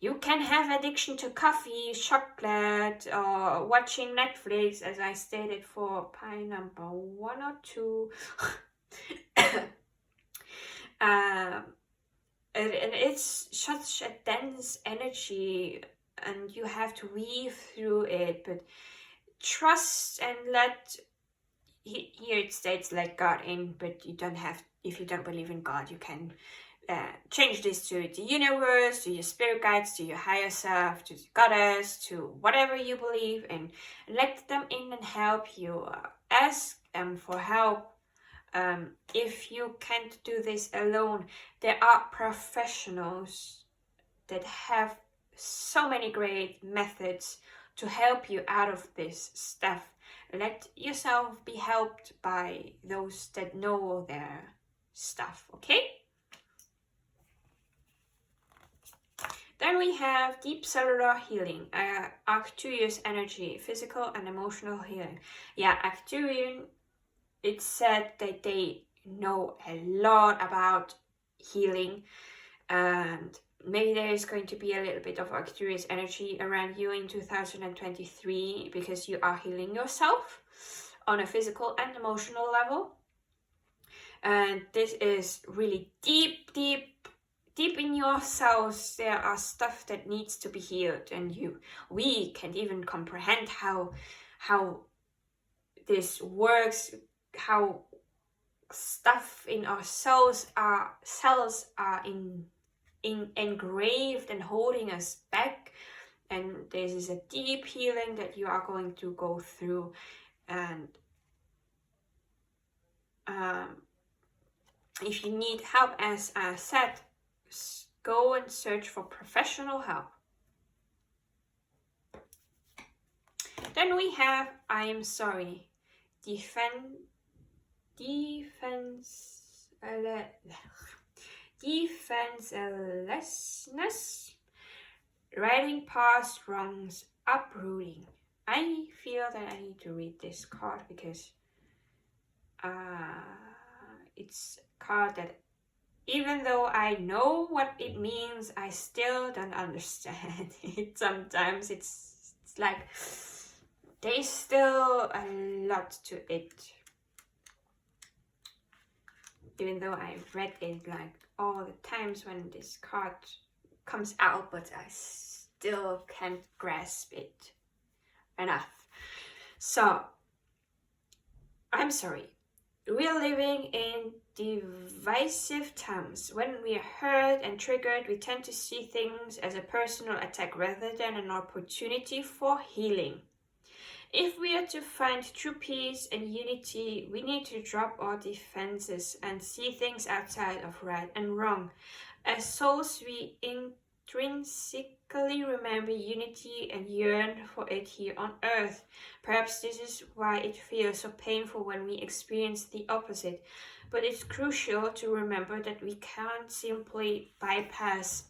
You can have addiction to coffee, chocolate, or watching Netflix, as I stated for pie number 1 or 2. And it's such a dense energy, and you have to weave through it. But trust and let, here it states let God in, but you don't have, if you don't believe in God, you can change this to the universe, to your spirit guides, to your higher self, to the goddess, to whatever you believe in. Let them in and help you. Ask them for help. If you can't do this alone, there are professionals that have so many great methods to help you out of this stuff. Let yourself be helped by those that know their stuff, okay? Then we have deep cellular healing, Arcturius energy, physical and emotional healing. Yeah, Arcturian, it's said that they know a lot about healing, and maybe there is going to be a little bit of Arcturius energy around you in 2023 because you are healing yourself on a physical and emotional level. And this is really deep in your cells. There are stuff that needs to be healed, and we can't even comprehend how this works, how stuff in our cells are engraved and holding us back. And this is a deep healing that you are going to go through. And if you need help, as I said, go and search for professional help. Then we have I am sorry, defenselessness, writing past wrongs, uprooting. I feel that I need to read this card because it's a card that, even though I know what it means, I still don't understand it. Sometimes it's like there's still a lot to it. Even though I've read it like all the times when this card comes out, but I still can't grasp it enough. So, I'm sorry. We are living in divisive times. When we are hurt and triggered, we tend to see things as a personal attack rather than an opportunity for healing. If we are to find true peace and unity, we need to drop our defenses and see things outside of right and wrong. As souls, we intrinsically remember unity and yearn for it here on earth. Perhaps this is why it feels so painful when we experience the opposite. But it's crucial to remember that we can't simply bypass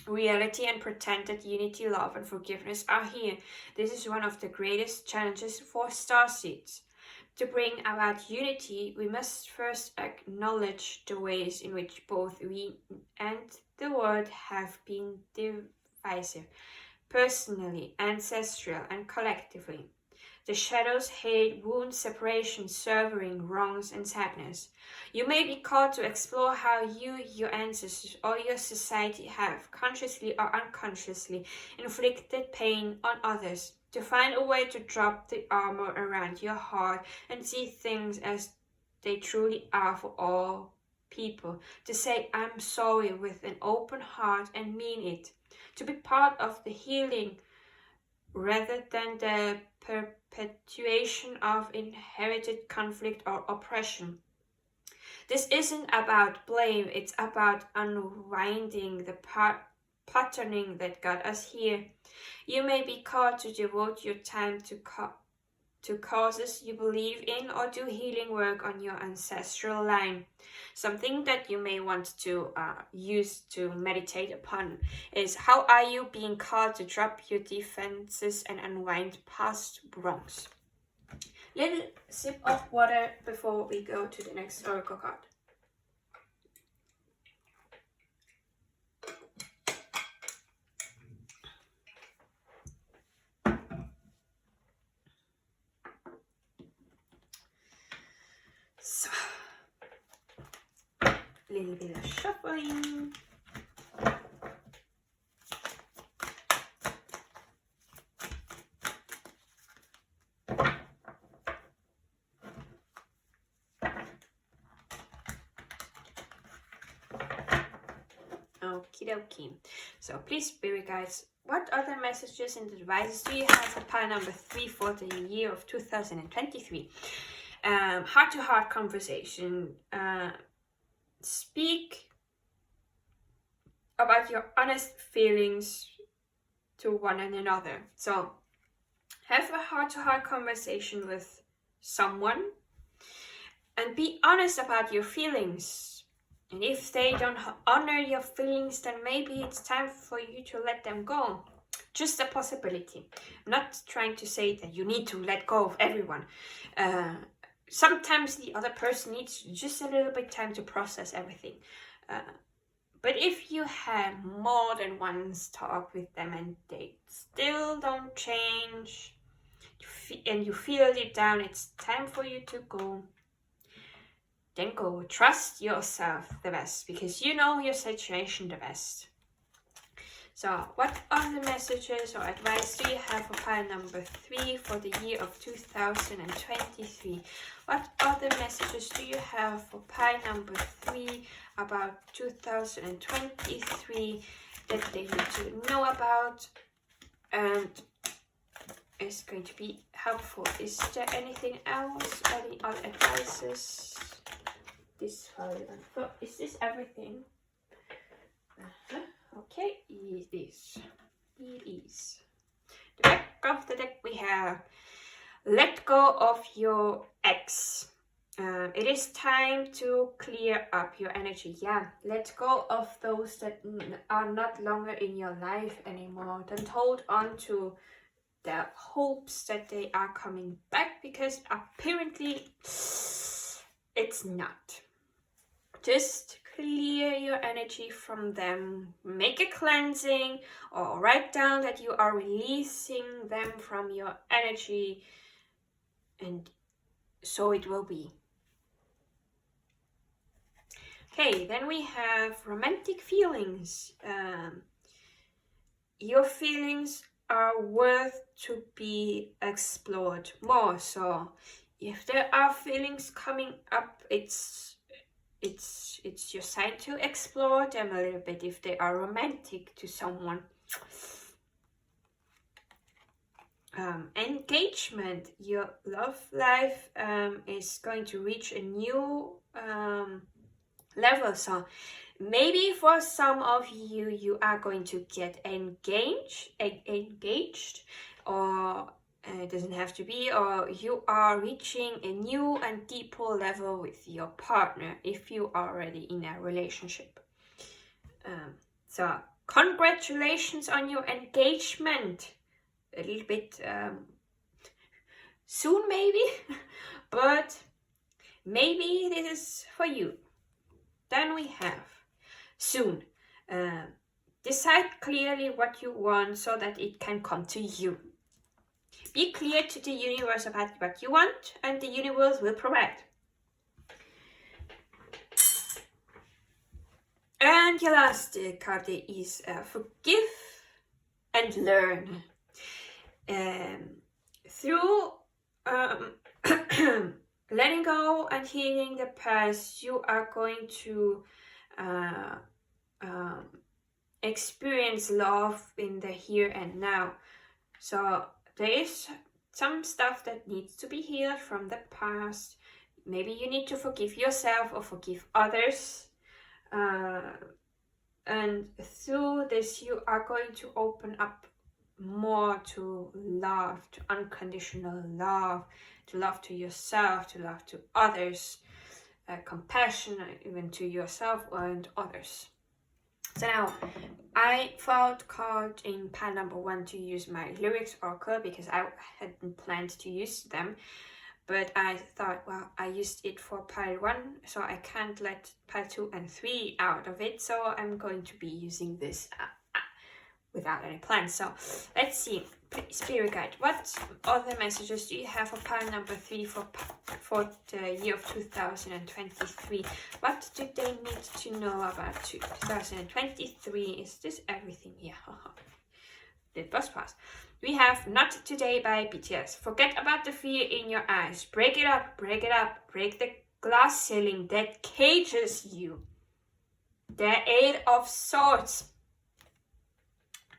reality and pretend that unity, love, and forgiveness are here. This is one of the greatest challenges for starseeds. To bring about unity, we must first acknowledge the ways in which both we and the world have been divisive, personally, ancestral, and collectively. The shadows, hate, wounds, separation, suffering, wrongs, and sadness. You may be called to explore how you, your ancestors, or your society have, consciously or unconsciously, inflicted pain on others. To find a way to drop the armor around your heart and see things as they truly are for all people. To say, I'm sorry with an open heart and mean it. To be part of the healing rather than the perpetuation of inherited conflict or oppression. This isn't about blame, it's about unwinding the patterning that got us here. You may be called to devote your time to causes you believe in or do healing work on your ancestral line. Something that you may want to use to meditate upon is, how are you being called to drop your defenses and unwind past wrongs? Little sip of water before we go to the next oracle card. So, little bit of shuffling. Okie dokie. So please, spirit guides, what other messages and advices do you have for pile number 3 for the year of 2023? Heart-to-heart conversation. Speak about your honest feelings to one another. So have a heart-to-heart conversation with someone and be honest about your feelings. And if they don't honor your feelings, then maybe it's time for you to let them go. Just a possibility. I'm not trying to say that you need to let go of everyone. Sometimes the other person needs just a little bit time to process everything. But if you have more than once talk with them and they still don't change, and you feel deep down it's time for you to go, then go. Trust yourself the best, because you know your situation the best. So what other messages or advice do you have for pile number 3 for the year of 2023? What other messages do you have for pile number 3 about 2023 that they need to know about and is going to be helpful? Is there anything else? Any other advices? This file, is this everything? Okay, it is. It is. The back of the deck we have let go of your ex. It is time to clear up your energy. Yeah, let go of those that are not longer in your life anymore. Don't hold on to the hopes that they are coming back, because apparently it's not. Just clear your energy from them. Make a cleansing or write down that you are releasing them from your energy, and so it will be. Okay, then we have romantic feelings. Your feelings are worth to be explored more. So if there are feelings coming up, it's your sign to explore them a little bit if they are romantic to someone. Engagement, your love life is going to reach a new level. So maybe for some of you, you are going to get engaged, or it doesn't have to be, or you are reaching a new and deeper level with your partner if you are already in a relationship. So congratulations on your engagement. A little bit soon maybe, but maybe this is for you. Then we have soon. Decide clearly what you want so that it can come to you. Be clear to the universe about what you want, and the universe will provide. And your last card is forgive and learn. Through letting go and healing the past, you are going to experience love in the here and now. So there is some stuff that needs to be healed from the past. Maybe you need to forgive yourself or forgive others. And through this, you are going to open up more to love, to unconditional love, to yourself, to love to others, compassion even to yourself and others. So now, I felt called in pile number 1 to use my lyrics oracle because I hadn't planned to use them. But I thought, well, I used it for pile 1, so I can't let pile 2 and 3 out of it. So I'm going to be using this without any plans. So let's see. Spirit guide, what other messages do you have for pile number 3 for the year of 2023? What do they need to know about 2023? Is this everything here? It was fast. We have Not Today by BTS. Forget about the fear in your eyes. Break it up, break it up. Break the glass ceiling that cages you. The 8 of Swords.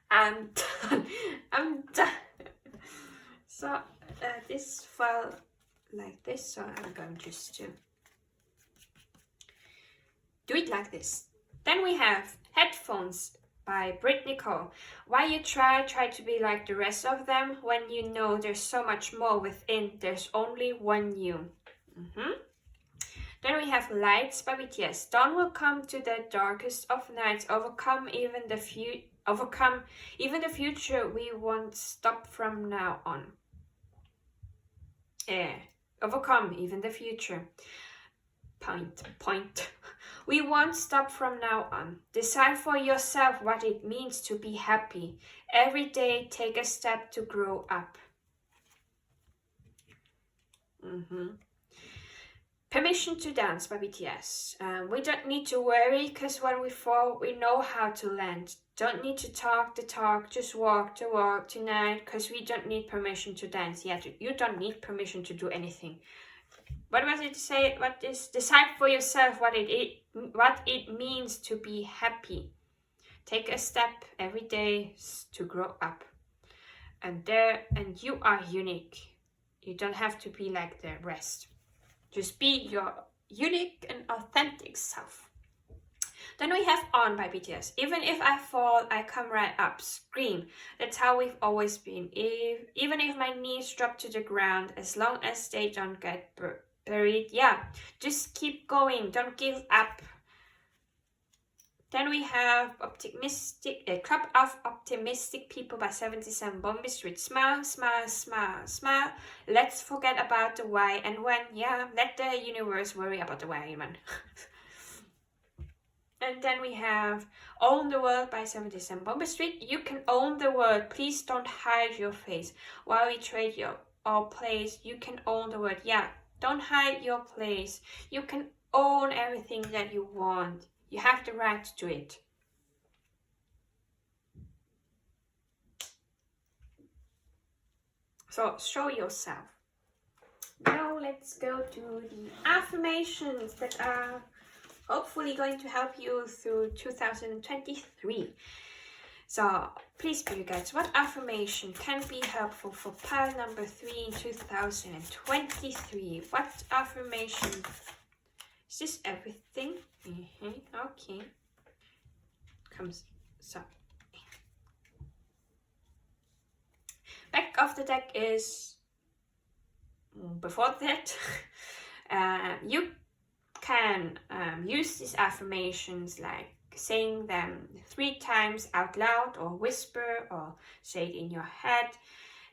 I'm done. I'm done. So this fell like this, so I'm going just to do it like this. Then we have Headphones by Brittany Cole. Why you try to be like the rest of them when you know there's so much more within. There's only one you. Then we have Lights by BTS. Dawn will come to the darkest of nights. Overcome even the future. We won't stop from now on. Overcome even the future. Point. We won't stop from now on. Decide for yourself what it means to be happy. Every day, take a step to grow up. Permission to Dance by BTS. We don't need to worry, because when we fall, we know how to land. Don't need to talk the talk, just walk the walk tonight, because we don't need permission to dance yet. You don't need permission to do anything. What was it to say? What is, decide for yourself what it means to be happy. Take a step every day to grow up. And you are unique. You don't have to be like the rest. Just be your unique and authentic self. Then we have On by BTS. Even if I fall, I come right up. Scream. That's how we've always been. Even if my knees drop to the ground, as long as they don't get buried. Yeah, just keep going. Don't give up. Then we have Club of Optimistic People by 77 Bombay Street. Smile, smile, smile, smile. Let's forget about the why and when. Yeah, let the universe worry about the why and when. And then we have Own the World by 77 Bombay Street. You can own the world. Please don't hide your face. While we trade our place, you can own the world. Yeah, don't hide your place. You can own everything that you want. You have the right to it. So show yourself. Now let's go to the affirmations that are hopefully going to help you through 2023. So please, spirit guides, what affirmation can be helpful for pile number 3 in 2023? What affirmation? Is this everything? Okay. Comes so. Back of the deck is before that. You can use these affirmations like saying them 3 times out loud or whisper or say it in your head.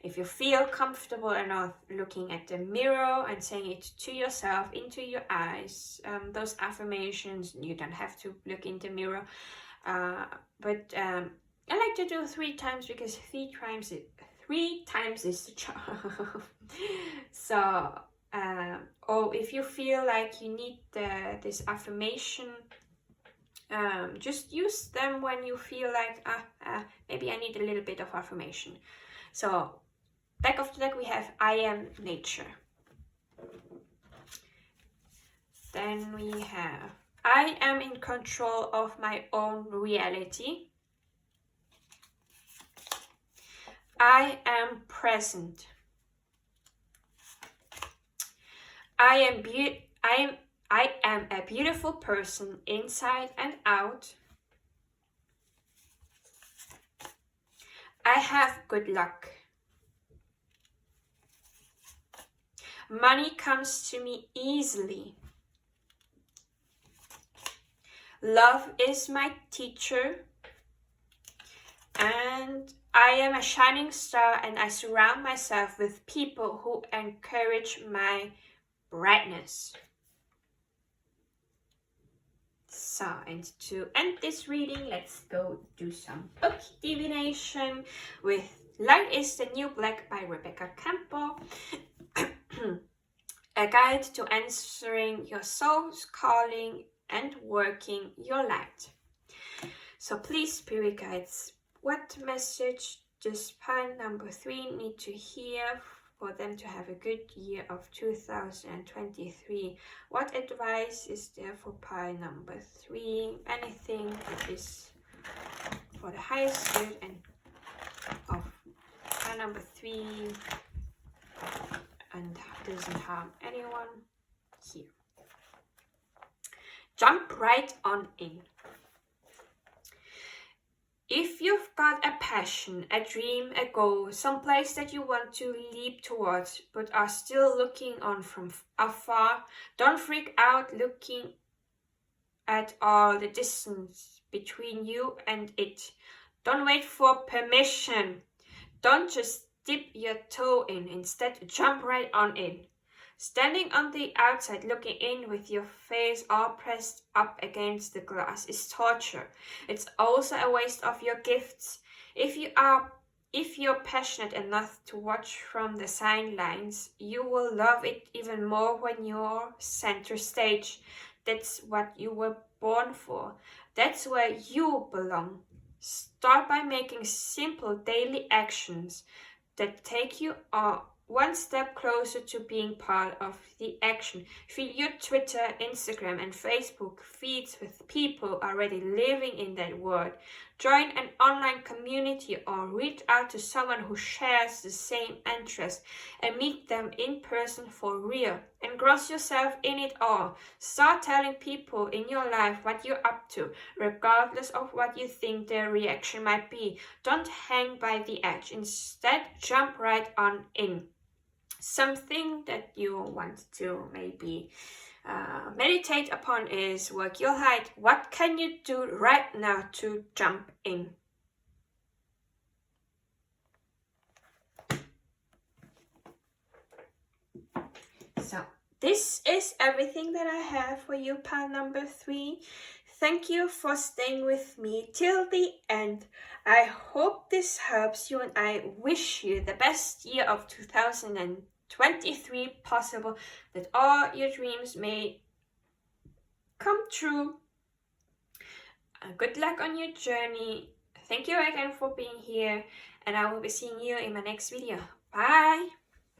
If you feel comfortable enough looking at the mirror and saying it to yourself into your eyes, those affirmations, you don't have to look in the mirror. But I like to do 3 times because 3 times is the charm. So, or if you feel like you need this affirmation, just use them when you feel like, maybe I need a little bit of affirmation. So, back of the deck we have I am nature. Then we have I am in control of my own reality. I am present. I am a beautiful person inside and out. I have good luck. Money comes to me easily. Love is my teacher. And I am a shining star, and I surround myself with people who encourage my brightness. So, and to end this reading, let's go do some book divination with Light is the New Black by Rebecca Campbell. A guide to answering your soul's calling and working your light. So please, spirit guides, what message does pile number 3 need to hear for them to have a good year of 2023? What advice is there for pile number 3? Anything that is for the highest good and of pile number 3 and doesn't harm anyone here. Jump right on in. If you've got a passion, a dream, a goal, someplace that you want to leap towards but are still looking on from afar, don't freak out looking at all the distance between you and it. Don't wait for permission. Don't just dip your toe in. Instead, jump right on in. Standing on the outside looking in with your face all pressed up against the glass is torture. It's also a waste of your gifts. If you are if you're passionate enough to watch from the sidelines, you will love it even more when you're center stage. That's what you were born for. That's where you belong. Start by making simple daily actions that take you one step closer to being part of the action. Fill your Twitter, Instagram, and Facebook feeds with people already living in that world. Join an online community or reach out to someone who shares the same interest and meet them in person for real. Engross yourself in it all. Start telling people in your life what you're up to, regardless of what you think their reaction might be. Don't hang by the edge. Instead, jump right on in. Something that you want to maybe meditate upon is work your height. What can you do right now to jump in? So this is everything that I have for you, pal number 3. Thank you for staying with me till the end. I hope this helps you, and I wish you the best year of 2023 possible, that all your dreams may come true. Good luck on your journey. Thank you again for being here, and I will be seeing you in my next video. Bye!